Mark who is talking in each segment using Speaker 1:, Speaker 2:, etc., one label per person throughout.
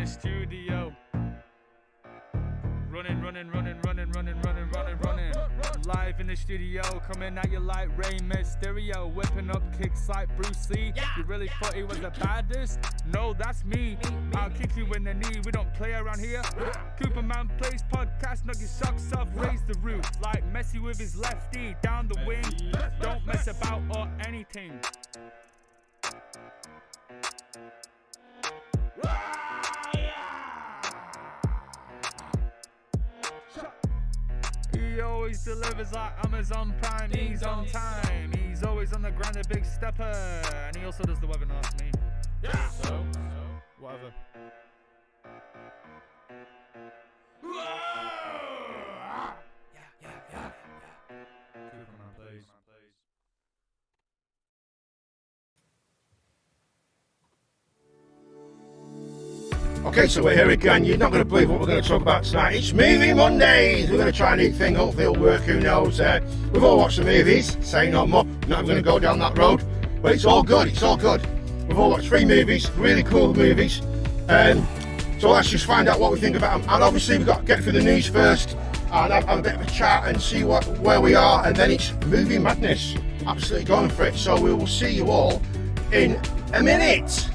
Speaker 1: studio. Running. Live in the studio, coming at you like Rey Mysterio. Whipping up kicks like Bruce Lee. You really thought he was the baddest? No, that's me. I'll kick you in the knee, we don't play around here. Cooperman plays podcast, knock your socks off, raise the roof. Like Messi with his lefty, down the wing. Don't mess about or anything. He always delivers like Amazon Prime. He's on time. He's always on the ground, a big stepper. And he also does the webinars for me. Yeah. So whatever. Yeah. Superman, please.
Speaker 2: Okay, so we're here again. You're not going to believe what we're going to talk about tonight. It's Movie Mondays. We're going to try a new thing. Hopefully it'll work. Who knows? We've all watched the movies. Say no more. Not even going to go down that road. But it's all good. It's all good. We've all watched 3 movies. Really cool movies. So let's just find out what we think about them. And obviously we've got to get through the news first. And have a bit of a chat and see where we are. And then it's movie madness. Absolutely going for it. So we will see you all in a minute.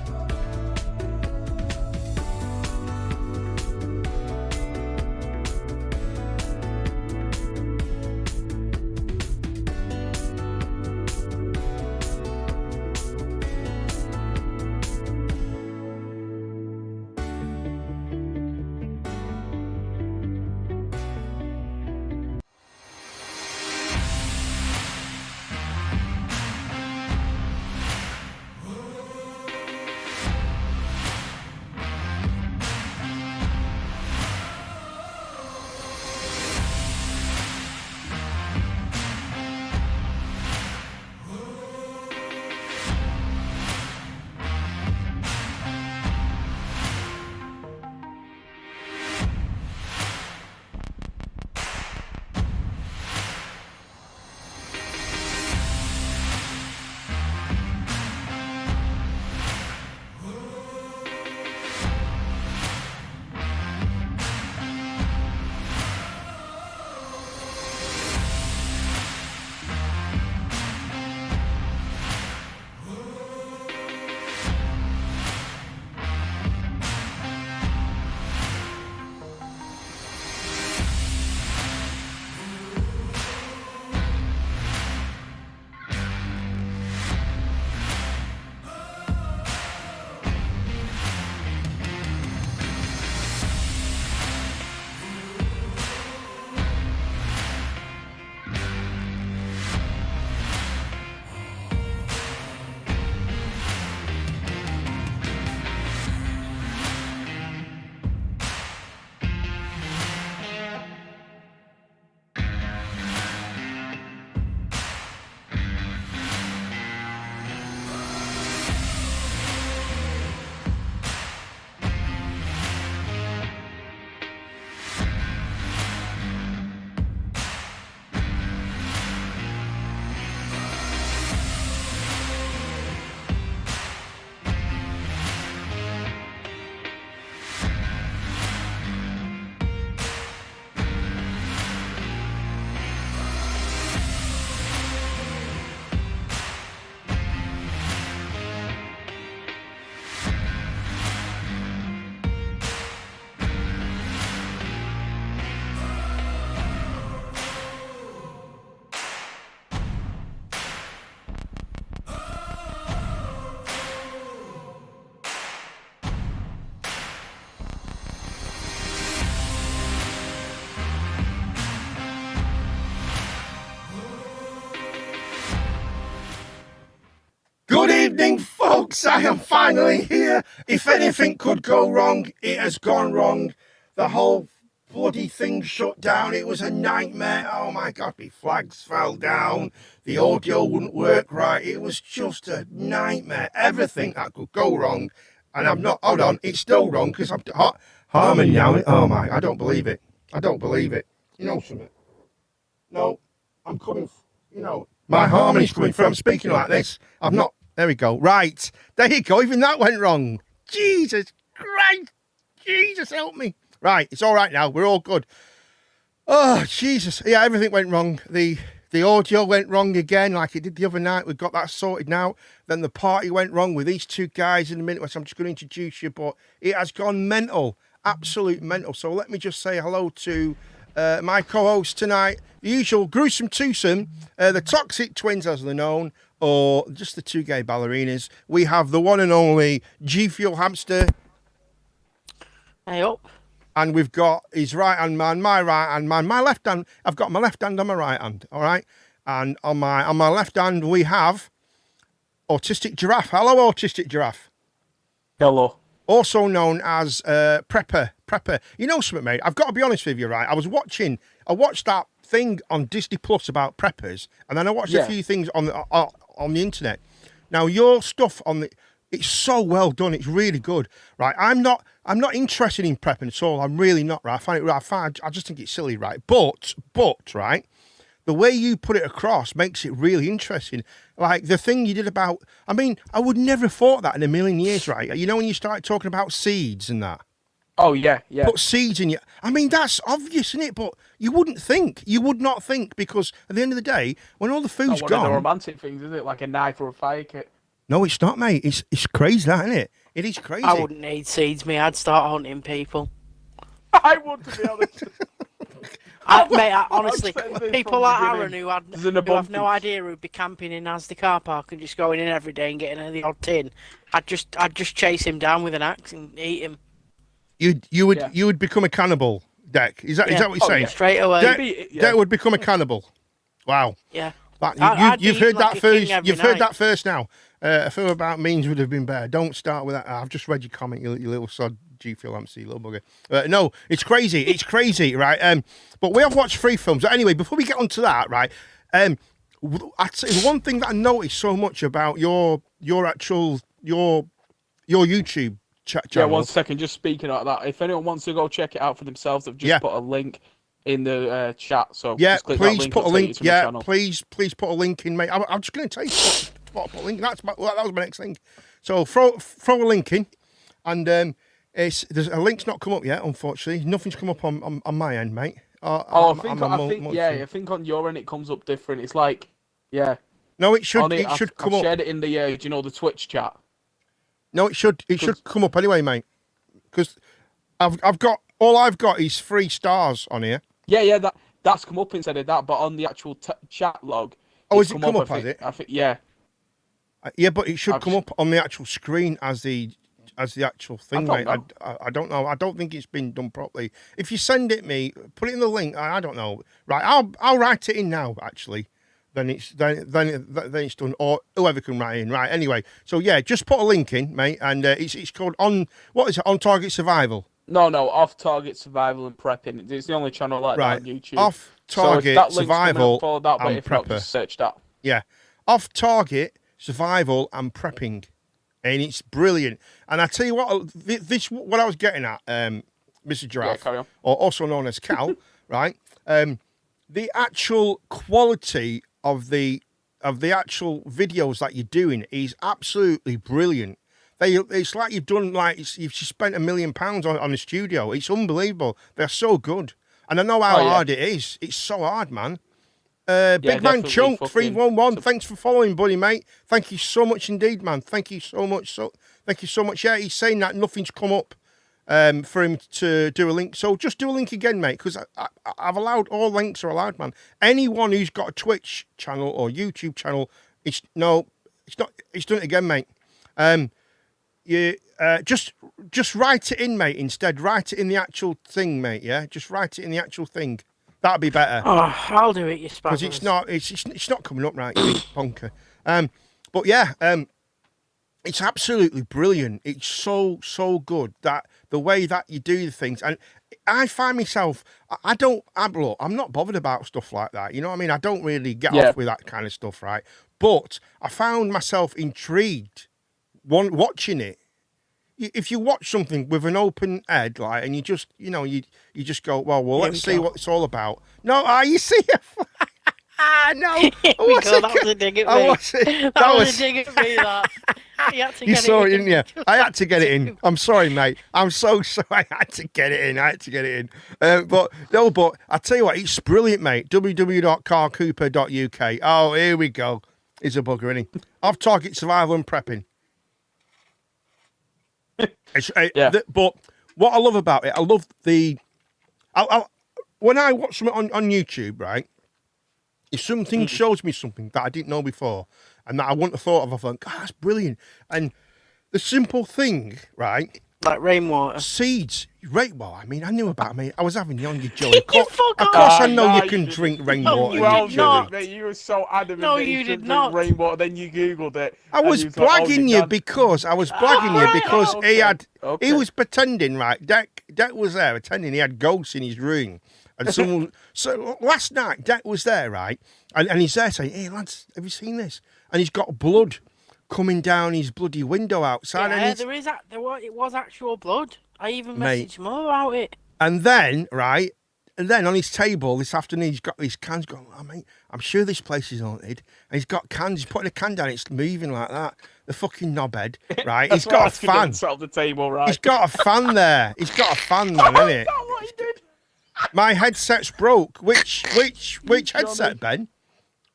Speaker 2: Good evening, folks. I am finally here. If anything could go wrong, it has gone wrong. The whole bloody thing shut down. It was a nightmare. Oh my God, my flags fell down. The audio wouldn't work right. It was just a nightmare. Everything that could go wrong. And I'm not, hold on, it's still wrong because I'm harmony now. Oh my, I don't believe it. I don't believe it. You know something? No, I'm coming, you know, my harmony's coming through. I'm speaking like this. I'm not. There we go. Right. There you go. Even that went wrong. Jesus Christ. Jesus, help me. Right, it's all right now. We're all good. Oh, Jesus. Yeah, everything went wrong. The audio went wrong again, like it did the other night. We've got that sorted now. Then the party went wrong with these two guys in a minute, which I'm just going to introduce you, but it has gone mental, absolute mental. So let me just say hello to my co-host tonight, the usual gruesome twosome, the Toxic Twins as they're known, or just the two gay ballerinas. We have the one and only G Fuel Hamster.
Speaker 3: Hey up.
Speaker 2: And we've got his right-hand man, my right-hand man, my left hand. I've got my left hand on my right hand, all right? And on my left hand, we have Autistic Giraffe. Hello, Autistic Giraffe.
Speaker 4: Hello.
Speaker 2: Also known as Prepper. You know something, mate? I've got to be honest with you, right? I watched that thing on Disney Plus about preppers, and then I watched a few things on the internet. Now, your stuff it's so well done. It's really good, right? I'm not interested in prepping at all. I'm really not, right? I just think it's silly, right? But, right? The way you put it across makes it really interesting. Like the thing you did about, I mean, I would never have thought that in a million years, right? You know, when you start talking about seeds and that.
Speaker 4: Oh, yeah.
Speaker 2: Put seeds in your, I mean, that's obvious, isn't it? But you would not think, because at the end of the day, when all the food's
Speaker 4: Not one
Speaker 2: gone.
Speaker 4: of the romantic things, is it? Like a knife or a fire kit.
Speaker 2: No, it's not, mate. It's crazy, that, isn't it? It is crazy.
Speaker 3: I wouldn't need seeds, me. I'd start hunting people.
Speaker 4: I would, to be honest.
Speaker 3: Honestly, people like Aaron who have no idea who'd be camping in Asda car park and just going in every day and getting the odd tin, I'd just chase him down with an axe and eat him.
Speaker 2: You would become a cannibal, Deck. Is that what you're saying?
Speaker 3: Yeah. Straight away.
Speaker 2: Deck would become a cannibal. Wow.
Speaker 3: Yeah.
Speaker 2: You've heard that first. You've heard that first now. A film about means would have been better. Don't start with that. I've just read your comment, you little sod. G Fuel MC, little bugger. No, it's crazy. It's crazy, right? But we have watched 3 films. Anyway, before we get onto that, right? I'd say one thing that I noticed so much about your YouTube channel.
Speaker 4: Yeah, 1 second. Just speaking of that, if anyone wants to go check it out for themselves, I've just put a link in the chat. So just click that link,
Speaker 2: put a link.
Speaker 4: Yeah,
Speaker 2: please put a link in, mate. I'm just going to tell you put a link. That was my next thing. So throw a link in, and there's a link's not come up yet, unfortunately. Nothing's come up on my end, mate.
Speaker 4: I think on your end it comes up different. It's like,
Speaker 2: no, it should come
Speaker 4: I've
Speaker 2: up.
Speaker 4: shared it in the the Twitch chat.
Speaker 2: No, it should come up anyway, mate. Because I've got is 3 stars on here.
Speaker 4: Yeah, that's come up instead of that, but on the actual chat log.
Speaker 2: Oh, has it come up? Has it?
Speaker 4: I think yeah.
Speaker 2: Yeah, but it should come up on the actual screen as the actual thing, mate. I don't know. I don't think it's been done properly. If you send it me, put it in the link. I don't know. Right, I'll write it in now. Actually, then it's done, or whoever can write in. Right. Anyway, so yeah, just put a link in, mate, and it's called On Target Survival.
Speaker 4: No, Off Target Survival and Prepping. It's the only channel like that on YouTube.
Speaker 2: Off Target Survival and
Speaker 4: if not, just search that.
Speaker 2: Yeah, Off Target Survival and Prepping. And it's brilliant. And I tell you what, what I was getting at, Mr. Giraffe, or also known as Cal, right? The actual quality of the actual videos that you're doing is absolutely brilliant. It's like you've spent £1 million on the studio. It's unbelievable. They're so good. And I know how hard it is. It's so hard, man. Big Man Chunk 311. Thanks for following, buddy, mate. Thank you so much indeed, man. Thank you so much. Thank you so much. Yeah, he's saying that nothing's come up for him to do a link. So just do a link again, mate, because I've allowed, all links are allowed, man. Anyone who's got a Twitch channel or YouTube channel, it's not. It's done it again, mate. Just write it in, mate. Instead, write it in the actual thing, mate. Yeah, just write it in the actual thing. That'd be better.
Speaker 3: Oh, I'll do it, you spazzers.
Speaker 2: Because it's not coming up right, you big bonker. But yeah, it's absolutely brilliant. It's so good that the way that you do the things, and I find myself, I'm not bothered about stuff like that. You know what I mean? I don't really get off with that kind of stuff, right? But I found myself intrigued watching it. If you watch something with an open head, like, and you just go, well, let's see what it's all about. No, you see it? No.
Speaker 3: That was a dig at me. That was a dig at me, that.
Speaker 2: You saw it, didn't you? I had to get it in. I'm sorry, mate. I'm so sorry. I had to get it in. But I tell you what, it's brilliant, mate. www.carcooper.uk. Oh, here we go. He's a bugger, isn't he? Off target survival and prepping. But what I love about it, I love the. When I watch something on YouTube, right? If something shows me something that I didn't know before and that I wouldn't have thought of, I thought, God, that's brilliant. And the simple thing, right?
Speaker 3: Like rainwater.
Speaker 2: Seeds. Rainwater. I mean, I knew about it. I was having you on your Joey. Of course I know you can drink rainwater.
Speaker 4: Well, you were so adamant that you did not drink rainwater, then you Googled it.
Speaker 2: I was blagging you because he was pretending, right? Deck was there pretending he had ghosts in his room. And so last night, Deck was there, right? And he's there saying, hey, lads, have you seen this? And he's got blood coming down his bloody window outside.
Speaker 3: Yeah, it was actual blood. I even messaged him about it.
Speaker 2: And then, right, on his table this afternoon, he's got these cans going, oh, mate, I'm sure this place is haunted. And he's got cans, he's putting a can down, it's moving like that. The fucking knobhead, right? He's got a fan.
Speaker 4: The table, right?
Speaker 2: He's got a fan there. He's got a fan there, isn't it?
Speaker 4: What he did?
Speaker 2: My headset's broke. Which headset, Ben?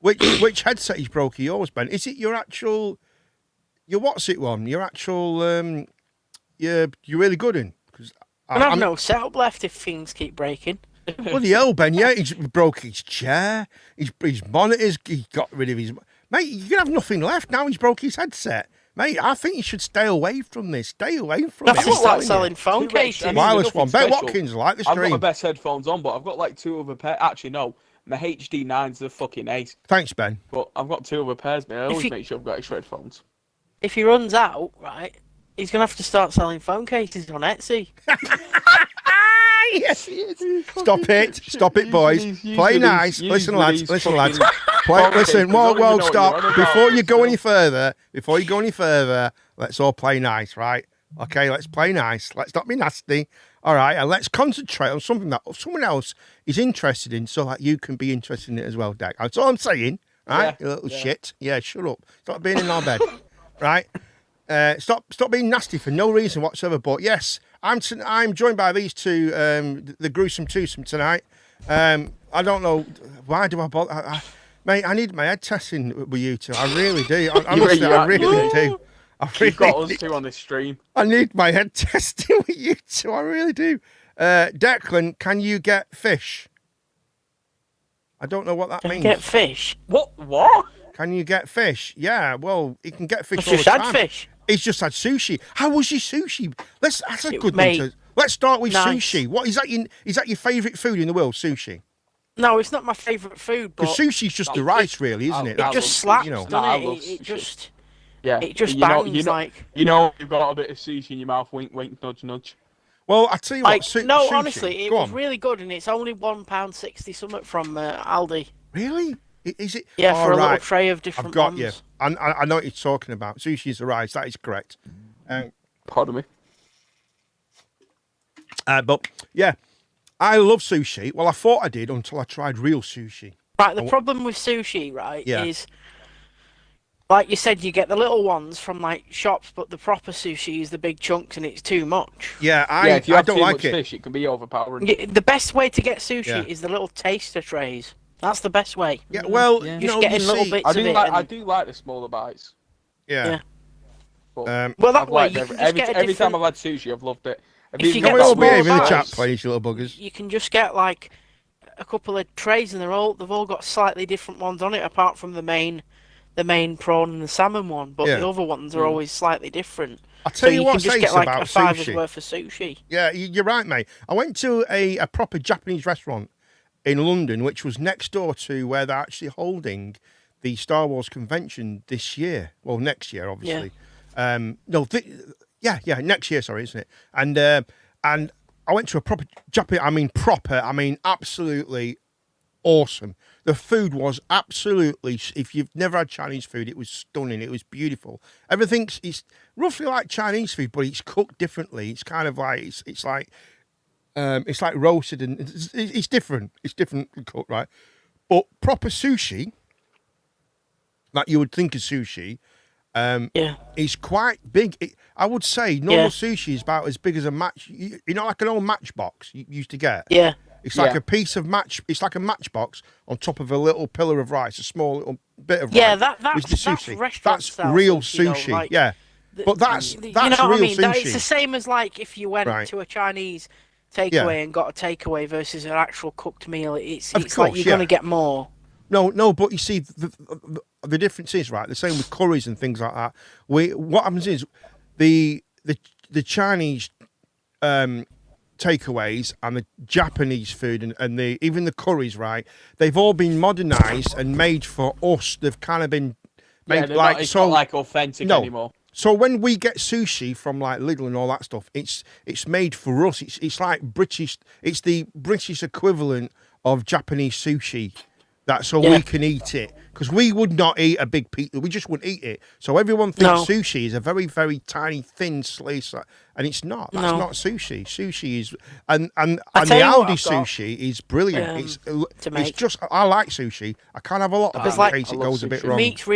Speaker 2: Which headset is broke of yours, Ben? Is it your actual, your what's it one? Your actual, you're really good in?
Speaker 3: I've no setup left if things keep breaking.
Speaker 2: Bloody hell, Ben, yeah, he's broke his chair, his monitors, he got rid of his... Mate, you're going to have nothing left now he's broke his headset. Mate, I think you should stay away from this. Stay away from it.
Speaker 3: That's like selling phone cases.
Speaker 2: Wireless one. Ben Watkins, like the stream.
Speaker 4: I've got the best headphones on, but I've got like 2 other pairs. Actually, no. My HD9s are fucking ace.
Speaker 2: Thanks, Ben.
Speaker 4: But I've got 2 other pairs, man. I always make sure I've got extra headphones.
Speaker 3: If he runs out, right, he's going to have to start selling phone cases on Etsy.
Speaker 2: Yes, he is. Stop it, boys. Play nice. Listen, lads. Listen. Whoa, stop. Before you go any further, let's all play nice, right? Okay, let's play nice. Let's not be nasty. All right, and let's concentrate on something that someone else is interested in, so that you can be interested in it as well, Deck. That's all I'm saying, right? You little shit. Yeah, shut up. Stop being in our bed, right? Stop being nasty for no reason whatsoever. But yes, I'm joined by these two, the gruesome twosome tonight. I don't know why do I bother. Mate, I need my head testing with you two. I really do. I really do.
Speaker 4: You've got us two on this stream.
Speaker 2: I need my head testing with you two. I really do. Declan, can you get fish? I don't know what that means.
Speaker 3: Get fish?
Speaker 4: What?
Speaker 2: Can you get fish? Yeah, well, he can get fish
Speaker 3: He's
Speaker 2: all the
Speaker 3: just
Speaker 2: time.
Speaker 3: had fish.
Speaker 2: He's just had sushi. How was your sushi? That's a good one. Let's start with sushi. What is that? Is that your favourite food in the world? Sushi.
Speaker 3: No, it's not my favourite food. But
Speaker 2: sushi's just the rice, really, isn't it?
Speaker 3: It just slaps, doesn't it? It just.
Speaker 4: Yeah.
Speaker 3: It just bangs
Speaker 4: you've got a bit of sushi in your mouth. Wink, wink, nudge, nudge.
Speaker 2: Well, I tell you what.
Speaker 3: No, honestly, it was really good, and it's only £1.60 something from Aldi.
Speaker 2: Really? Is it?
Speaker 3: Yeah, for a little tray of different
Speaker 2: ones.
Speaker 3: I've got you.
Speaker 2: I know what you're talking about. Sushi is the rice. That is correct.
Speaker 4: Pardon me.
Speaker 2: But yeah, I love sushi. Well, I thought I did until I tried real sushi.
Speaker 3: Right. The problem with sushi, is like you said, you get the little ones from like shops, but the proper sushi is the big chunks, and it's too much.
Speaker 2: Yeah,
Speaker 4: if you
Speaker 2: I
Speaker 4: have
Speaker 2: don't
Speaker 4: too
Speaker 2: like
Speaker 4: much
Speaker 2: it.
Speaker 4: Fish, it can be overpowering.
Speaker 3: The best way to get sushi is the little taster trays. That's the best way.
Speaker 2: Yeah, well,
Speaker 3: just getting little bits of it.
Speaker 4: I do like the smaller bites.
Speaker 2: Yeah.
Speaker 4: But,
Speaker 3: well, that way you can just get
Speaker 4: every time I've had sushi, I've loved it.
Speaker 3: If you
Speaker 2: get
Speaker 3: the small
Speaker 2: behave in the
Speaker 3: bites,
Speaker 2: chat, please, you little buggers.
Speaker 3: You can just get like a couple of trays, and they've all got slightly different ones on it, apart from the main prawn and the salmon one. But the other ones are always slightly different.
Speaker 2: I'll tell you
Speaker 3: what's
Speaker 2: ace
Speaker 3: about sushi. So you can just get like a
Speaker 2: sushi.
Speaker 3: $5 worth of sushi.
Speaker 2: Yeah, you're right, mate. I went to a proper Japanese restaurant in London, which was next door to where they're actually holding the Star Wars convention this year. Well, next year, obviously. Yeah. Next year, sorry, isn't it? And I went to a proper Japanese. I mean, absolutely awesome. The food was absolutely. If you've never had Chinese food, it was stunning. It was beautiful. It's roughly like Chinese food, but it's cooked differently. It's kind of like it's like roasted, and it's different. It's different cooked, right? But proper sushi, like you would think of sushi, It's quite big. I would say normal sushi is about as big as a match. You know, like an old matchbox you used to get.
Speaker 3: Yeah.
Speaker 2: It's like a piece of match. It's like a matchbox on top of a little pillar of rice, a small little bit of rice.
Speaker 3: Yeah, that's
Speaker 2: the sushi.
Speaker 3: Restaurant
Speaker 2: That's real sushi.
Speaker 3: Though, like,
Speaker 2: yeah, but that's
Speaker 3: you know
Speaker 2: real
Speaker 3: what I mean?
Speaker 2: sushi.
Speaker 3: It's the same as like if you went to a Chinese takeaway and got a takeaway versus an actual cooked meal. It's like you're going to get more.
Speaker 2: No, but you see, the difference is, right, the same with curries and things like that. What happens is, the Chinese takeaways and the Japanese food and even the curries, right, they've all been modernised and made for us. They've kind of been made
Speaker 4: it's not like authentic anymore.
Speaker 2: So when we get sushi from like Lidl and all that stuff, it's made for us. It's like British. It's the British equivalent of Japanese sushi. So we can eat it, because we would not eat a big pizza. We just wouldn't eat it. So everyone thinks sushi is a very, very tiny, thin slice, and it's not. That's not sushi. Sushi is, and the Aldi sushi is brilliant. It's just, I like sushi. I can't have a lot of it in case it goes a bit wrong.
Speaker 3: Meat's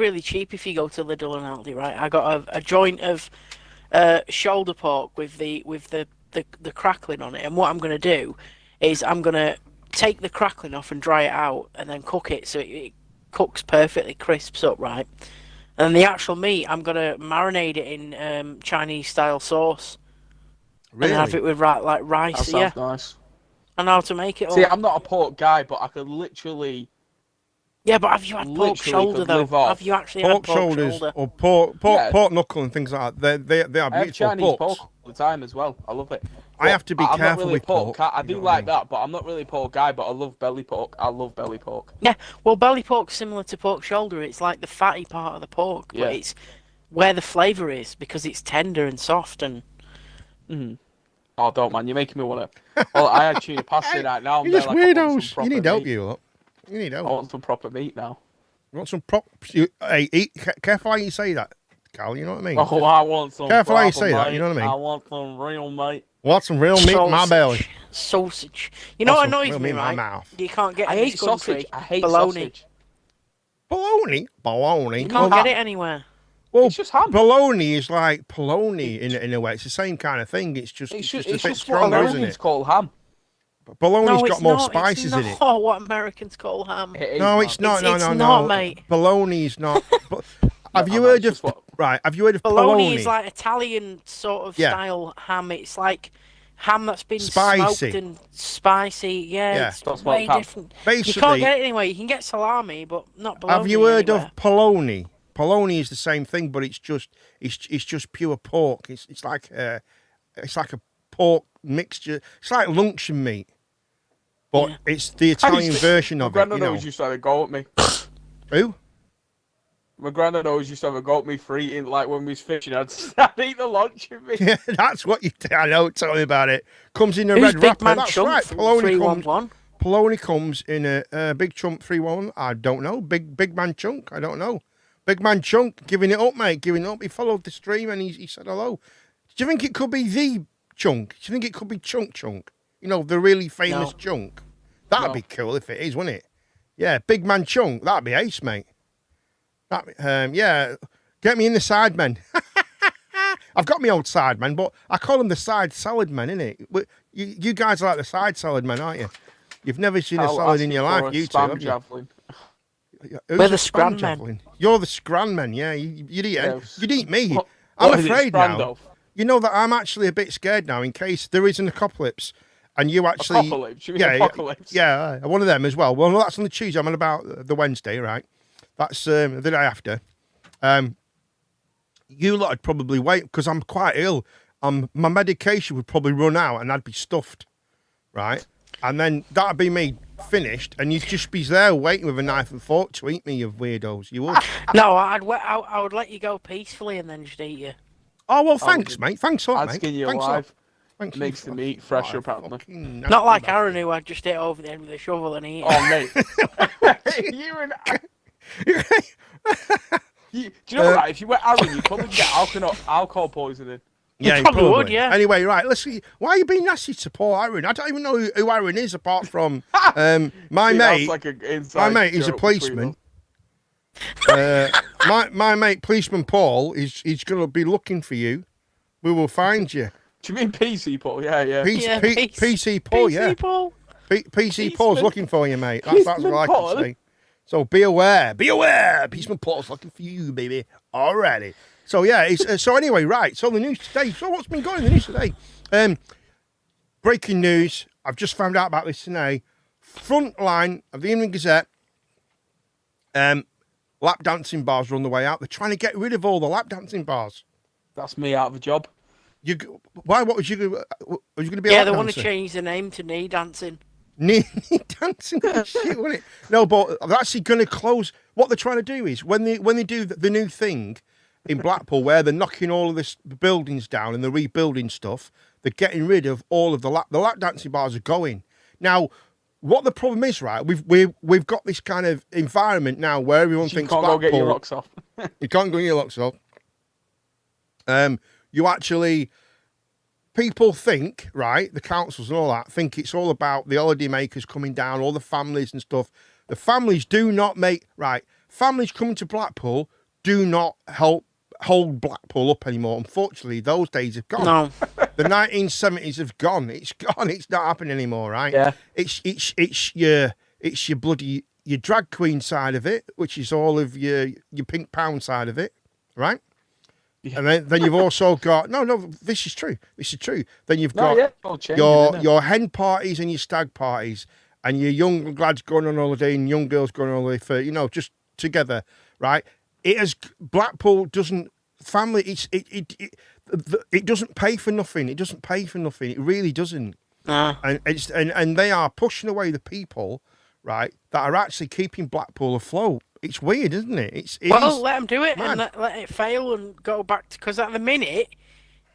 Speaker 3: really cheap if you go to Lidl and Aldi, right? I got a joint of shoulder pork with the crackling on it, and what I'm going to do is I'm going to take the crackling off and dry it out and then cook it so it cooks perfectly, crisps up, right? And the actual meat, I'm going to marinate it in Chinese style sauce.
Speaker 2: Really?
Speaker 3: And have it with like rice.
Speaker 4: That sounds nice.
Speaker 3: I know how to make it all.
Speaker 4: See, I'm not a pork guy, but I could literally...
Speaker 3: Yeah, but have you had pork shoulder though? Have you actually had pork shoulder?
Speaker 2: Or pork knuckle and things like that? They are beautiful.
Speaker 4: I have Chinese pork all the time as well. I love it.
Speaker 2: But I have to be careful
Speaker 4: really
Speaker 2: with pork.
Speaker 4: I do like that, but I'm not really a pork guy. But I love belly pork. I love belly pork.
Speaker 3: Yeah, well, belly pork's similar to pork shoulder. It's like the fatty part of the pork, but it's where the flavour is because it's tender and soft and.
Speaker 4: Oh, don't man! You're making me want to. Well, I had tuna pasta right now.
Speaker 2: You're just weirdos. You need help, you lot. You need help.
Speaker 4: I want some proper meat now.
Speaker 2: You want some Hey, eat. Careful how you say that, Carl. You know what I mean?
Speaker 4: Oh, I want some.
Speaker 2: Careful how you say that. You know what I mean?
Speaker 4: I want some real meat.
Speaker 2: Want some real meat in my belly?
Speaker 3: Sausage. You know what annoys me, right?
Speaker 2: Mouth.
Speaker 3: You can't get.
Speaker 4: I
Speaker 3: in
Speaker 4: hate
Speaker 3: this country.
Speaker 4: sausage. I hate
Speaker 3: bologna.
Speaker 4: sausage.
Speaker 2: Bologna.
Speaker 3: You can't get it anywhere.
Speaker 2: Well,
Speaker 4: it's just ham.
Speaker 2: Bologna is like polony in a way. It's the same kind of thing. It's just a bit stronger, isn't it?
Speaker 4: It's called ham.
Speaker 2: Bologna's got more spices in it.
Speaker 3: Oh, what Americans call ham.
Speaker 2: No, it's not. No,
Speaker 3: it's not, mate.
Speaker 2: Bologna's not. Have you heard of Have you heard of
Speaker 3: bologna? Is like Italian sort of style ham. It's like ham that's been smoked and spicy. Yeah, it's way different.
Speaker 2: Basically,
Speaker 3: you can't get it anyway. You can get salami, but not bologna.
Speaker 2: Have you heard of polony? Polony is the same thing, but it's just pure pork. It's like a pork mixture. It's like luncheon meat, but it's the Italian version of it.
Speaker 4: My granddad always used to have a go at me.
Speaker 2: Who?
Speaker 4: My granddad always used to have a go at me for eating, like when we was fishing, I'd eat the luncheon meat.
Speaker 2: Yeah, that's what you. I know. Tell me about it. Comes in a red wrapper. That's right. Polony comes in a big chunk 311. I don't know. Big man chunk. I don't know. Big man chunk giving it up, mate. Giving it up. He followed the stream and he said hello. Do you think it could be the chunk? Do you think it could be Chunk? You know, the really famous chunk. That'd be cool if it is, wouldn't it? Yeah, big man chunk. That'd be ace, mate. Yeah, get me in the Sidemen. I've got my old Sidemen, but I call them the side salad men, innit? You guys are like the side salad men, aren't you? You've never seen a salad in your life, you two, have you?
Speaker 3: We're the Scran men.
Speaker 2: You're the Scran men, yeah. You'd eat me. I'm afraid now. You know that I'm actually a bit scared now in case there is an apocalypse and you actually...
Speaker 4: Apocalypse? You mean apocalypse?
Speaker 2: Yeah, one of them as well. Well, that's on the Tuesday. I'm on about the Wednesday, right? That's the day after. You lot would probably wait because I'm quite ill. My medication would probably run out and I'd be stuffed, right? And then that'd be me finished, and you'd just be there waiting with a knife and fork to eat me, you weirdos. You would.
Speaker 3: No, I would let you go peacefully and then just eat you.
Speaker 2: Oh well, thanks, mate. Thanks a lot, mate.
Speaker 4: I'd skin you alive. Makes the meat fresher, apparently.
Speaker 3: Not like Aaron, who I'd just hit over the end with a shovel and eat.
Speaker 4: Oh, mate. you and do you know what? If you were Aaron, you'd probably get alcohol poisoning.
Speaker 2: Yeah,
Speaker 3: you probably would, yeah.
Speaker 2: Anyway, right, let's see. Why are you being nasty to poor Aaron? I don't even know who Aaron is apart from my mate.
Speaker 4: Like
Speaker 2: my mate is a policeman. my mate policeman Paul he's going to be looking for you. We will find you.
Speaker 4: Do you mean PC Paul? Yeah.
Speaker 2: PC Paul, yeah.
Speaker 3: Paul.
Speaker 2: PC Paul's looking for you, mate. That's what I can say. So be aware. Policeman Paul's looking for you, baby. Alrighty. So yeah. So anyway, right. So the news today. So what's been going in the news today? Breaking news. I've just found out about this today. Front line of the Evening Gazette. Lap dancing bars are on the way out. They're trying to get rid of all the lap dancing bars.
Speaker 4: That's me out of a job.
Speaker 2: Why? What was you? Was you going to be?
Speaker 3: Yeah, they want to change the name to knee dancing.
Speaker 2: Knee dancing, shit, wasn't it? No, but they're actually going to close. What they're trying to do is when they do the new thing in Blackpool, where they're knocking all of this buildings down and they're rebuilding stuff, they're getting rid of all of the lap dancing bars are going now. What the problem is, right? We've got this kind of environment now where everyone thinks
Speaker 4: you can't go get your rocks off.
Speaker 2: You can't go get your locks off. You actually, people think, right, the councils and all that, think it's all about the holiday makers coming down, all the families and stuff. The families do not families coming to Blackpool do not hold Blackpool up anymore. Unfortunately, those days have gone.
Speaker 3: No.
Speaker 2: The 1970s have gone. It's gone. It's not happening anymore, right?
Speaker 4: Yeah.
Speaker 2: It's your bloody, your drag queen side of it, which is all of your pink pound side of it, right? Yeah. And then you've also got no. This is true. Then you've got your hen parties and your stag parties, and your young lads going on holiday and young girls going on holiday for just together, right? Blackpool doesn't family. It doesn't pay for nothing. It doesn't pay for nothing. It really doesn't. And they are pushing away the people, right, that are actually keeping Blackpool afloat. It's weird, isn't it?
Speaker 3: Let them do it and let it fail and go back to, because at the minute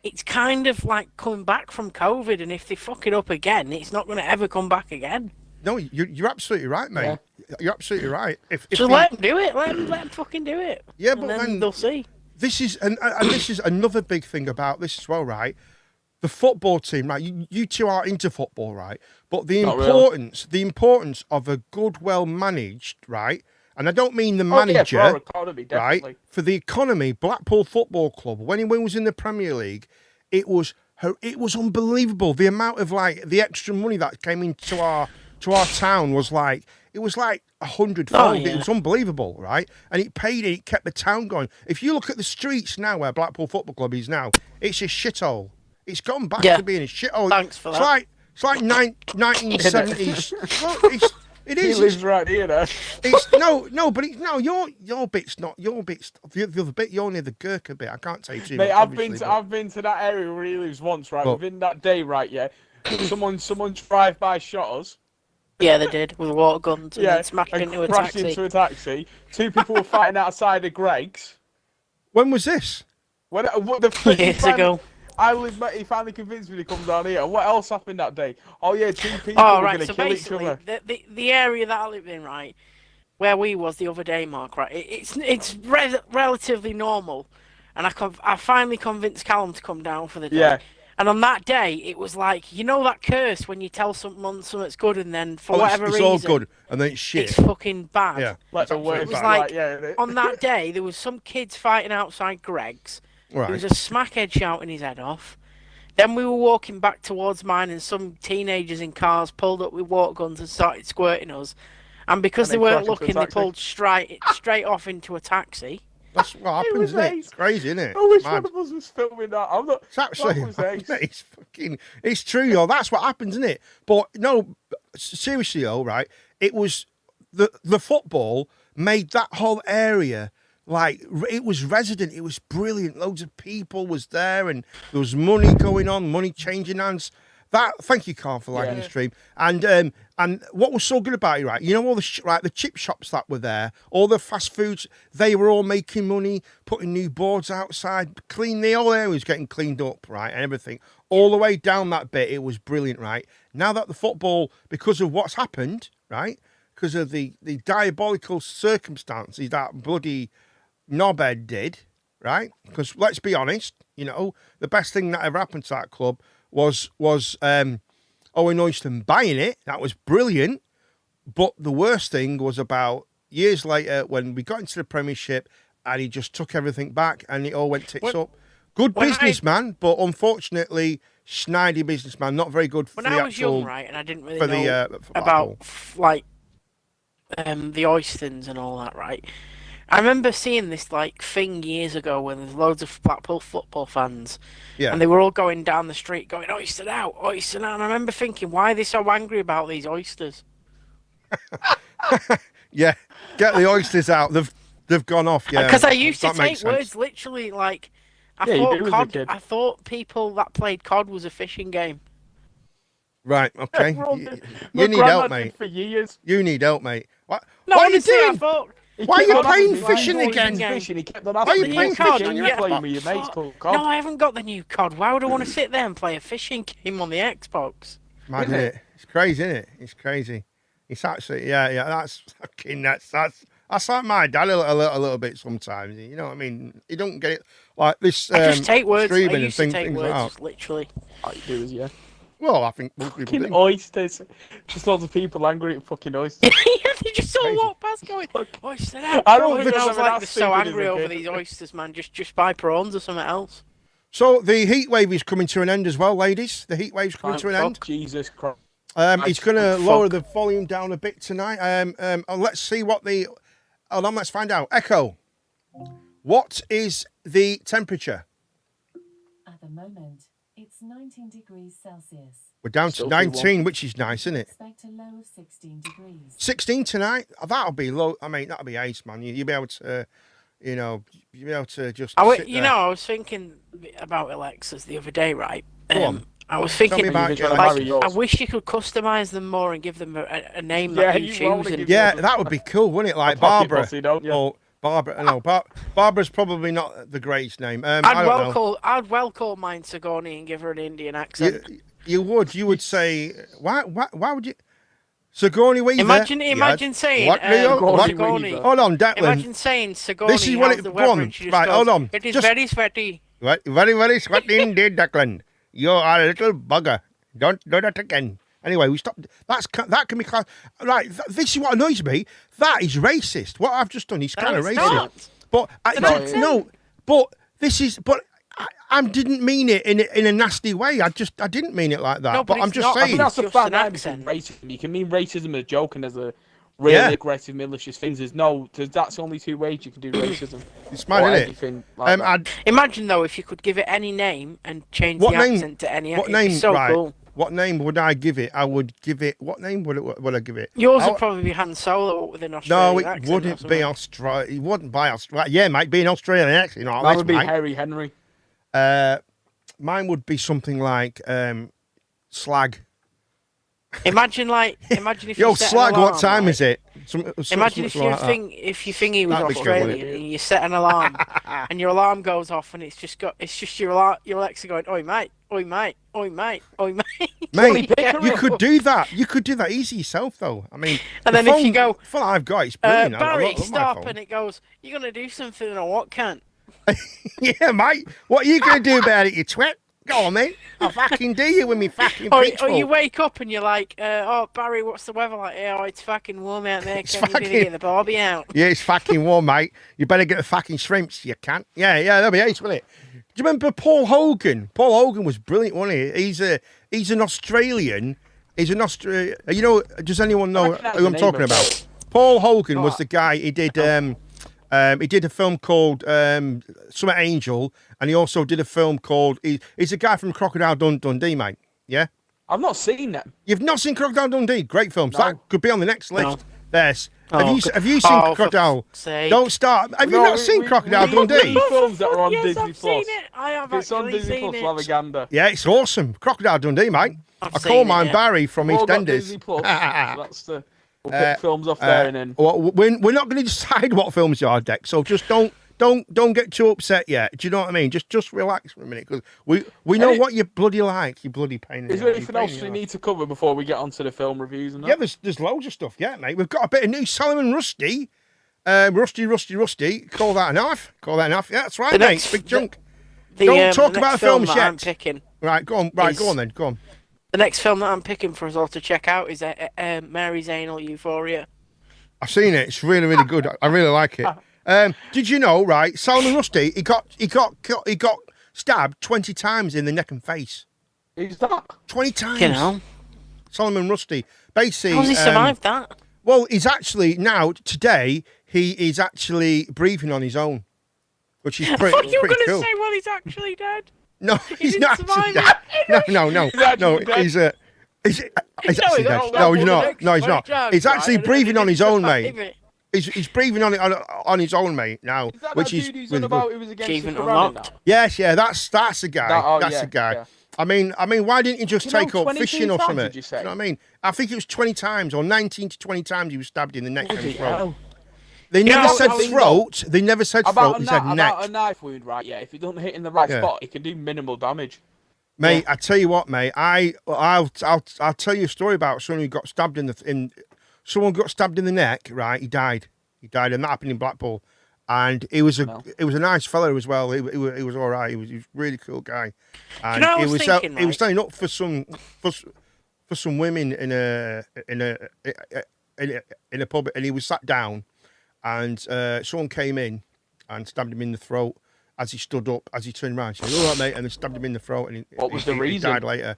Speaker 3: it's kind of like coming back from COVID, and if they fuck it up again, it's not going to ever come back again.
Speaker 2: No, you're absolutely right, mate. Yeah. You're absolutely right.
Speaker 3: Let them do it. Let them fucking do it.
Speaker 2: Yeah, but then
Speaker 3: they'll see.
Speaker 2: This is and this is another big thing about this as well, right? The football team, right? You two are into football, right? But the importance of a good, well managed, right? And I don't mean the manager,
Speaker 4: for our economy, definitely.
Speaker 2: Right? For the economy, Blackpool Football Club, when he was in the Premier League, it was unbelievable. The amount of the extra money that came into our town was it was 100-fold.
Speaker 3: Oh, yeah.
Speaker 2: It was unbelievable, right? And it paid it. It kept the town going. If you look at the streets now where Blackpool Football Club is now, it's a shithole. It's gone back to being a shithole.
Speaker 3: Thanks for that.
Speaker 2: It's like 1970s. It is.
Speaker 4: He lives right here now.
Speaker 2: Your bit's not your bit's the other bit. You're near the Gurkha bit. I can't tell you too
Speaker 4: Mate,
Speaker 2: much.
Speaker 4: I've been to that area where he lives once, right? Within that day, right? Yeah, someone drive-by shot us.
Speaker 3: Yeah, they did with water guns and then smashed into a taxi.
Speaker 4: Crashed into a taxi. 2 people were fighting outside of Greg's.
Speaker 2: When was this?
Speaker 3: Years ago.
Speaker 4: He finally convinced me to come down here. And what else happened that day? Oh yeah, 2 people were going to kill each other.
Speaker 3: The area that I live in, right, where we was the other day, Mark, right, it's relatively normal, and I finally convinced Callum to come down for the day.
Speaker 4: Yeah.
Speaker 3: And on that day, it was like, that curse when you tell someone something's good and then for whatever reason...
Speaker 2: it's all good and then it's shit.
Speaker 3: It's fucking bad.
Speaker 2: Yeah.
Speaker 3: It was like, on that day, there was some kids fighting outside Greg's.
Speaker 2: Right.
Speaker 3: There was a smackhead shouting his head off. Then we were walking back towards mine and some teenagers in cars pulled up with water guns and started squirting us. And because they weren't looking, they pulled straight off into a taxi.
Speaker 2: That's what happens, isn't it? It's crazy, isn't it?
Speaker 4: I wish one of us was filming that. I'm not.
Speaker 2: It's actually, it's true, though. That's what happens, isn't it? But no, seriously, though, right? It was the football made that whole area it was resident. It was brilliant. Loads of people was there, and there was money going on, money changing hands. Thank you, Carl, for liking the stream. And what was so good about it, right? You know all the chip shops that were there, all the fast foods, they were all making money, putting new boards outside, the whole area was getting cleaned up, right, and everything. All the way down that bit, it was brilliant, right? Now that the football, because of what's happened, right, because of the diabolical circumstances that bloody knobhead did, right? Because let's be honest, the best thing that ever happened to that club was Owen Oyston buying it. That was brilliant. But the worst thing was about years later when we got into the Premiership and he just took everything back, and it all went tits up. Good
Speaker 3: when
Speaker 2: businessman, but unfortunately, snidey businessman. Not very good for
Speaker 3: when
Speaker 2: the
Speaker 3: I was
Speaker 2: actual.
Speaker 3: young, right, and I didn't really
Speaker 2: for
Speaker 3: know
Speaker 2: the
Speaker 3: about like the oysters and all that, right. I remember seeing this like thing years ago when there's loads of Blackpool football fans, and they were all going down the street going oyster out, oyster out. And I remember thinking, why are they so angry about these oysters?
Speaker 2: Yeah, get the oysters out. They've gone off. Yeah,
Speaker 3: Because I used to
Speaker 2: that makes
Speaker 3: take words
Speaker 2: sense.
Speaker 3: literally like
Speaker 4: Yeah, you do as a
Speaker 3: COD.
Speaker 4: kid.
Speaker 3: I thought people that played COD was a fishing game.
Speaker 2: Right. Okay.
Speaker 4: We're all-
Speaker 2: You
Speaker 4: My
Speaker 2: need help,
Speaker 4: granddad
Speaker 2: mate.
Speaker 4: did for years.
Speaker 2: You need help, mate. What?
Speaker 3: No,
Speaker 2: What are you
Speaker 3: honestly, I
Speaker 2: doing?
Speaker 3: thought
Speaker 2: Why are
Speaker 4: kept
Speaker 2: you
Speaker 4: on
Speaker 2: playing
Speaker 4: asking me,
Speaker 2: fishing
Speaker 4: "Why are you
Speaker 2: again?"
Speaker 4: Fishing? He kept on
Speaker 2: Why are
Speaker 4: asking
Speaker 2: you
Speaker 4: me,
Speaker 2: playing
Speaker 4: "What
Speaker 2: fishing
Speaker 4: fishing
Speaker 2: on
Speaker 4: you
Speaker 2: your
Speaker 4: playing
Speaker 2: Xbox?"
Speaker 4: with your mates called
Speaker 3: No,
Speaker 4: COD?"
Speaker 3: I haven't got the new COD. Why would I want to sit there and play a fishing game on the Xbox?
Speaker 2: Mad, isn't it? It's crazy, isn't it? It's crazy. It's actually, yeah. That's fucking nuts. That's like my dad a little bit sometimes. You know what I mean? You don't get it like this.
Speaker 3: I just take words. I
Speaker 2: streaming and
Speaker 3: used to take
Speaker 2: things
Speaker 3: words,
Speaker 2: like
Speaker 3: just literally.
Speaker 4: All you do is, yeah.
Speaker 2: Well, I think most people
Speaker 4: Fucking
Speaker 2: do.
Speaker 4: oysters. Just lots of people angry at fucking oysters.
Speaker 3: They just all
Speaker 2: Crazy.
Speaker 3: walk past going, oyster out.
Speaker 4: I don't
Speaker 3: I
Speaker 4: think
Speaker 3: was
Speaker 4: I've
Speaker 3: like,
Speaker 4: been
Speaker 3: they're so
Speaker 4: that stupid
Speaker 3: angry
Speaker 4: as a
Speaker 3: over
Speaker 4: kid.
Speaker 3: these oysters, man. Just buy prawns or something else.
Speaker 2: So the heat wave is coming to an end as well, ladies. The heat wave's coming to an end.
Speaker 4: Fuck Jesus Christ.
Speaker 2: He's going to
Speaker 4: Fuck.
Speaker 2: lower the volume down a bit tonight. Let's see what the. Hold on, let's find out. Echo. What is the temperature?
Speaker 5: At the moment, it's 19 degrees Celsius.
Speaker 2: We're down to
Speaker 4: Still too
Speaker 2: 19,
Speaker 4: warm.
Speaker 2: which is nice, isn't it?
Speaker 5: Expect a low of 16 degrees.
Speaker 2: 16 tonight. That'll be low. I mean, that'll be ace, man. You'll be able to, you'll be able to just. sit there.
Speaker 3: I was thinking about Alexas the other day, right?
Speaker 2: Go on.
Speaker 3: I was
Speaker 2: Tell me
Speaker 3: thinking,
Speaker 2: about
Speaker 4: You're
Speaker 2: your
Speaker 4: trying to
Speaker 3: like,
Speaker 4: marry yours.
Speaker 3: I wish you could customize them more and give them a name
Speaker 4: Yeah,
Speaker 3: that you
Speaker 4: you wanna
Speaker 3: choose. And
Speaker 4: give
Speaker 2: Yeah, that would be cool, wouldn't it? Like
Speaker 4: A pocket
Speaker 2: Barbara.
Speaker 4: pussy, don't you?
Speaker 2: Oh, Barbara. No, Barbara's probably not the greatest name. I
Speaker 3: I'd
Speaker 2: don't know.
Speaker 3: I'd well call mine Sigourney and give her an Indian accent.
Speaker 2: You would say why would you? Sigourney Weaver.
Speaker 3: Imagine saying
Speaker 2: what? Leo? What?
Speaker 3: Sigourney.
Speaker 2: Hold on, Declan.
Speaker 3: Imagine saying Sigourney.
Speaker 2: This is what
Speaker 3: has
Speaker 2: it-
Speaker 3: the
Speaker 2: go
Speaker 3: weather
Speaker 2: on.
Speaker 3: and she just
Speaker 2: Right,
Speaker 3: goes,
Speaker 2: hold on.
Speaker 3: It is
Speaker 2: Just-
Speaker 3: very sweaty.
Speaker 2: What? Very, very sweaty indeed, Declan. You are a little bugger. Don't do that again. Anyway, we stopped. That can be class. Right, this is what annoys me. That is racist. What I've just done is kind of
Speaker 3: it's
Speaker 2: racist.
Speaker 3: not.
Speaker 2: But
Speaker 3: It's an
Speaker 2: no, but this is. But I didn't mean it in a nasty way. I didn't mean it like that.
Speaker 3: No, but
Speaker 2: I'm
Speaker 3: it's
Speaker 2: just
Speaker 3: not. I
Speaker 2: saying.
Speaker 3: think
Speaker 4: That's a
Speaker 3: just
Speaker 4: fine
Speaker 3: an
Speaker 4: line between
Speaker 3: accent.
Speaker 4: racism. You can mean racism as a joke and as a really
Speaker 2: Yeah.
Speaker 4: aggressive, malicious thing. There's no, that's the only two ways you can do racism.
Speaker 2: It's mad,
Speaker 4: Or
Speaker 2: isn't it?
Speaker 4: anything like that.
Speaker 3: Imagine though if you could give it any name and change
Speaker 2: What
Speaker 3: the
Speaker 2: name?
Speaker 3: accent to any.
Speaker 2: What
Speaker 3: It'd be
Speaker 2: name?
Speaker 3: so
Speaker 2: right.
Speaker 3: cool.
Speaker 2: What name would I give it? I would give it. What name would I give it?
Speaker 3: Yours
Speaker 2: I-
Speaker 3: would probably be Han Solo with an
Speaker 2: No,
Speaker 3: Australian
Speaker 2: it
Speaker 3: accent or
Speaker 2: wouldn't
Speaker 3: something.
Speaker 2: be Australia. It wouldn't be Australia. Yeah, it might be an Australian accent. Not
Speaker 4: That
Speaker 2: this,
Speaker 4: would be
Speaker 2: mate.
Speaker 4: Harry Henry.
Speaker 2: Mine would be something like slag.
Speaker 3: Imagine if
Speaker 2: Yo,
Speaker 3: you set
Speaker 2: slag.
Speaker 3: an alarm,
Speaker 2: What time
Speaker 3: right?
Speaker 2: is it?
Speaker 3: Imagine if
Speaker 2: something like that.
Speaker 3: if your thingy was
Speaker 2: That'd be good,
Speaker 3: Australian
Speaker 2: wouldn't
Speaker 3: and you set an alarm and your alarm goes off and it's just your Alexa going, oi mate, oi mate, oi mate, oi mate.
Speaker 2: Mate,
Speaker 3: Yeah.
Speaker 2: you could do that. You could do that easy yourself, though. I mean,
Speaker 3: And
Speaker 2: the
Speaker 3: then if you
Speaker 2: phone-
Speaker 3: go,
Speaker 2: phone I've got, it's brilliant. I
Speaker 3: Barry,
Speaker 2: love my
Speaker 3: stop,
Speaker 2: phone.
Speaker 3: and it goes, you're gonna do something or what can't?
Speaker 2: Yeah, mate. What are you going to do about it, you twit? Go on, mate. I'll fucking do you with me fucking
Speaker 3: Or
Speaker 2: pitchfork.
Speaker 3: you wake up and you're like, oh Barry, what's the weather like? Oh, it's fucking warm out there.
Speaker 2: It's
Speaker 3: Can you
Speaker 2: fucking-
Speaker 3: get the Barbie out?
Speaker 2: Yeah, it's fucking warm, mate. You better get the fucking shrimps, you can't. Yeah, that'll be ace, won't it? Do you remember Paul Hogan? Paul Hogan was brilliant, wasn't he? He's an Australian. He's an Australian. You know, does anyone know
Speaker 4: recognise
Speaker 2: who
Speaker 4: the
Speaker 2: I'm
Speaker 4: name
Speaker 2: talking
Speaker 4: of
Speaker 2: about?
Speaker 4: it.
Speaker 2: Paul Hogan was the guy. He did a film called Summer Angel, and he also did a film called. He's a guy from Crocodile Dundee, mate. Yeah.
Speaker 4: I've not seen them.
Speaker 2: You've not seen Crocodile Dundee? Great film. So
Speaker 4: No.
Speaker 2: that could be on the next list.
Speaker 3: No.
Speaker 2: There's.
Speaker 3: Oh,
Speaker 2: Have you seen
Speaker 3: oh, for
Speaker 2: Crocodile?
Speaker 3: fuck's sake.
Speaker 2: Don't start. Have you
Speaker 4: No,
Speaker 2: not seen Crocodile Dundee?
Speaker 4: Films that are on
Speaker 3: Yes,
Speaker 4: Disney
Speaker 3: I've seen
Speaker 4: Plus.
Speaker 3: it. I have
Speaker 4: If it's on
Speaker 3: actually
Speaker 4: Disney
Speaker 3: seen
Speaker 4: Plus,
Speaker 3: it.
Speaker 4: we'll have a gander.
Speaker 2: Yeah, it's awesome. Crocodile Dundee, mate.
Speaker 3: I've
Speaker 2: I
Speaker 3: seen
Speaker 2: call
Speaker 3: it,
Speaker 2: mine
Speaker 3: yeah.
Speaker 2: Barry from
Speaker 4: We've all got
Speaker 2: EastEnders.
Speaker 4: Disney Plus. So that's the. We'll pick films off there and then.
Speaker 2: Well, we're not going to decide what films you are, Deck. So just don't get too upset yet. Do you know what I mean? Just relax for a minute because we know what you bloody like. You bloody pain. in
Speaker 4: Is
Speaker 2: the
Speaker 4: there
Speaker 2: ass,
Speaker 4: anything
Speaker 2: you
Speaker 4: else
Speaker 2: pain
Speaker 4: we
Speaker 2: in the
Speaker 4: need to cover before we get onto the film reviews and
Speaker 2: ass. Yeah,
Speaker 4: that?
Speaker 2: there's loads of stuff. Yeah, mate. We've got a bit of new Solomon Rusty. Rusty. Call that enough. Yeah, that's right,
Speaker 3: The
Speaker 2: mate.
Speaker 3: next-
Speaker 2: Big chunk.
Speaker 3: The,
Speaker 2: Don't talk
Speaker 3: the
Speaker 2: about
Speaker 3: next
Speaker 2: films
Speaker 3: that
Speaker 2: yet.
Speaker 3: I'm picking.
Speaker 2: Right, go on. Right,
Speaker 3: is-
Speaker 2: go on then. Go on.
Speaker 3: The next film that I'm picking for us all to check out is Mary Zainal Euphoria.
Speaker 2: I've seen it. It's really, really good. I really like it. Did you know, right? Salman Rushdie, he got stabbed 20 times in the neck and face.
Speaker 4: Who's that?
Speaker 2: 20 times.
Speaker 3: You know,
Speaker 2: Salman Rushdie. Basically,
Speaker 3: how's he survived that?
Speaker 2: well, he's actually now today he is actually breathing on his own, which is pretty,
Speaker 3: What you were
Speaker 2: pretty
Speaker 3: gonna
Speaker 2: cool.
Speaker 3: say? Well, he's actually dead.
Speaker 2: No, he's
Speaker 3: didn't
Speaker 2: not
Speaker 3: survive
Speaker 2: actually dead. No,
Speaker 4: He's actually dead.
Speaker 2: He's he's
Speaker 3: No,
Speaker 2: actually
Speaker 3: he's
Speaker 2: dead.
Speaker 3: not.
Speaker 2: No, he's
Speaker 3: Well,
Speaker 2: not.
Speaker 3: the
Speaker 2: No, he's
Speaker 3: next
Speaker 2: not.
Speaker 3: time,
Speaker 2: He's
Speaker 3: right,
Speaker 2: actually
Speaker 3: and
Speaker 2: breathing on his own,
Speaker 3: survive
Speaker 2: mate.
Speaker 3: it.
Speaker 2: He's breathing on his own, mate. Now,
Speaker 4: Is that
Speaker 2: which
Speaker 4: that
Speaker 2: is
Speaker 4: dude who's
Speaker 2: really
Speaker 4: on about
Speaker 2: good.
Speaker 4: who was against
Speaker 3: Achievement
Speaker 4: the Quran
Speaker 3: unlocked.
Speaker 4: now?
Speaker 2: Yes, yeah, that's the guy. That's
Speaker 4: yeah,
Speaker 2: the guy.
Speaker 4: yeah.
Speaker 2: I mean, why didn't he just
Speaker 4: You know,
Speaker 2: take up
Speaker 4: 22
Speaker 2: fishing or
Speaker 4: times,
Speaker 2: something?
Speaker 4: did you say?
Speaker 2: know what I mean? I think it was 20 times or 19 to 20 times he was stabbed in the neck and
Speaker 4: Bloody
Speaker 2: throat.
Speaker 4: hell.
Speaker 2: They never
Speaker 3: know,
Speaker 2: said
Speaker 3: I think-
Speaker 2: throat. They never said throat. They said neck.
Speaker 4: About a knife wound, right? Yeah, if you don't hit in the right
Speaker 2: Yeah.
Speaker 4: spot, it can do minimal damage.
Speaker 2: Mate, I tell you what, mate. I'll tell you a story about someone who got stabbed someone got stabbed in the neck. Right, he died, and that happened in Blackpool. And he was a nice fellow as well. He was all right. He was a really cool guy. And
Speaker 3: know what I
Speaker 2: he
Speaker 3: was
Speaker 2: was
Speaker 3: thinking,
Speaker 2: he was
Speaker 3: right?
Speaker 2: standing up for some women in a pub, and he was sat down, and someone came in and stabbed him in the throat as he stood up. As he turned around, he said, "All right, mate," and they stabbed him in the throat. And
Speaker 4: What was the
Speaker 2: he
Speaker 4: reason?
Speaker 2: died later,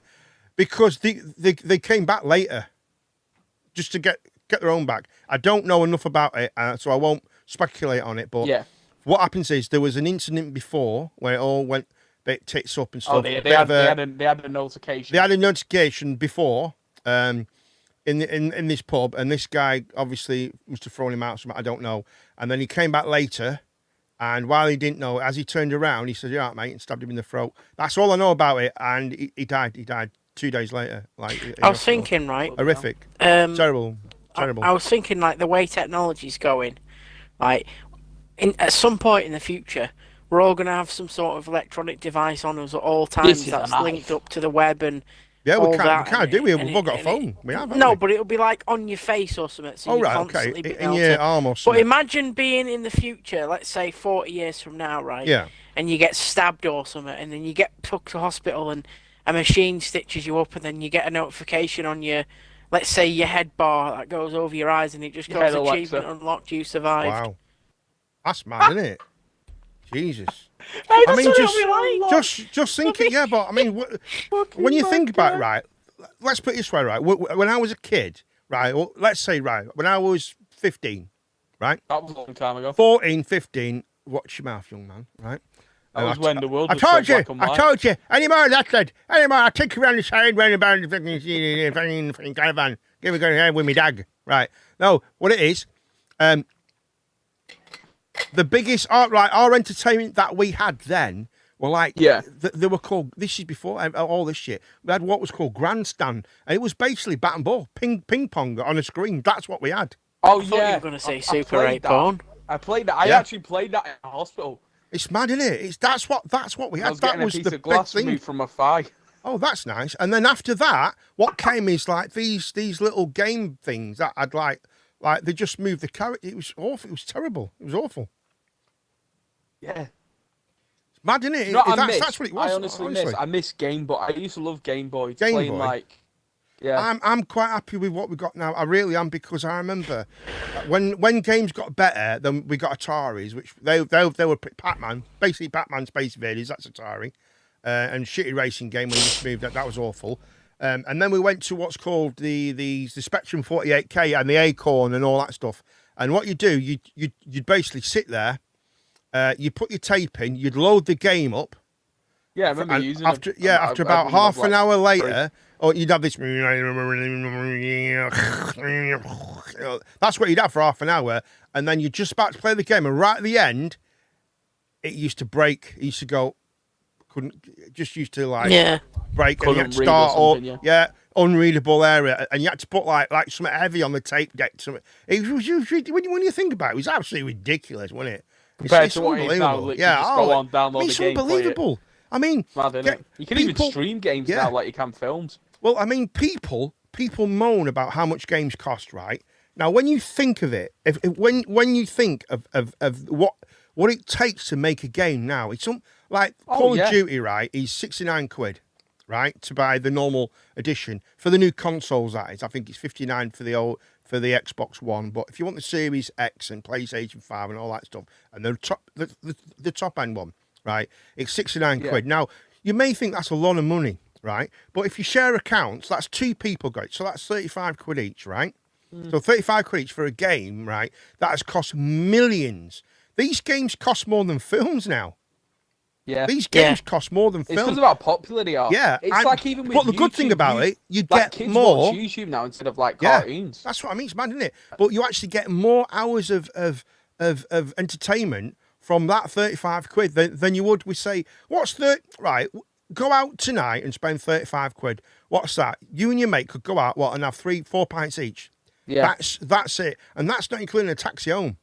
Speaker 2: because they came back later, just to get their own back. I don't know enough about it, so I won't speculate on it. But
Speaker 4: Yeah.
Speaker 2: what happens is there was an incident before where it all went bit tits up and stuff.
Speaker 4: Oh, they had a notification.
Speaker 2: They had a notification before in this pub, and this guy obviously must have thrown him out. Something I don't know. And then he came back later, and while he didn't know, as he turned around, he said, "Yeah, mate," and stabbed him in the throat. That's all I know about it. And he died. He died 2 days later. Like
Speaker 3: I was thinking, right?
Speaker 2: horrific, terrible.
Speaker 3: I was thinking, like, the way technology's going, like, at some point in the future, we're all going to have some sort of electronic device on us at all times
Speaker 4: This is a
Speaker 3: that's
Speaker 4: knife.
Speaker 3: linked up to the web and
Speaker 2: Yeah,
Speaker 3: all
Speaker 2: we
Speaker 3: that,
Speaker 2: can't
Speaker 3: and
Speaker 2: do it.
Speaker 3: and
Speaker 2: We've all got a
Speaker 3: and
Speaker 2: phone. We have. haven't
Speaker 3: No,
Speaker 2: we?
Speaker 3: but it'll be like on your face or something. So
Speaker 2: Oh,
Speaker 3: you
Speaker 2: right, okay.
Speaker 3: constantly be
Speaker 2: In
Speaker 3: able
Speaker 2: your
Speaker 3: to...
Speaker 2: arm or
Speaker 3: But
Speaker 2: something.
Speaker 3: imagine being in the future, let's say 40 years from now, right?
Speaker 2: Yeah.
Speaker 3: And you get stabbed or something, and then you get took to hospital, and a machine stitches you up, and then you get a notification on your, let's say, your head bar that goes over your eyes, and it just
Speaker 4: Your
Speaker 3: goes,
Speaker 4: head
Speaker 3: achievement
Speaker 4: Alexa.
Speaker 3: unlocked, you survived.
Speaker 2: Wow. That's mad, isn't it? Jesus.
Speaker 3: Hey,
Speaker 2: I mean,
Speaker 3: that's what it'll be like.
Speaker 2: just think it. Yeah, but I mean, when you think about it, right? Let's put it this way, right? When I was a kid, right? Well, let's say, right, when I was 15, right?
Speaker 4: That was a long time ago.
Speaker 2: 14, 15. Watch your mouth, young man, right?
Speaker 4: That was when the world
Speaker 2: I
Speaker 4: was so
Speaker 2: told you,
Speaker 4: black and white.
Speaker 2: I told you. Any more of that, lad? Any more? I'll take you around the side, round about the fucking caravan. Give me going with me dag. Right. No, what it is, the biggest our entertainment that we had then were like,
Speaker 4: Yeah.
Speaker 2: they were called, this is before all this shit. We had what was called grandstand, and it was basically bat and ball, ping pong on a screen. That's what we had.
Speaker 4: Oh,
Speaker 3: I thought
Speaker 4: yeah.
Speaker 3: you were going to say
Speaker 4: I
Speaker 3: Super
Speaker 4: played
Speaker 3: 8
Speaker 4: that.
Speaker 3: porn.
Speaker 4: I played that. I
Speaker 2: Yeah.
Speaker 4: actually played that in a hospital.
Speaker 2: It's mad, isn't it? That's what we
Speaker 4: I
Speaker 2: had.
Speaker 4: was
Speaker 2: That
Speaker 4: getting
Speaker 2: was
Speaker 4: a piece
Speaker 2: the
Speaker 4: of glass
Speaker 2: big thing.
Speaker 4: removed from my thigh.
Speaker 2: Oh, that's nice. And then after that, what came is like these little game things that I'd like they just moved the character. It was awful. It was terrible. It was awful.
Speaker 4: Yeah.
Speaker 2: It's mad, isn't it?
Speaker 4: You know what I miss?
Speaker 2: That's what it was.
Speaker 4: I honestly miss. I miss Game Boy. I used to love Game Boy. It's
Speaker 2: Game
Speaker 4: playing
Speaker 2: Boy?
Speaker 4: like, yeah.
Speaker 2: I'm quite happy with what we got now. I really am, because I remember when games got better, then we got Ataris, which they were Pac-Man, basically Pac-Man Space Invaders. That's Atari, and shitty racing game when you just moved that was awful. And then we went to what's called the Spectrum 48K and the Acorn and all that stuff. And what you do, you'd basically sit there, you put your tape in, you'd load the game up.
Speaker 4: Yeah, I remember
Speaker 2: And
Speaker 4: using
Speaker 2: after
Speaker 4: them.
Speaker 2: after
Speaker 4: I
Speaker 2: about
Speaker 4: only
Speaker 2: half
Speaker 4: had,
Speaker 2: an
Speaker 4: like,
Speaker 2: hour
Speaker 4: 3.
Speaker 2: later, you'd have this. That's what you'd have for half an hour, and then you're just about to play the game, and right at the end, it used to break. It used to go, just used to like
Speaker 3: Yeah.
Speaker 2: break, and you had
Speaker 4: Couldn't
Speaker 2: to
Speaker 4: read or
Speaker 2: start up.
Speaker 4: something,
Speaker 2: Yeah, unreadable area, and you had to put like something heavy on the tape deck. Something. It was when you think about it, it was absolutely ridiculous, wasn't it?
Speaker 4: Compared to what it is now, literally just go on, download
Speaker 2: it's
Speaker 4: the game, play it.
Speaker 2: unbelievable. I mean,
Speaker 4: Mad, innit?
Speaker 2: get-
Speaker 4: You can even
Speaker 2: people-
Speaker 4: stream games
Speaker 2: yeah.
Speaker 4: now like you can films.
Speaker 2: Well, I mean, people moan about how much games cost, right? Now, when you think of it, when you think of what it takes to make a game now, it's like Call
Speaker 4: yeah.
Speaker 2: of Duty, right? Is £69, right, to buy the normal edition for the new consoles. That is, I think it's 59 for the for the Xbox One. But if you want the Series X and PlayStation 5 and all that stuff, and the top end one, right, it's 69 quid. Now, you may think that's a lot of money, right? But if you share accounts, that's 2 people got it. So that's 35 quid each, right? So 35 quid each for a game, right? That has cost millions. These games cost more than films now.
Speaker 4: Yeah.
Speaker 2: These games cost more than
Speaker 4: It's
Speaker 2: films.
Speaker 4: because of how popular they are.
Speaker 2: Yeah,
Speaker 4: It's
Speaker 2: and-
Speaker 4: like even with
Speaker 2: but the good thing
Speaker 4: YouTube,
Speaker 2: about it, you
Speaker 4: like,
Speaker 2: get
Speaker 4: kids
Speaker 2: more.
Speaker 4: watch YouTube now instead of like
Speaker 2: Yeah,
Speaker 4: cartoons.
Speaker 2: that's what I mean. It's mad, isn't it? But you actually get more hours of entertainment from that 35 quid than you would. We say, right? Go out tonight and spend 35 quid. What's that? You and your mate could go out and have 3-4 pints each.
Speaker 4: Yeah.
Speaker 2: That's it, and that's not including a taxi home.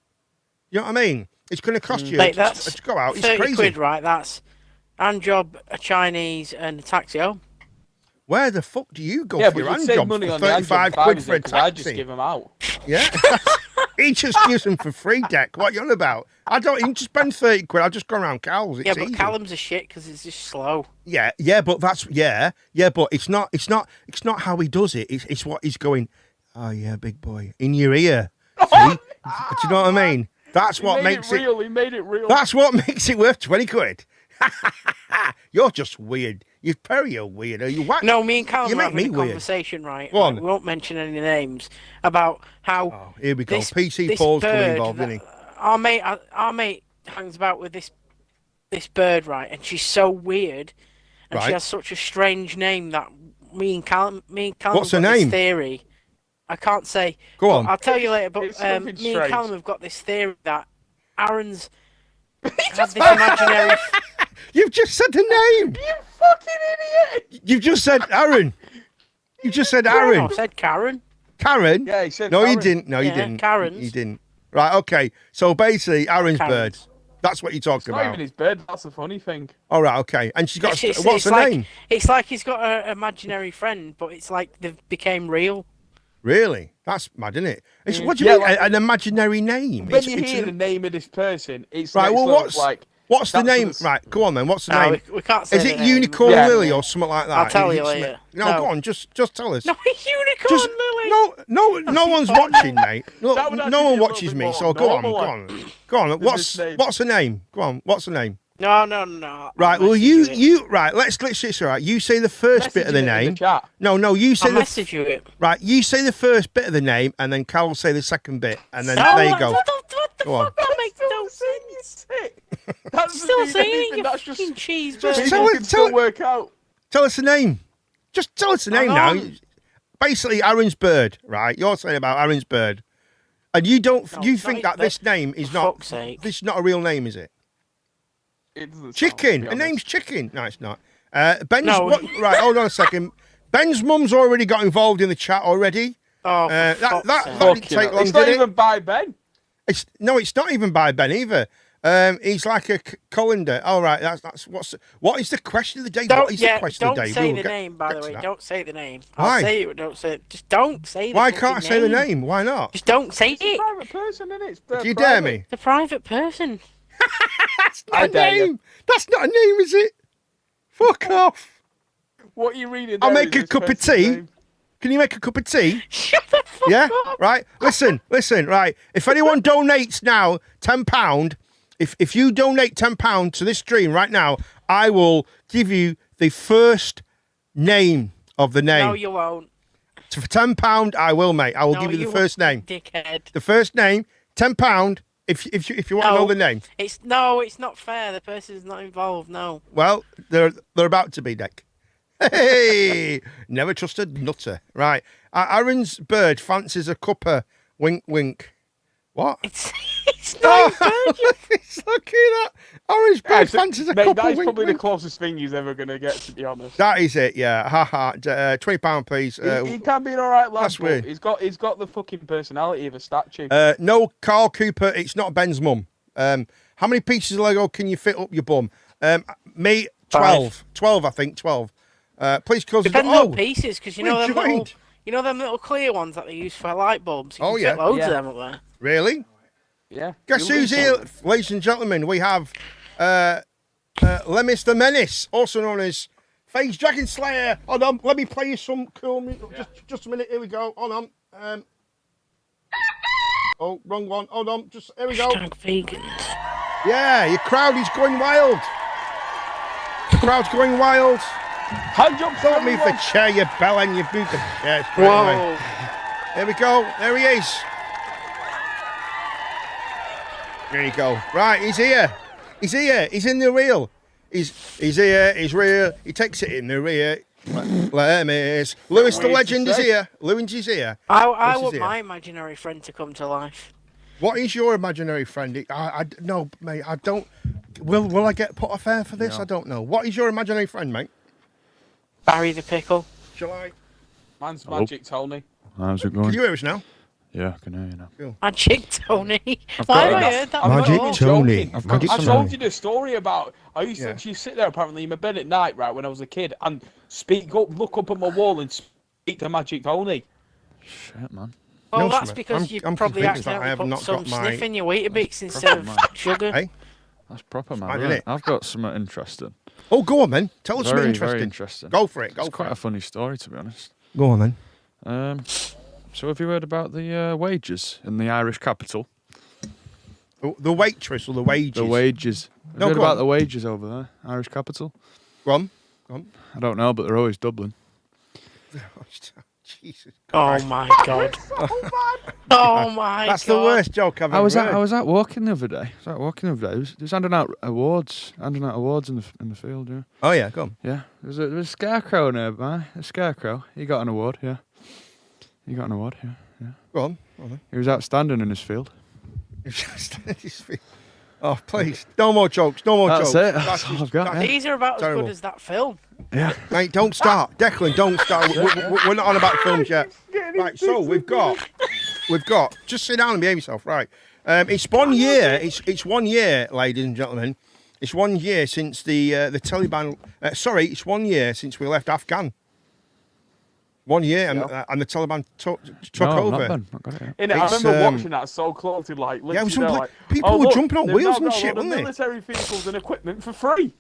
Speaker 2: You know what I mean? It's going to cost you
Speaker 3: Mate, that's
Speaker 2: to go out. It's
Speaker 3: 30
Speaker 2: crazy.
Speaker 3: quid, right? That's hand job, a Chinese, and a taxi home.
Speaker 2: Where the fuck do you go
Speaker 4: Yeah,
Speaker 2: for
Speaker 4: but
Speaker 2: your
Speaker 4: you'd
Speaker 2: hand
Speaker 4: save
Speaker 2: job
Speaker 4: money
Speaker 2: for
Speaker 4: on the hand
Speaker 2: 35
Speaker 4: job
Speaker 2: quid for a
Speaker 4: because I just
Speaker 2: taxi?
Speaker 4: give them out.
Speaker 2: Yeah. He just gives them for free, Deck. What are you on about? I don't even spend 30 quid. I'll just go around Cal's. It's
Speaker 3: Yeah, but
Speaker 2: easy.
Speaker 3: Callum's a shit because it's just slow.
Speaker 2: Yeah, but that's but it's not how he does it. It's what he's going. Oh yeah, big boy, in your ear. See? Do you know what I mean? That's what makes it
Speaker 4: real. He made it real.
Speaker 2: That's what makes it worth 20 quid. You're just weird. You're weird. Are you whack?
Speaker 3: No, me and Callum
Speaker 2: You
Speaker 3: were
Speaker 2: make
Speaker 3: having a
Speaker 2: me weird.
Speaker 3: conversation, right?
Speaker 2: Go on.
Speaker 3: We won't mention any names about how.
Speaker 2: Oh, here we go.
Speaker 3: this-
Speaker 2: PC
Speaker 3: this
Speaker 2: Paul's coming
Speaker 3: bird
Speaker 2: involved,
Speaker 3: that-
Speaker 2: isn't he?
Speaker 3: Our mate hangs about with this bird, right? And she's so weird, and she
Speaker 2: Right.
Speaker 3: has such a strange name that me and Callum
Speaker 2: What's her
Speaker 3: have got this
Speaker 2: name?
Speaker 3: theory. I can't say.
Speaker 2: Go
Speaker 3: but
Speaker 2: on.
Speaker 3: I'll tell you later. But
Speaker 4: It's something
Speaker 3: me and
Speaker 4: strange.
Speaker 3: Callum have got this theory that Aaron's had this imaginary.
Speaker 2: You've just said the name.
Speaker 4: You fucking idiot!
Speaker 2: You've just said Aaron. You just said
Speaker 3: I
Speaker 2: Aaron.
Speaker 3: said Karen.
Speaker 2: Karen?
Speaker 4: Yeah, he said
Speaker 2: No, you
Speaker 4: Karen.
Speaker 2: didn't. No, you
Speaker 3: Yeah,
Speaker 2: didn't.
Speaker 3: Karen's.
Speaker 2: You didn't. Right, okay. So basically, Aaron's bird.
Speaker 3: Karen's.
Speaker 2: That's what you're talking
Speaker 4: Not
Speaker 2: about.
Speaker 4: even his bed. That's the funny thing.
Speaker 2: All right, okay. And she's got.
Speaker 3: It's
Speaker 2: What's her
Speaker 3: like,
Speaker 2: name?
Speaker 3: It's like he's got an imaginary friend, but it's like they've became real.
Speaker 2: Really? That's mad, isn't it? It's,
Speaker 4: Mm.
Speaker 2: what do you
Speaker 4: Yeah,
Speaker 2: mean?
Speaker 4: like-
Speaker 2: An imaginary name?
Speaker 4: When
Speaker 2: It's-
Speaker 4: you
Speaker 2: it's
Speaker 4: hear
Speaker 2: a-
Speaker 4: the name of this person, it's
Speaker 2: Right.
Speaker 4: like,
Speaker 2: Well,
Speaker 4: sort of like
Speaker 2: what's the
Speaker 4: that's
Speaker 2: name?
Speaker 4: what it's-
Speaker 2: Right. Go on then. What's the
Speaker 3: No,
Speaker 2: name?
Speaker 3: we can't say
Speaker 2: Is
Speaker 3: the
Speaker 2: it
Speaker 3: name.
Speaker 2: Unicorn
Speaker 4: Yeah.
Speaker 2: Lily or something like that?
Speaker 3: I'll tell you
Speaker 2: It's-
Speaker 3: later.
Speaker 2: No,
Speaker 3: No.
Speaker 2: go on. Just tell us.
Speaker 3: No, unicorn
Speaker 2: Just
Speaker 3: Lily.
Speaker 2: no one's watching, mate. No,
Speaker 4: That would
Speaker 2: no
Speaker 4: actually be
Speaker 2: one
Speaker 4: a little
Speaker 2: watches
Speaker 4: bit
Speaker 2: me.
Speaker 4: more
Speaker 2: So go on.
Speaker 4: normal,
Speaker 2: Go on.
Speaker 4: this name.
Speaker 2: What's the name? Go on. What's the name?
Speaker 3: No.
Speaker 2: Right.
Speaker 3: I'll
Speaker 2: Well,
Speaker 3: message
Speaker 2: you right. Let's it's all right. You say the first bit of the
Speaker 4: Message it in
Speaker 2: name.
Speaker 4: chat.
Speaker 2: No. You say
Speaker 3: I'll
Speaker 2: the
Speaker 3: message you it.
Speaker 2: right. You say the first bit of the name, and then Carol will say the second bit, and then
Speaker 3: No,
Speaker 2: there you go.
Speaker 3: What the
Speaker 2: Go on.
Speaker 3: fuck? That makes no sense.
Speaker 4: That's
Speaker 3: Still saying
Speaker 4: anything.
Speaker 3: you
Speaker 4: That's just
Speaker 3: fucking cheese
Speaker 2: Just
Speaker 3: bird.
Speaker 2: tell
Speaker 4: people
Speaker 2: it-
Speaker 4: can
Speaker 2: tell
Speaker 4: still
Speaker 2: it-
Speaker 4: work out.
Speaker 2: Tell us the name. Just tell us the name now.
Speaker 3: Hang on.
Speaker 2: Basically, Aaron's bird. Right. You're saying about Aaron's bird, and you don't.
Speaker 3: No,
Speaker 2: you
Speaker 3: it's not
Speaker 2: think
Speaker 3: his
Speaker 2: that
Speaker 3: bird.
Speaker 2: this name is
Speaker 3: For
Speaker 2: not.
Speaker 3: fuck's sake.
Speaker 2: This is not a real name, is it?
Speaker 4: It doesn't sound,
Speaker 2: Chicken.
Speaker 4: to
Speaker 2: Her
Speaker 4: be
Speaker 2: name's
Speaker 4: honest.
Speaker 2: Chicken. No, it's not. Ben's.
Speaker 3: No.
Speaker 2: Right. Hold on a second. Ben's mum's already got involved in the chat already.
Speaker 3: Oh, for
Speaker 2: that
Speaker 3: fuck's
Speaker 2: that
Speaker 3: sake.
Speaker 2: didn't
Speaker 4: Fucking
Speaker 2: take
Speaker 4: hell.
Speaker 2: long,
Speaker 4: It's not
Speaker 2: did it?
Speaker 4: even by Ben.
Speaker 2: It's not even by Ben either. He's like a colander. All right, that's what is the question of the day? What is the question of the
Speaker 3: don't
Speaker 2: day?
Speaker 3: say
Speaker 2: We'll
Speaker 3: the
Speaker 2: get-
Speaker 3: name, by
Speaker 2: get
Speaker 3: the
Speaker 2: to
Speaker 3: way.
Speaker 2: that.
Speaker 3: Don't say the name.
Speaker 2: Why?
Speaker 3: I'll say it, don't say it. Just don't say the
Speaker 2: Why
Speaker 3: fucking
Speaker 2: can't I say the name? Why not?
Speaker 3: Just don't say
Speaker 4: It's a
Speaker 3: it.
Speaker 4: private person, isn't it? It's
Speaker 2: Do you dare me?
Speaker 3: The private person.
Speaker 2: That's not
Speaker 4: I
Speaker 2: a
Speaker 4: dare you.
Speaker 2: name. That's not a name, is it? Fuck off.
Speaker 4: What are you reading?
Speaker 2: I'll
Speaker 4: there
Speaker 2: make
Speaker 4: is
Speaker 2: a
Speaker 4: this
Speaker 2: cup of
Speaker 4: person's
Speaker 2: tea.
Speaker 4: name.
Speaker 2: Can you make a cup of tea?
Speaker 3: Shut the fuck
Speaker 2: Yeah,
Speaker 3: up.
Speaker 2: right. Listen. Right. If anyone donates now £10, if you donate £10 to this stream right now, I will give you the first name of the name.
Speaker 3: No, you won't.
Speaker 2: For £10, I will, mate. I will
Speaker 3: No,
Speaker 2: give you the
Speaker 3: you
Speaker 2: first name.
Speaker 3: Dickhead.
Speaker 2: The first name, £10. If you want to know
Speaker 3: No.
Speaker 2: the name,
Speaker 3: It's not fair. The person's not involved. No.
Speaker 2: well, they're about to be, Dick. Hey, never trusted nutter. Right, Aaron's bird fancies a cuppa. Wink, wink. What?
Speaker 3: It's not.
Speaker 2: Oh, he's looking at Aaron's bird
Speaker 4: Yeah,
Speaker 2: fancies a
Speaker 4: mate,
Speaker 2: cuppa.
Speaker 4: that is
Speaker 2: Wink,
Speaker 4: probably
Speaker 2: wink.
Speaker 4: the closest thing he's ever going to get, to be honest.
Speaker 2: That is it. Yeah. Ha ha. £20, please.
Speaker 4: He can be an alright lad,
Speaker 2: that's
Speaker 4: but
Speaker 2: weird.
Speaker 4: he's got the fucking personality of a statue.
Speaker 2: No, Carl Cooper. It's not Ben's mum. How many pieces of Lego can you fit up your bum? Me, 12. 12, I think. 12. Please close the door.
Speaker 3: Depends on pieces, because you know
Speaker 2: we've
Speaker 3: them little,
Speaker 2: joined.
Speaker 3: them little clear ones that they use for light bulbs. You
Speaker 2: Oh,
Speaker 3: can
Speaker 2: yeah.
Speaker 3: fit loads
Speaker 4: Yeah.
Speaker 3: of them up there.
Speaker 2: Really?
Speaker 4: yeah.
Speaker 2: Guess
Speaker 4: You'll
Speaker 2: who's
Speaker 4: lose
Speaker 2: here,
Speaker 4: something.
Speaker 2: ladies and gentlemen? We have Lemis the Menace, also known as Phage Dragon Slayer. Hold on, let me play you some cool music. Just a minute. Here we go. Hold on. Oh, wrong one. Hold on. Just here we go.
Speaker 3: Hashtag vegans.
Speaker 2: Yeah, your crowd is going wild. The crowd's going wild.
Speaker 4: Hand jump.
Speaker 2: Don't move the chair, you bellend. You moved the chair straight away.
Speaker 3: Whoa.
Speaker 2: Here we go. There he is. There you go. Right, he's here. He's here. He's in the reel. He's here. He's real. He takes it in the rear. Let me. Lewis the legend is here. Lewis is here.
Speaker 3: I
Speaker 2: Lewis is
Speaker 3: want
Speaker 2: here.
Speaker 3: my imaginary friend to come to life.
Speaker 2: What is your imaginary friend? No, mate. I don't. Will I get put off air for this?
Speaker 6: No.
Speaker 2: I don't know. What is your imaginary friend, mate?
Speaker 3: Barry the Pickle.
Speaker 2: Shall I?
Speaker 4: Man's
Speaker 6: Hello?
Speaker 4: Magic Tony.
Speaker 6: How's it
Speaker 2: Can
Speaker 6: going?
Speaker 2: you hear us now?
Speaker 6: Yeah, I can hear you now.
Speaker 3: Magic Tony.
Speaker 6: I've
Speaker 3: Why
Speaker 6: got
Speaker 3: have I
Speaker 6: it.
Speaker 3: heard that
Speaker 2: Magic
Speaker 3: before?
Speaker 2: Tony.
Speaker 4: Joking.
Speaker 2: Magic
Speaker 4: I
Speaker 2: Tony.
Speaker 4: told you the story about. I used
Speaker 2: Yeah.
Speaker 4: to sit there apparently in my bed at night, right, when I was a kid, and speak up, look up at my wall, and speak to Magic Tony.
Speaker 6: Shit, man.
Speaker 3: Well,
Speaker 2: No,
Speaker 3: that's
Speaker 2: Smith,
Speaker 3: because
Speaker 2: I'm-
Speaker 3: you
Speaker 2: I'm
Speaker 3: probably
Speaker 2: convinced that I
Speaker 3: accidentally
Speaker 2: have
Speaker 3: put
Speaker 2: not
Speaker 3: some
Speaker 2: got my-
Speaker 3: sniff in your Weetabix instead of
Speaker 6: Proper man.
Speaker 3: sugar.
Speaker 2: Hey?
Speaker 6: That's proper, man.
Speaker 2: Mad,
Speaker 6: Right.
Speaker 2: innit?
Speaker 6: I've got something interesting.
Speaker 2: Oh, go on then. Tell us something
Speaker 6: Very,
Speaker 2: interesting.
Speaker 6: very interesting.
Speaker 2: Go for it. Go
Speaker 6: It's
Speaker 2: for
Speaker 6: quite
Speaker 2: it.
Speaker 6: a funny story, to be honest.
Speaker 2: Go on then.
Speaker 6: So have you heard about the wages in the Irish capital?
Speaker 2: The waitress or the wages?
Speaker 6: The wages. Have
Speaker 2: No,
Speaker 6: you heard
Speaker 2: go
Speaker 6: about
Speaker 2: on.
Speaker 6: the wages over there, Irish capital?
Speaker 2: Go on.
Speaker 6: I don't know, but they're always Dublin.
Speaker 2: Jesus.
Speaker 3: Oh my god. Oh my god.
Speaker 2: That's the worst joke I've
Speaker 6: I
Speaker 2: ever
Speaker 6: was
Speaker 2: heard.
Speaker 6: out walking the other day. They was handing out awards in the field. Yeah.
Speaker 2: Oh, yeah, go on.
Speaker 6: Yeah, there was a scarecrow nearby. A scarecrow. He got an award. Yeah. He got an award. Yeah. Yeah.
Speaker 2: Go on. Go on then.
Speaker 6: He was outstanding in his field.
Speaker 2: Oh, please. No more jokes. No more
Speaker 6: That's
Speaker 2: jokes.
Speaker 6: it. That's all I've got, yeah.
Speaker 3: These are about as
Speaker 2: Terrible.
Speaker 3: good as that film.
Speaker 6: Yeah.
Speaker 2: Mate, don't start. Declan, don't start. We're not on about films yet. Right, so we've got, just sit down and behave yourself, right. It's 1 year, it's 1 year, ladies and gentlemen. It's 1 year since the Taliban, it's 1 year since we left Afghan. 1 year and the Taliban took
Speaker 6: No,
Speaker 2: over.
Speaker 6: not got it yet.
Speaker 4: Innit, I
Speaker 2: It's,
Speaker 4: remember watching that so closely, like,
Speaker 2: Yeah, it was
Speaker 4: literally,
Speaker 2: unbelievable.
Speaker 4: like,
Speaker 2: People were
Speaker 4: look,
Speaker 2: jumping on
Speaker 4: they've
Speaker 2: wheels
Speaker 4: now
Speaker 2: and
Speaker 4: got
Speaker 2: shit,
Speaker 4: all the
Speaker 2: weren't they?
Speaker 4: military vehicles and equipment for free.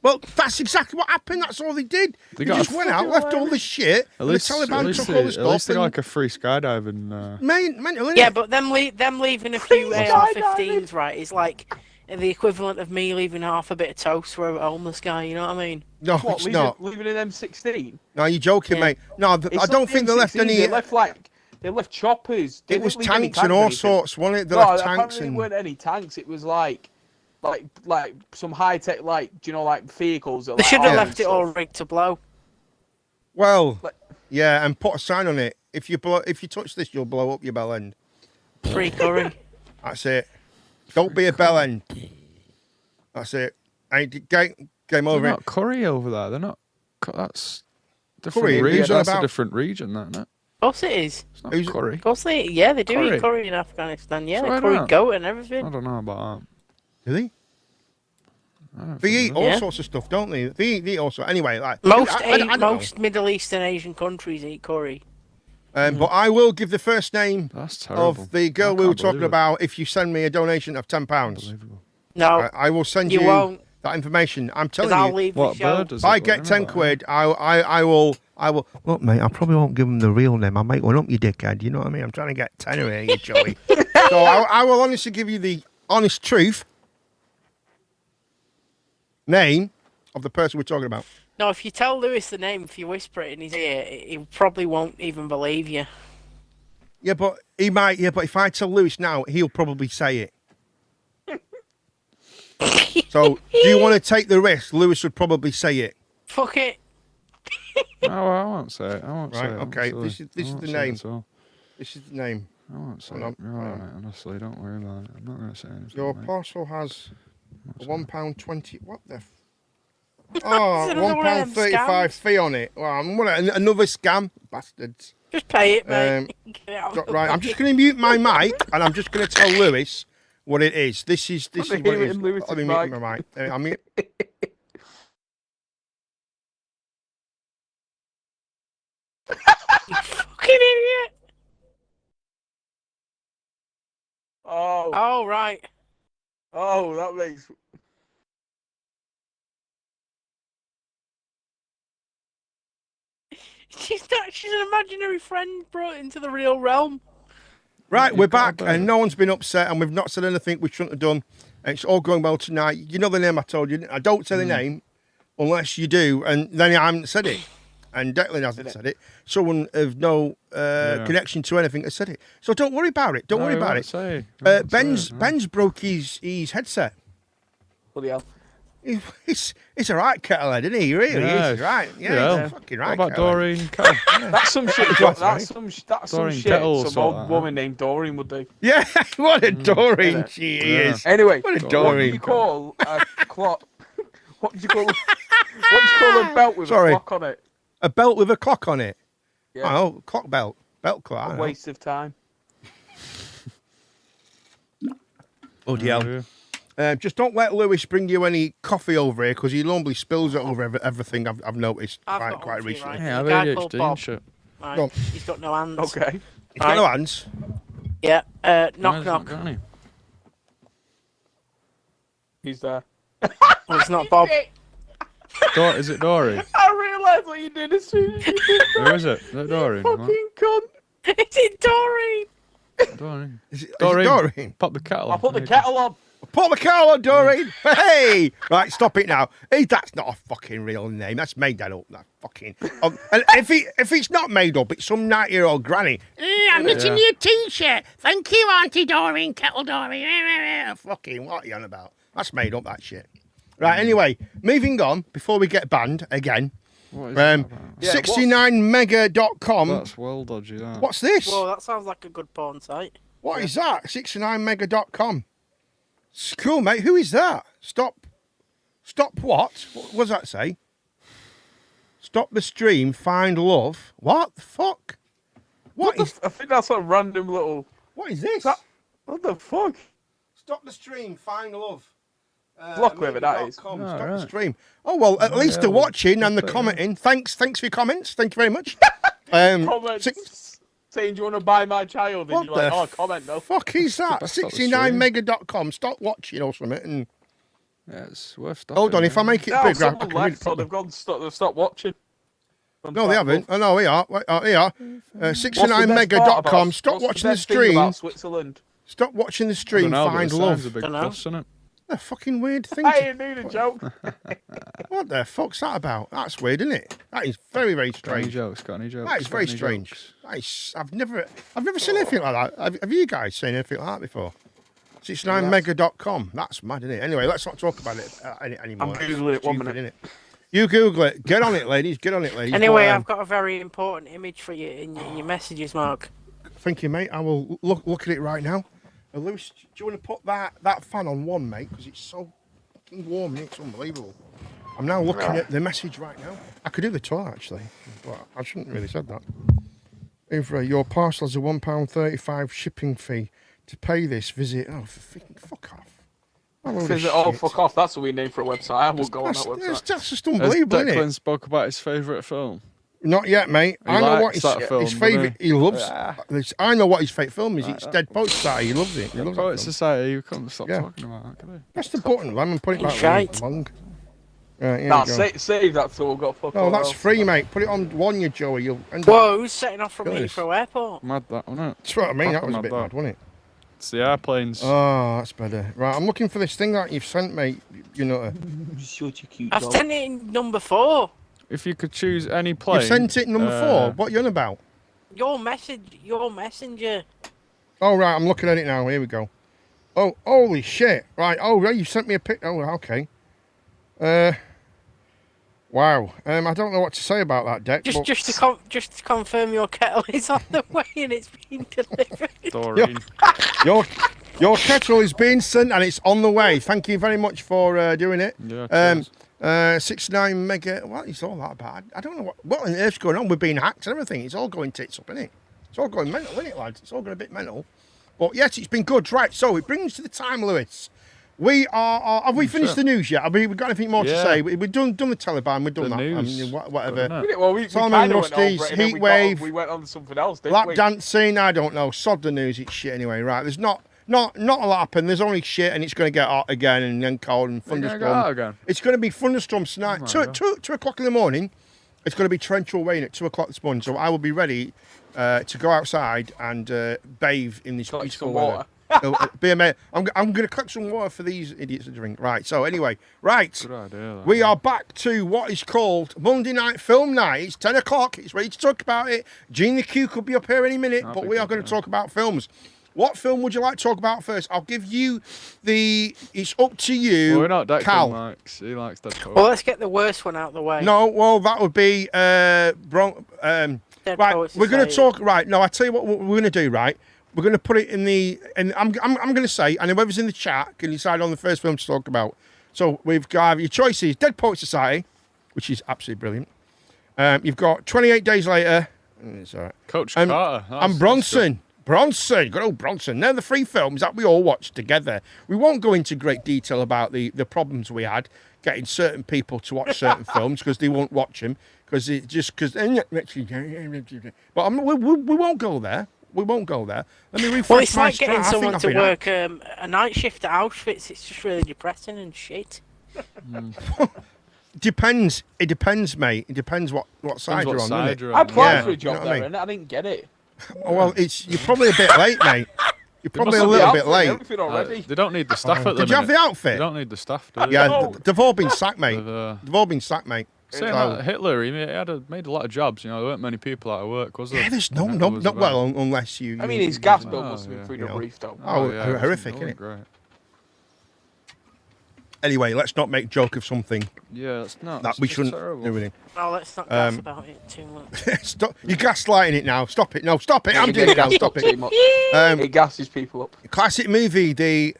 Speaker 2: Well, that's exactly what happened. That's all they did. They
Speaker 6: got
Speaker 2: just
Speaker 6: a
Speaker 2: went out,
Speaker 4: fucking
Speaker 2: left all the shit, and the Taliban took all the
Speaker 6: at
Speaker 2: stuff.
Speaker 6: least they got
Speaker 2: and-
Speaker 6: like a free skydiving.
Speaker 2: Mental, innit?
Speaker 3: Yeah, but them leaving a few AR-15s, right, is like the equivalent of me leaving half a bit of toast for a homeless guy, you know what I mean?
Speaker 2: No,
Speaker 4: What,
Speaker 2: it's not.
Speaker 4: leaving an M16?
Speaker 2: No, you're joking,
Speaker 3: Yeah.
Speaker 2: mate. No, I don't think they left
Speaker 4: M16,
Speaker 2: any.
Speaker 4: They left choppers. They
Speaker 2: It was
Speaker 4: didn't leave any
Speaker 2: tanks and all
Speaker 4: anything.
Speaker 2: sorts, wasn't it? They
Speaker 4: No,
Speaker 2: left tanks
Speaker 4: apparently
Speaker 2: and.
Speaker 4: it weren't any tanks. It was like some high tech, like, do you know, like vehicles. That,
Speaker 3: They
Speaker 4: like,
Speaker 3: should have
Speaker 4: armed
Speaker 3: left
Speaker 4: and
Speaker 3: it all
Speaker 4: stuff.
Speaker 3: rigged to blow.
Speaker 2: Well,
Speaker 4: Like-
Speaker 2: yeah, and put a sign on it. If you touch this, you'll blow up your bell end.
Speaker 3: Free curry.
Speaker 2: That's it. Don't be a bell end. That's it. Game
Speaker 6: They're
Speaker 2: over.
Speaker 6: not Curry over there. They're not. That's different
Speaker 2: Curry,
Speaker 6: region.
Speaker 2: who's on
Speaker 6: That's
Speaker 2: about?
Speaker 6: a different region, that, isn't it?
Speaker 3: Of course it is.
Speaker 6: It's not
Speaker 2: Who's-
Speaker 6: Curry.
Speaker 3: Of course they do
Speaker 6: Curry.
Speaker 3: eat curry in Afghanistan. Yeah,
Speaker 6: So I
Speaker 3: curry
Speaker 6: don't-
Speaker 3: goat and
Speaker 6: I
Speaker 3: everything.
Speaker 6: don't know about
Speaker 2: Do they?
Speaker 6: that. I don't
Speaker 2: They
Speaker 6: think
Speaker 2: eat
Speaker 6: they
Speaker 2: all
Speaker 6: do.
Speaker 3: Yeah.
Speaker 2: sorts of stuff, don't they? They eat also. Anyway, like
Speaker 3: Most
Speaker 2: I don't know.
Speaker 3: most Middle Eastern Asian countries eat curry.
Speaker 2: But I will give the first name
Speaker 6: That's terrible.
Speaker 2: of the girl
Speaker 6: I
Speaker 2: we were
Speaker 6: can't
Speaker 2: talking
Speaker 6: believe it.
Speaker 2: about if you send me a donation of £10.
Speaker 6: Unbelievable.
Speaker 3: No,
Speaker 2: I will send
Speaker 3: you
Speaker 2: you
Speaker 3: won't,
Speaker 2: that information. I'm
Speaker 3: because
Speaker 2: telling
Speaker 3: I'll
Speaker 2: you.
Speaker 3: leave the
Speaker 6: What
Speaker 3: show.
Speaker 6: bird does
Speaker 2: If I
Speaker 6: it
Speaker 2: get
Speaker 6: look
Speaker 2: 10
Speaker 6: like?
Speaker 2: quid, I will. Look, mate, I probably won't give them the real name. I'll make one up, you dickhead. You know what I mean? I'm trying to get 10 here, you Joey. So I will honestly give you the honest truth name of the person we're talking about.
Speaker 3: No, if you tell Lewis the name, if you whisper it in his ear, he probably won't even believe you.
Speaker 2: Yeah, but he might. Yeah, but if I tell Lewis now, he'll probably say it. So, do you want to take the risk? Lewis would probably say it.
Speaker 3: Fuck it.
Speaker 6: No, I won't say it. I won't say
Speaker 2: Right,
Speaker 6: it. I'm
Speaker 2: okay,
Speaker 6: silly.
Speaker 2: this is
Speaker 6: I
Speaker 2: the
Speaker 6: won't say
Speaker 2: name.
Speaker 6: it at all.
Speaker 2: This is the name.
Speaker 6: I won't say
Speaker 2: Hold on.
Speaker 6: it. You're all right, honestly. Don't worry about it. I'm not going to say anything.
Speaker 2: Your
Speaker 6: mate.
Speaker 2: parcel has
Speaker 6: What's
Speaker 2: a
Speaker 6: that?
Speaker 2: £1.20. What the? Oh,
Speaker 3: another one of them
Speaker 2: £1.35 fee on it. Well, another scam, bastards.
Speaker 3: Just pay it, mate. Get it out of the
Speaker 2: Right, I'm
Speaker 3: way.
Speaker 2: just going to mute my mic and I'm just going to tell Lewis what it is. This is
Speaker 4: Let
Speaker 2: what
Speaker 4: me hear
Speaker 2: it
Speaker 4: it
Speaker 2: is.
Speaker 4: in Lewis's
Speaker 2: Let me mute
Speaker 4: mic.
Speaker 2: my mic. I'm mute.
Speaker 3: You fucking idiot.
Speaker 4: Oh,
Speaker 3: Oh, right.
Speaker 4: oh, that makes.
Speaker 3: She's an imaginary friend brought into the real realm.
Speaker 2: Right, we're
Speaker 6: You've got
Speaker 2: back,
Speaker 6: a
Speaker 2: and no one's been upset, and we've not said anything we shouldn't have done. And it's all going well tonight. You know the name I told you. I don't say the name unless you do, and then I haven't said it. And Declan hasn't said it. Someone of no connection to anything has said it. So don't worry about it. Don't worry about it. Ben's broke his headset.
Speaker 4: Bloody hell.
Speaker 2: He's a right kettlehead, isn't he? Really is. Right. Yeah, he's fucking right.
Speaker 6: What about
Speaker 2: Kettlehead.
Speaker 6: Doreen?
Speaker 4: That's some shit. That's some
Speaker 6: Doreen
Speaker 4: shit.
Speaker 6: Kettle
Speaker 4: Some
Speaker 6: sort
Speaker 4: old
Speaker 6: that,
Speaker 4: woman named Doreen would do.
Speaker 2: Yeah, what a Doreen she is.
Speaker 4: Anyway,
Speaker 2: What a
Speaker 4: what do
Speaker 2: Doreen.
Speaker 4: you call a clock? What do you call? What do you call a belt with a clock on it?
Speaker 2: A belt with a clock on it.
Speaker 4: Yeah.
Speaker 2: Oh, clock belt. Belt clock. I
Speaker 4: A
Speaker 2: know.
Speaker 4: waste of time.
Speaker 2: Oh, hell. Just don't let Lewis bring you any coffee over here because he normally spills it over everything. I've noticed
Speaker 3: I've got
Speaker 2: quite
Speaker 3: one for you,
Speaker 2: recently.
Speaker 3: right?
Speaker 6: Yeah, I've
Speaker 3: A guy
Speaker 6: ADHD
Speaker 3: called
Speaker 6: and
Speaker 3: Bob.
Speaker 6: shit.
Speaker 3: Right,
Speaker 2: Go on.
Speaker 3: he's got no hands.
Speaker 4: Okay.
Speaker 2: He's got no hands.
Speaker 3: Yeah.
Speaker 6: Why
Speaker 3: Knock
Speaker 6: has
Speaker 3: knock.
Speaker 6: it got any?
Speaker 4: He's there.
Speaker 3: Well, it's not Bob.
Speaker 6: Is it Doreen?
Speaker 4: I realised what you did as soon as you did
Speaker 6: Who is it? Is it Doreen? What?
Speaker 4: fucking cunt.
Speaker 3: Is it Doreen?
Speaker 6: Doreen.
Speaker 2: Is it
Speaker 6: Doreen.
Speaker 2: Doreen?
Speaker 6: Pop the kettle
Speaker 4: I
Speaker 6: on.
Speaker 4: put the kettle on.
Speaker 2: Put the kettle on, Doreen. Hey! Right, stop it now. Hey, that's not a fucking real name. That's made that up. That fucking. And if it's not made up, it's some 90-year-old granny. I'm knitting you a t-shirt. Thank you, Auntie Doreen, Kettle Doreen. Fucking, what are you on about? That's made up, that shit. Right, anyway, moving on, before we get banned again.
Speaker 6: What is that about?
Speaker 2: 69mega.com.
Speaker 6: That's well dodgy, that.
Speaker 2: What's this?
Speaker 3: Whoa, that sounds like a good porn site.
Speaker 2: What is that? 69mega.com. It's cool, mate. Who is that? Stop what? What does that say? Stop the stream, find love. What the fuck?
Speaker 4: I think that's a random little.
Speaker 2: What is this?
Speaker 4: What the fuck?
Speaker 2: Stop the stream, find love.
Speaker 4: Block whoever that is.
Speaker 2: Stop the
Speaker 6: right.
Speaker 2: stream. Oh, well, at least they're watching and they're
Speaker 6: put it in.
Speaker 2: commenting. Thanks for your comments. Thank you very much.
Speaker 4: Comments saying, "Do you want to buy my child?" And
Speaker 2: What
Speaker 4: you're like,
Speaker 2: the
Speaker 4: "Oh, comment no."
Speaker 2: fuck is that?
Speaker 6: best stop the
Speaker 2: 69mega.com. Stop watching or something. And
Speaker 6: Yeah, it's worth stopping.
Speaker 2: hold on, if I make it
Speaker 4: No,
Speaker 2: bigger, I
Speaker 4: someone
Speaker 2: can read
Speaker 4: left, so
Speaker 2: it.
Speaker 4: they've gone. They've stopped watching.
Speaker 2: No, they haven't. Oh, no, we are. Wait, we are.
Speaker 4: What's the best part
Speaker 2: 69mega.com.
Speaker 4: about-
Speaker 2: Stop
Speaker 4: what's the
Speaker 2: watching the
Speaker 4: best thing
Speaker 2: stream.
Speaker 4: about Switzerland.
Speaker 2: Stop watching the
Speaker 6: I
Speaker 2: stream.
Speaker 6: don't know, but
Speaker 2: Find
Speaker 6: it sounds a
Speaker 2: love.
Speaker 6: big
Speaker 3: Dunno.
Speaker 6: plus, isn't it?
Speaker 2: A fucking weird thing.
Speaker 4: I ain't need a joke.
Speaker 2: What the fuck's that about? That's weird, isn't it? That is very, very
Speaker 6: Got any
Speaker 2: strange.
Speaker 6: jokes? Got any jokes?
Speaker 2: That is
Speaker 6: Got
Speaker 2: very
Speaker 6: any
Speaker 2: strange.
Speaker 6: jokes?
Speaker 2: That is, I've never seen anything like that. Have you guys seen anything like that before? 69mega.com. That's mad, isn't it? Anyway, let's not talk about it anymore.
Speaker 4: I'm
Speaker 2: That's
Speaker 4: Googling it 1
Speaker 2: stupid,
Speaker 4: minute.
Speaker 2: innit? You Google it. Get on it, ladies. Get on it, ladies.
Speaker 3: Anyway,
Speaker 2: But,
Speaker 3: I've got a very important image for you in your messages, Mark.
Speaker 2: Thank you, mate. I will look at it right now. Lewis, do you want to put that fan on 1, mate? Because it's so fucking warm and it's unbelievable. I'm now looking at the message right now. I could do the tour, actually, but I shouldn't really said that. If your parcel has a £1.35 shipping fee to pay this, visit. Oh, fuck off. A load of
Speaker 4: Visit, oh,
Speaker 2: shit.
Speaker 4: fuck off. That's what we name for a website. I won't go on that
Speaker 2: That's
Speaker 4: website.
Speaker 2: just
Speaker 6: Has
Speaker 2: unbelievable, isn't
Speaker 6: Declan
Speaker 2: it?
Speaker 6: spoke about his favourite film?
Speaker 2: Not yet, mate.
Speaker 6: He
Speaker 2: I know what
Speaker 6: likes that film,
Speaker 2: his
Speaker 6: doesn't
Speaker 2: favourite. He loves. I know what his favourite film is. It's Dead Poets Society. He loves it. He loves
Speaker 6: Poet
Speaker 2: that film.
Speaker 6: Society, you couldn't stop
Speaker 2: Yeah.
Speaker 6: talking about that, could you?
Speaker 2: Press the button, Lam, and put it back
Speaker 3: He's
Speaker 2: where
Speaker 3: right.
Speaker 2: it belongs. Right, here
Speaker 4: Nah,
Speaker 2: we go.
Speaker 4: save that till we've got fuck
Speaker 2: Oh,
Speaker 4: all
Speaker 2: that's
Speaker 4: else.
Speaker 2: free, mate. Put it on one, you Joey. You'll end up.
Speaker 3: Whoa, who's setting off from
Speaker 2: Goodness.
Speaker 3: Heathrow Airport?
Speaker 6: Mad that, wasn't it?
Speaker 2: That's what I mean. That
Speaker 6: Proper
Speaker 2: was a
Speaker 6: mad
Speaker 2: bit
Speaker 6: that.
Speaker 2: mad, wasn't it?
Speaker 6: It's the airplanes.
Speaker 2: Oh, that's better. Right, I'm looking for this thing that you've sent me. You know,
Speaker 4: Such a cute
Speaker 3: I've
Speaker 4: dog.
Speaker 3: sent it in number 4.
Speaker 6: If you could choose any plane...
Speaker 2: you've sent it number 4. What are you on about?
Speaker 3: Your messenger.
Speaker 2: Oh, right, I'm looking at it now. Here we go. Oh, holy shit. Right, oh, right, you sent me a pic. Oh, okay. Wow. I don't know what to say about that, Deck. but-
Speaker 3: Just to confirm, your kettle is on the way and it's being delivered.
Speaker 6: Doreen.
Speaker 2: Your kettle is being sent and it's on the way. Thank you very much for doing it.
Speaker 6: Yeah, cheers.
Speaker 2: 69 mega. What is all that about? I don't know what on earth's going on. We're being hacked and everything. It's all going tits up, isn't it? It's all going mental, isn't it, lads? It's all going a bit mental. But yes, it's been good. Right, so it brings to the time, Lewis. We are. Have we finished the news yet? Have we got anything more to
Speaker 6: Yeah.
Speaker 2: say? We've done the Taliban. We've done
Speaker 6: The
Speaker 2: that.
Speaker 6: news.
Speaker 2: I mean, whatever.
Speaker 6: Isn't it?
Speaker 4: Well, we
Speaker 2: Salman
Speaker 4: kind of went
Speaker 2: Rushdie's
Speaker 4: over it and then
Speaker 2: Heatwave.
Speaker 4: we went on to something else, didn't
Speaker 2: Lap
Speaker 4: we?
Speaker 2: dancing. I don't know. Sod the news. It's shit anyway. Right. There's not a lot happened. There's only shit, and it's going to get hot again, and then cold and
Speaker 6: They're gonna go
Speaker 2: thunderstorm.
Speaker 6: out again.
Speaker 2: It's going to be thunderstorms tonight.
Speaker 6: Oh my
Speaker 2: 2 o'clock in the morning. It's going to be torrential rain at 2 o'clock this morning, so I will be ready to go outside and bathe in this
Speaker 4: Collect
Speaker 2: beautiful
Speaker 4: some
Speaker 2: weather.
Speaker 4: water.
Speaker 2: It'll be amazing. I'm going to collect some water for these idiots to drink. Right, so anyway, right.
Speaker 6: Good idea. That.
Speaker 2: We are back to what is called Monday Night Film Night. It's 10 o'clock. It's ready to talk about it. Gene the Q could be up here any minute, but we are going to talk about films. What film would you like to talk about first? I'll give you the... It's up to you,
Speaker 6: Well, we're not Declan
Speaker 2: Cal.
Speaker 6: likes. He likes Deadpool.
Speaker 3: Well, let's get the worst one out of the way.
Speaker 2: No, well, that would be... right,
Speaker 3: Poets
Speaker 2: we're going to
Speaker 3: Society.
Speaker 2: talk... Right, no, I tell you what we're going to do, right? We're going to put it in the... And I'm going to say, and whoever's in the chat can decide on the first film to talk about. So we've got your choices. Dead Poets Society, which is absolutely brilliant. You've got 28 Days Later. It's all right.
Speaker 6: Coach
Speaker 2: And-
Speaker 6: Carter.
Speaker 2: And Bronson. Bronson, good old Bronson. They're the 3 films that we all watched together. We won't go into great detail about the problems we had getting certain people to watch certain films because they won't watch them because it just because. But we won't go there. We won't go there. Let me refresh
Speaker 3: Well, it's
Speaker 2: my
Speaker 3: like
Speaker 2: strat.
Speaker 3: getting
Speaker 2: I think
Speaker 3: someone
Speaker 2: I've
Speaker 3: to
Speaker 2: been out.
Speaker 3: work a night shift at Auschwitz. It's just really depressing and shit.
Speaker 2: Depends. It depends, mate. It depends what side you're on. doesn't it?
Speaker 6: you're
Speaker 4: I
Speaker 6: on.
Speaker 4: applied
Speaker 2: Yeah,
Speaker 4: for a
Speaker 2: you
Speaker 4: job
Speaker 2: know what I
Speaker 4: there
Speaker 2: mean?
Speaker 4: and I didn't get it.
Speaker 2: Oh, well, you're probably a bit late, mate. You're probably a
Speaker 4: Must have
Speaker 2: little
Speaker 4: the
Speaker 2: bit
Speaker 4: outfit and
Speaker 2: late.
Speaker 4: everything already.
Speaker 6: They don't need the staff at the
Speaker 2: Did you have the
Speaker 6: minute. They
Speaker 2: outfit?
Speaker 6: don't need the staff, do they?
Speaker 2: Yeah,
Speaker 4: No.
Speaker 2: they've all been sacked, mate.
Speaker 6: They've,
Speaker 2: They've all been sacked, mate.
Speaker 6: saying
Speaker 2: So-
Speaker 6: that, Hitler, he made a lot of jobs. You know, there weren't many people out of work, was there?
Speaker 2: Yeah, there's no,
Speaker 6: Hitler
Speaker 2: no,
Speaker 6: was
Speaker 2: not
Speaker 6: about-
Speaker 2: well, unless you.
Speaker 4: I mean,
Speaker 2: you-
Speaker 4: his gas
Speaker 2: you-
Speaker 4: bill
Speaker 6: Oh,
Speaker 4: must have been
Speaker 6: yeah.
Speaker 4: through
Speaker 2: You
Speaker 4: the
Speaker 2: know.
Speaker 4: roof, though.
Speaker 2: Oh,
Speaker 6: yeah, it wasn't-
Speaker 2: horrific,
Speaker 6: it wasn't
Speaker 2: innit?
Speaker 6: Great.
Speaker 2: Anyway, let's not make joke of something
Speaker 6: Yeah, it's not.
Speaker 2: that
Speaker 6: it's
Speaker 2: we
Speaker 6: just
Speaker 2: shouldn't
Speaker 6: terrible.
Speaker 2: do with it.
Speaker 3: No, let's not gas about it too much.
Speaker 2: Stop! You're gaslighting it now. Stop it! No, stop it! I'm
Speaker 4: He
Speaker 2: doing it now.
Speaker 4: gassed
Speaker 2: Stop
Speaker 4: up too
Speaker 2: it.
Speaker 4: much.
Speaker 2: Um,
Speaker 4: It gasses people up.
Speaker 2: classic movie, the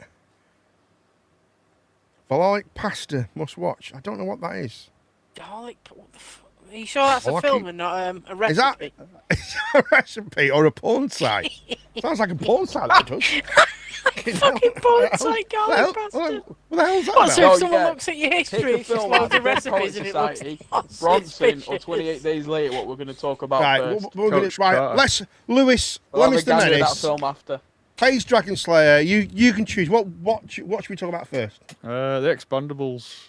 Speaker 2: Valoric Pasta Must Watch. I don't know what that is.
Speaker 3: What the are you sure that's a
Speaker 2: Oh, I
Speaker 3: film
Speaker 2: keep-
Speaker 3: and not a
Speaker 2: Is that
Speaker 3: recipe?
Speaker 2: a recipe or a porn site? Sounds like a porn site. That does.
Speaker 3: Fucking porn site,
Speaker 2: What the
Speaker 3: garlic
Speaker 2: hell-
Speaker 3: bastard.
Speaker 2: what the hell's that
Speaker 3: What,
Speaker 2: about?
Speaker 3: so
Speaker 4: Oh,
Speaker 3: if someone
Speaker 4: yeah.
Speaker 3: looks at your
Speaker 4: Take
Speaker 3: history,
Speaker 4: a
Speaker 3: it's just
Speaker 4: film
Speaker 3: loads
Speaker 4: out
Speaker 3: of
Speaker 4: of Dead
Speaker 3: recipes
Speaker 4: Poets
Speaker 3: and it looks
Speaker 4: Society,
Speaker 3: it's
Speaker 4: Bronson, or
Speaker 3: suspicious.
Speaker 4: 28 Days Later, what we're going to talk about
Speaker 2: Right,
Speaker 4: first.
Speaker 2: we're gonna,
Speaker 6: Coach
Speaker 2: right.
Speaker 6: Carter.
Speaker 2: Let's Lewis.
Speaker 4: We'll have a
Speaker 2: Lewis the
Speaker 4: gander at that
Speaker 2: Menace.
Speaker 4: film after.
Speaker 2: Hayes Dragon Slayer. You can choose. What should we talk about first?
Speaker 6: The Expendables.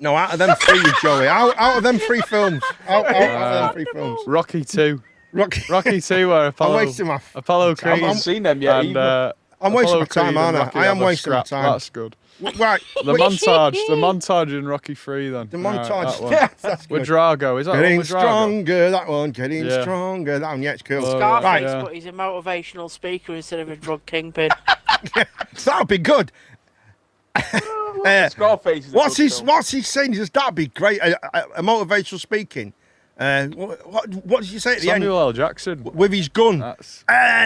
Speaker 2: No, out of them 3, Joey. Out of them 3 films. Out of them 3 films.
Speaker 6: Rocky 2.
Speaker 2: Rocky.
Speaker 6: Rocky 2 where
Speaker 2: I'm
Speaker 6: Apollo,
Speaker 2: wasting my.
Speaker 6: Apollo
Speaker 4: I haven't
Speaker 6: Creed
Speaker 4: seen them yet
Speaker 6: and
Speaker 4: either.
Speaker 2: I'm wasting
Speaker 6: Apollo
Speaker 2: my time,
Speaker 6: Creed
Speaker 2: aren't
Speaker 6: and
Speaker 2: I?
Speaker 6: Rocky
Speaker 2: I am
Speaker 6: have a
Speaker 2: wasting my
Speaker 6: scrap.
Speaker 2: time.
Speaker 6: That's good.
Speaker 2: Right.
Speaker 6: The montage in Rocky 3 then.
Speaker 2: The
Speaker 6: Right,
Speaker 2: montage.
Speaker 6: that one.
Speaker 2: Yeah, that's
Speaker 6: With
Speaker 2: good.
Speaker 6: Drago. Is that one
Speaker 2: Getting
Speaker 6: with Drago?
Speaker 2: stronger. That one. Getting
Speaker 6: Yeah.
Speaker 2: stronger. That one. Yeah, it's cool.
Speaker 6: Oh,
Speaker 3: Scarface,
Speaker 2: Right.
Speaker 6: yeah.
Speaker 3: but he's a motivational speaker instead of a drug kingpin.
Speaker 2: That would be good.
Speaker 4: Scarface is a
Speaker 2: What's
Speaker 4: good
Speaker 2: he?
Speaker 4: film.
Speaker 2: What's he saying? He says that'd be great. A motivational speaking. What did you say at the end?
Speaker 6: Samuel L. Jackson.
Speaker 2: With his gun.
Speaker 6: That's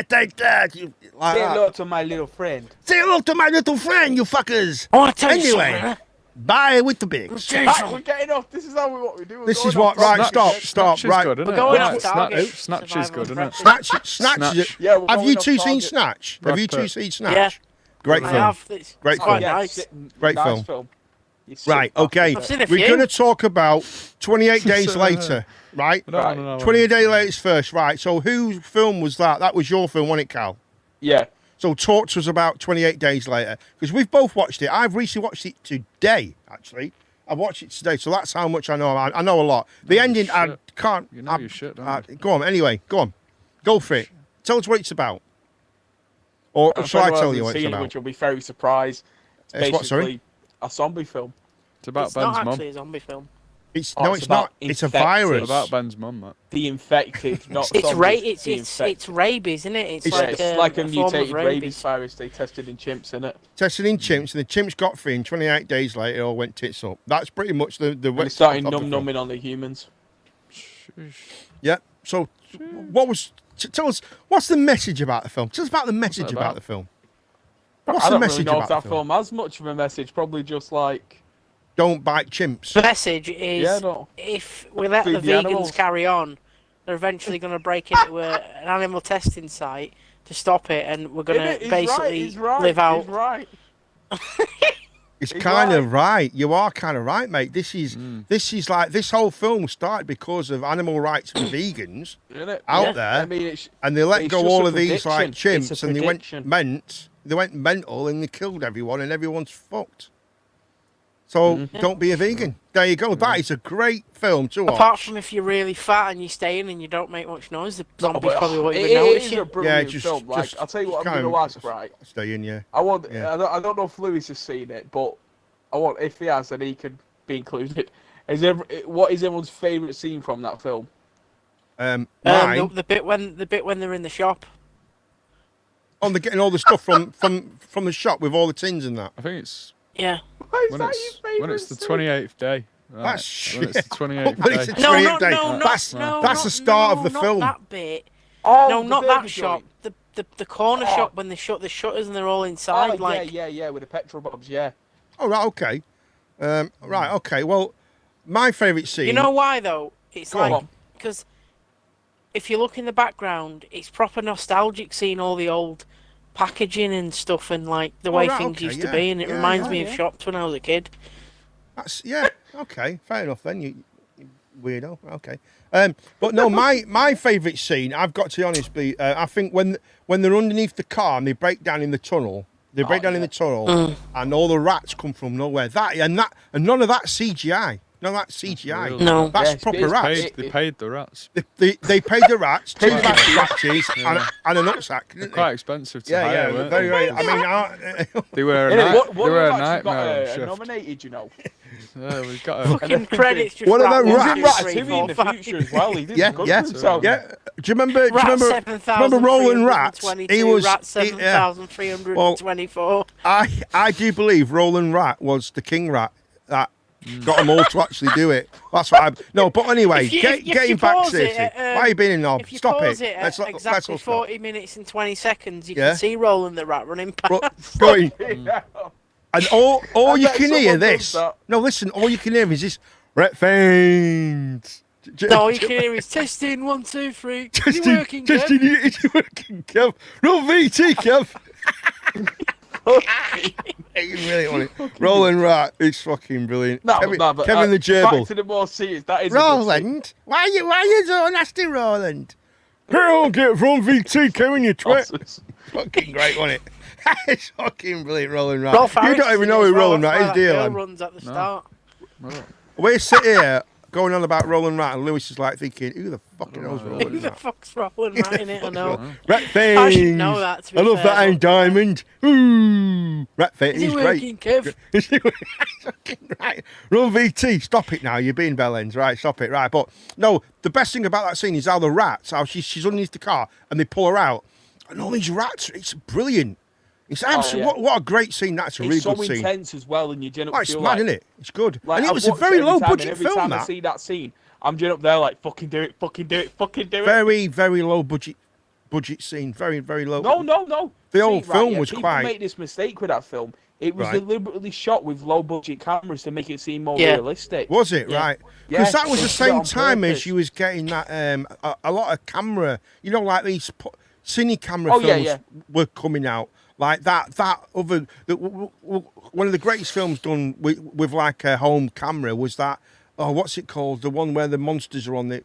Speaker 2: Take that. Like
Speaker 4: Say
Speaker 2: that.
Speaker 4: hello to my little friend.
Speaker 2: Say hello to my little friend, you fuckers.
Speaker 3: I want to tell you
Speaker 2: Anyway.
Speaker 3: something.
Speaker 2: Bye with the bigs.
Speaker 4: Right, we're getting off. This is what we do. We're
Speaker 2: This
Speaker 4: going
Speaker 2: is what.
Speaker 4: off
Speaker 2: Right.
Speaker 4: topic.
Speaker 2: Stop.
Speaker 6: Snatch is
Speaker 2: Right.
Speaker 6: good, isn't
Speaker 3: We're
Speaker 6: it?
Speaker 3: going
Speaker 6: Right,
Speaker 3: off target.
Speaker 6: Snatch is
Speaker 3: Survival
Speaker 6: good, isn't it?
Speaker 2: Snatch.
Speaker 6: Snatch.
Speaker 4: Yeah, we're
Speaker 2: Have
Speaker 4: going
Speaker 2: you
Speaker 4: off
Speaker 2: 2 seen
Speaker 4: target.
Speaker 2: Snatch?
Speaker 6: Brad
Speaker 2: Have you 2
Speaker 6: Pitt.
Speaker 2: seen Snatch?
Speaker 3: Yeah.
Speaker 2: Great
Speaker 3: I
Speaker 2: film.
Speaker 3: have. It's
Speaker 2: Great
Speaker 3: quite
Speaker 2: film.
Speaker 3: nice.
Speaker 2: Great
Speaker 4: nice
Speaker 2: film.
Speaker 4: You sick
Speaker 2: Right.
Speaker 4: bastard.
Speaker 2: Okay.
Speaker 3: I've seen a
Speaker 2: We're
Speaker 3: few.
Speaker 2: going to talk about 28 days
Speaker 6: So,
Speaker 2: later. Right.
Speaker 6: I don't wanna know
Speaker 2: 28 days later first. Right. So whose film was that? That was your film, wasn't it, Cal?
Speaker 4: Yeah.
Speaker 2: So talk to us about 28 days later because we've both watched it. I've recently watched it today. Actually, I watched it today, so that's how much I know. I know a lot. The ending, I
Speaker 6: shit.
Speaker 2: can't.
Speaker 6: You know your shit, don't you?
Speaker 2: Go on. Anyway, go on. Go for it. Tell us what it's about. Or
Speaker 4: And
Speaker 2: shall
Speaker 4: for
Speaker 2: I
Speaker 4: anyone
Speaker 2: tell
Speaker 4: who
Speaker 2: you what
Speaker 4: hasn't
Speaker 2: it's
Speaker 4: seen it,
Speaker 2: about?
Speaker 4: Which will be very surprised.
Speaker 2: It's what, sorry?
Speaker 4: basically a zombie film.
Speaker 6: It's about
Speaker 3: It's not
Speaker 6: Ben's mum.
Speaker 3: actually a zombie film.
Speaker 2: It's
Speaker 4: Oh,
Speaker 2: no,
Speaker 4: it's
Speaker 2: it's
Speaker 4: about
Speaker 2: not. It's a
Speaker 4: infected.
Speaker 2: virus.
Speaker 6: It's about Ben's mum, that.
Speaker 4: The infected, not
Speaker 3: It's
Speaker 4: zombies, the
Speaker 3: it's
Speaker 4: infected.
Speaker 3: rabies, isn't it? It's,
Speaker 2: It's-
Speaker 3: like,
Speaker 4: It's like a
Speaker 3: form of
Speaker 4: mutated rabies virus they tested in chimps, innit?
Speaker 2: Tested in chimps, and the chimps got free. And 28 days later, it all went tits up. That's pretty much the.
Speaker 4: And they started numbing on the humans.
Speaker 2: Yeah. So, what was? Tell us what's the message about the film? Tell us about the message about
Speaker 6: about?
Speaker 2: the film. What's
Speaker 4: I
Speaker 2: the
Speaker 4: don't really
Speaker 2: message
Speaker 4: know
Speaker 2: about
Speaker 4: if
Speaker 2: the
Speaker 4: that
Speaker 2: film?
Speaker 4: film has much of a message. Probably just like,
Speaker 2: Don't bite chimps.
Speaker 3: The message is
Speaker 4: yeah, no.
Speaker 3: if we let
Speaker 4: Feed
Speaker 3: the
Speaker 4: the
Speaker 3: vegans
Speaker 4: animals.
Speaker 3: carry on, they're eventually going to break into an animal testing site to stop it, and we're going
Speaker 4: Innit?
Speaker 3: to
Speaker 4: He's
Speaker 3: basically
Speaker 4: he's right,
Speaker 3: live out.
Speaker 4: He's right.
Speaker 2: It's
Speaker 4: He's
Speaker 2: kind
Speaker 4: right.
Speaker 2: of right. You are kind of right, mate. This is like this whole film started because of animal rights for vegans
Speaker 4: Innit?
Speaker 2: out
Speaker 3: Yeah.
Speaker 2: there,
Speaker 4: I mean, it's
Speaker 2: and they let
Speaker 4: it's
Speaker 2: go
Speaker 4: just
Speaker 2: all
Speaker 4: a
Speaker 2: of these like
Speaker 4: prediction. It's
Speaker 2: chimps,
Speaker 4: a
Speaker 2: and
Speaker 4: prediction.
Speaker 2: they went mental, and they killed everyone, and everyone's fucked. So don't be a vegan. There you go. That is a great film to watch.
Speaker 3: Apart from if you're really fat and you stay in and you don't make much noise, the zombies probably won't even
Speaker 4: It
Speaker 3: notice
Speaker 4: is a
Speaker 3: you.
Speaker 4: brilliant
Speaker 2: just-
Speaker 4: film. Like,
Speaker 2: just-
Speaker 4: I'll tell you
Speaker 2: just
Speaker 4: what I'm
Speaker 2: kind
Speaker 4: going
Speaker 2: of-
Speaker 4: to ask, right?
Speaker 2: Stay in, yeah.
Speaker 4: I want.
Speaker 2: Yeah.
Speaker 4: I don't know if Lewis has seen it, but I want if he has, then he could be included. What is everyone's favourite scene from that film?
Speaker 2: Mine,
Speaker 3: The bit when they're in the shop.
Speaker 2: on the getting all the stuff from the shop with all the tins and that.
Speaker 6: I think it's
Speaker 3: Yeah.
Speaker 4: Why is
Speaker 6: when
Speaker 4: that
Speaker 6: it's
Speaker 4: your
Speaker 6: when it's the
Speaker 4: favourite scene?
Speaker 6: 28th day. Right.
Speaker 2: That's
Speaker 6: When it's the
Speaker 2: shit.
Speaker 6: 28th
Speaker 2: When it's
Speaker 6: day.
Speaker 2: the
Speaker 3: No,
Speaker 2: 28th
Speaker 3: no,
Speaker 2: day.
Speaker 3: no,
Speaker 2: That's
Speaker 3: not
Speaker 2: the start of the
Speaker 3: not
Speaker 2: film.
Speaker 3: that bit.
Speaker 4: Oh,
Speaker 3: No,
Speaker 4: the
Speaker 3: not
Speaker 4: burger
Speaker 3: that shop.
Speaker 4: joint.
Speaker 3: The corner
Speaker 4: Oh.
Speaker 3: shop when they shut the shutters and they're all inside.
Speaker 4: Oh,
Speaker 3: like
Speaker 4: yeah, with the petrol bombs, yeah.
Speaker 2: Oh, right, okay. Right, okay. Well, my favourite scene.
Speaker 3: you know why though? It's
Speaker 2: Go on.
Speaker 3: like because if you look in the background, it's proper nostalgic seeing all the old packaging and stuff and like the way
Speaker 2: right,
Speaker 3: things
Speaker 2: okay,
Speaker 3: used to
Speaker 2: yeah,
Speaker 3: be, and it
Speaker 2: yeah,
Speaker 3: reminds
Speaker 2: yeah,
Speaker 3: me of
Speaker 4: yeah.
Speaker 3: shops when I was a kid.
Speaker 2: That's okay, fair enough then. You weirdo. Okay. But no, my favourite scene. I've got to be honest. I think when they're underneath the car and they break down in the tunnel. They break down in the tunnel, and all the rats come from nowhere. And none of that CGI. None of that CGI.
Speaker 6: Really?
Speaker 3: No.
Speaker 2: That's
Speaker 4: Yes,
Speaker 2: proper
Speaker 4: it's
Speaker 2: rats.
Speaker 6: They paid the rats.
Speaker 2: They paid the rats, 2 rat scratches, and a nutsack. Didn't they?
Speaker 6: Quite expensive to
Speaker 2: Yeah,
Speaker 6: hire,
Speaker 2: yeah,
Speaker 6: weren't
Speaker 2: very,
Speaker 6: they?
Speaker 2: very. I mean,
Speaker 6: They were a,
Speaker 4: Innit?
Speaker 6: night,
Speaker 4: What
Speaker 6: they were a
Speaker 4: have actually
Speaker 6: nightmare
Speaker 4: got
Speaker 6: shift.
Speaker 4: nominated, you know.
Speaker 6: Yeah, we've got a,
Speaker 3: Fucking credits just
Speaker 2: What
Speaker 3: rat
Speaker 2: about
Speaker 3: one,
Speaker 2: rats?
Speaker 3: two,
Speaker 4: Ratatouille
Speaker 3: three,
Speaker 4: in
Speaker 3: four,
Speaker 4: the
Speaker 3: five.
Speaker 4: future as well. He did
Speaker 2: yeah,
Speaker 4: good
Speaker 2: yeah,
Speaker 4: for himself.
Speaker 2: yeah. Do you remember?
Speaker 3: Rat
Speaker 2: Roland Rat?
Speaker 3: 7,322,
Speaker 2: He was.
Speaker 3: Rat
Speaker 2: he- yeah.
Speaker 3: 7,324.
Speaker 2: I do believe Roland Rat was the king rat that got them all to actually do it. That's what I. No, but anyway,
Speaker 3: If you
Speaker 2: getting back
Speaker 3: pause
Speaker 2: seriously.
Speaker 3: it at,
Speaker 2: Why are you being a knob?
Speaker 3: If you
Speaker 2: Stop
Speaker 3: pause
Speaker 2: it.
Speaker 3: it at
Speaker 2: Let's
Speaker 3: exactly
Speaker 2: all stop.
Speaker 3: 40 minutes and 20 seconds, you
Speaker 2: Yeah.
Speaker 3: can see Roland the Rat running past.
Speaker 2: Going.
Speaker 4: Yeah.
Speaker 2: And all
Speaker 4: I
Speaker 2: you
Speaker 4: bet
Speaker 2: can hear
Speaker 4: someone does
Speaker 2: this.
Speaker 4: that.
Speaker 2: No, listen. All you can hear is this. Rat faint.
Speaker 3: No, you can hear is testing 1, 2, 3. Is it working, Kev?
Speaker 2: Testing, is it working, Kev? Roll VT, Kev. You really want it. Roland Rat, it's fucking brilliant.
Speaker 4: No,
Speaker 2: Kevin,
Speaker 4: but,
Speaker 2: Kevin the
Speaker 4: Back
Speaker 2: Gerbil.
Speaker 4: to the more serious. That is a good scene.
Speaker 2: Roland, why you so nasty, Roland? I'll get from VT, Kevin, you twit.
Speaker 4: Bosses.
Speaker 2: Fucking great, wasn't it? It's fucking brilliant, Roland Rat.
Speaker 3: Rolf
Speaker 2: You
Speaker 3: Harris
Speaker 2: don't
Speaker 3: is
Speaker 2: even
Speaker 3: in
Speaker 2: know
Speaker 3: it
Speaker 2: who
Speaker 3: as well,
Speaker 2: Roland
Speaker 3: that's
Speaker 2: Rat
Speaker 3: why
Speaker 2: is,
Speaker 3: that
Speaker 2: do you,
Speaker 3: girl
Speaker 2: lad?
Speaker 3: runs at the start.
Speaker 2: We sit here going on about Roland Rat, and Lewis is like thinking, who the fucking knows
Speaker 3: Who
Speaker 2: Roland
Speaker 3: the
Speaker 2: Rat?
Speaker 3: fuck's Roland Rat in it? I know.
Speaker 2: Rat
Speaker 3: I should
Speaker 2: Fangs.
Speaker 3: know that, to be
Speaker 2: I love
Speaker 3: fair,
Speaker 2: that ain't
Speaker 3: but-
Speaker 2: diamond. Ooh. Rat Fangs,
Speaker 3: Is it
Speaker 2: he's great.
Speaker 3: working, Kev?
Speaker 2: Is it fucking right? Run VT, stop it now. You're being bellends, right? Stop it, right? But no, the best thing about that scene is how the rats, how she's underneath the car and they pull her out, and all these rats. It's brilliant. It's absolutely what a great scene. That's a really
Speaker 4: It's so
Speaker 2: good scene.
Speaker 4: intense as well, and you generally
Speaker 2: Oh, it's
Speaker 4: feel
Speaker 2: mad,
Speaker 4: like,
Speaker 2: isn't it? It's good.
Speaker 4: Like,
Speaker 2: And it
Speaker 4: I've
Speaker 2: was a
Speaker 4: watched
Speaker 2: very
Speaker 4: it every
Speaker 2: low
Speaker 4: time, and
Speaker 2: budget
Speaker 4: every
Speaker 2: film.
Speaker 4: time I
Speaker 2: That
Speaker 4: see that scene, I'm getting up there like, fucking do it, fucking do it, fucking do it.
Speaker 2: very, very low budget scene. Very, very low.
Speaker 4: No.
Speaker 2: The whole
Speaker 4: See,
Speaker 2: film was
Speaker 4: people
Speaker 2: quite-
Speaker 4: made this mistake with that film. It was
Speaker 2: Right.
Speaker 4: deliberately shot with low budget cameras to make it seem more
Speaker 3: Yeah.
Speaker 4: realistic.
Speaker 2: Was it
Speaker 3: Yeah.
Speaker 2: right?
Speaker 4: Yeah,
Speaker 2: Because that was the
Speaker 4: it's
Speaker 2: same
Speaker 4: on
Speaker 2: time as
Speaker 4: purpose.
Speaker 2: you was getting that a lot of camera. You know, like these cine camera
Speaker 4: Oh, yeah,
Speaker 2: films
Speaker 4: yeah.
Speaker 2: were coming out. Like that other one of the greatest films done with like a home camera was that. Oh, what's it called? The one where the monsters are on the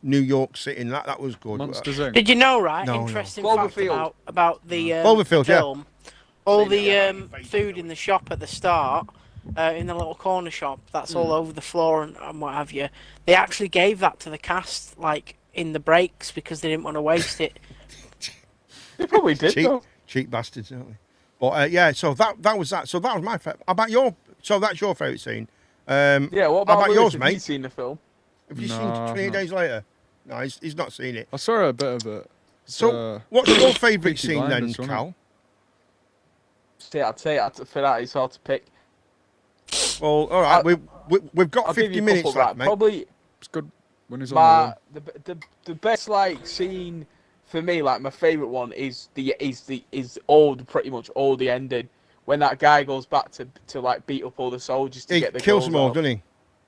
Speaker 2: New York City. And that was good.
Speaker 6: Monsters Inc.
Speaker 3: Did you know, right?
Speaker 2: No, no.
Speaker 3: Interesting fact
Speaker 4: Cloverfield.
Speaker 3: about the
Speaker 2: Cloverfield, yeah.
Speaker 3: film. All the food in the shop at the start, in the little corner shop, that's all over the floor and what have you. They actually gave that to the cast, like in the breaks, because they didn't want to waste it.
Speaker 4: They probably did,
Speaker 2: cheap,
Speaker 4: though.
Speaker 2: cheap bastards, aren't they? But yeah, so that was that. So that was my favorite. About your, so that's your favorite scene.
Speaker 4: Yeah, what
Speaker 2: How
Speaker 4: about
Speaker 2: about
Speaker 4: Lewis?
Speaker 2: yours,
Speaker 4: Have
Speaker 2: mate?
Speaker 4: you seen the film?
Speaker 2: Have you
Speaker 6: No,
Speaker 2: seen
Speaker 6: I've
Speaker 2: 28
Speaker 6: not.
Speaker 2: Days Later? No, he's not seen it.
Speaker 6: I saw a bit of it.
Speaker 2: So, what's your favourite
Speaker 6: Peaky
Speaker 2: scene then,
Speaker 6: Blinders, wasn't it?
Speaker 2: Cal?
Speaker 4: See, I'd say for that it's hard to pick.
Speaker 2: Well, all right, we've got
Speaker 4: I'll give
Speaker 2: 50
Speaker 4: you a
Speaker 2: minutes
Speaker 4: couple,
Speaker 2: left,
Speaker 4: right?
Speaker 2: mate.
Speaker 4: Probably
Speaker 6: It's good when he's on
Speaker 4: my
Speaker 6: the run.
Speaker 4: the best like scene for me, like my favourite one is all pretty much all the ending when that guy goes back to like beat up all the soldiers to
Speaker 2: He
Speaker 4: get the
Speaker 2: kills
Speaker 4: girls
Speaker 2: them all,
Speaker 4: out.
Speaker 2: doesn't he?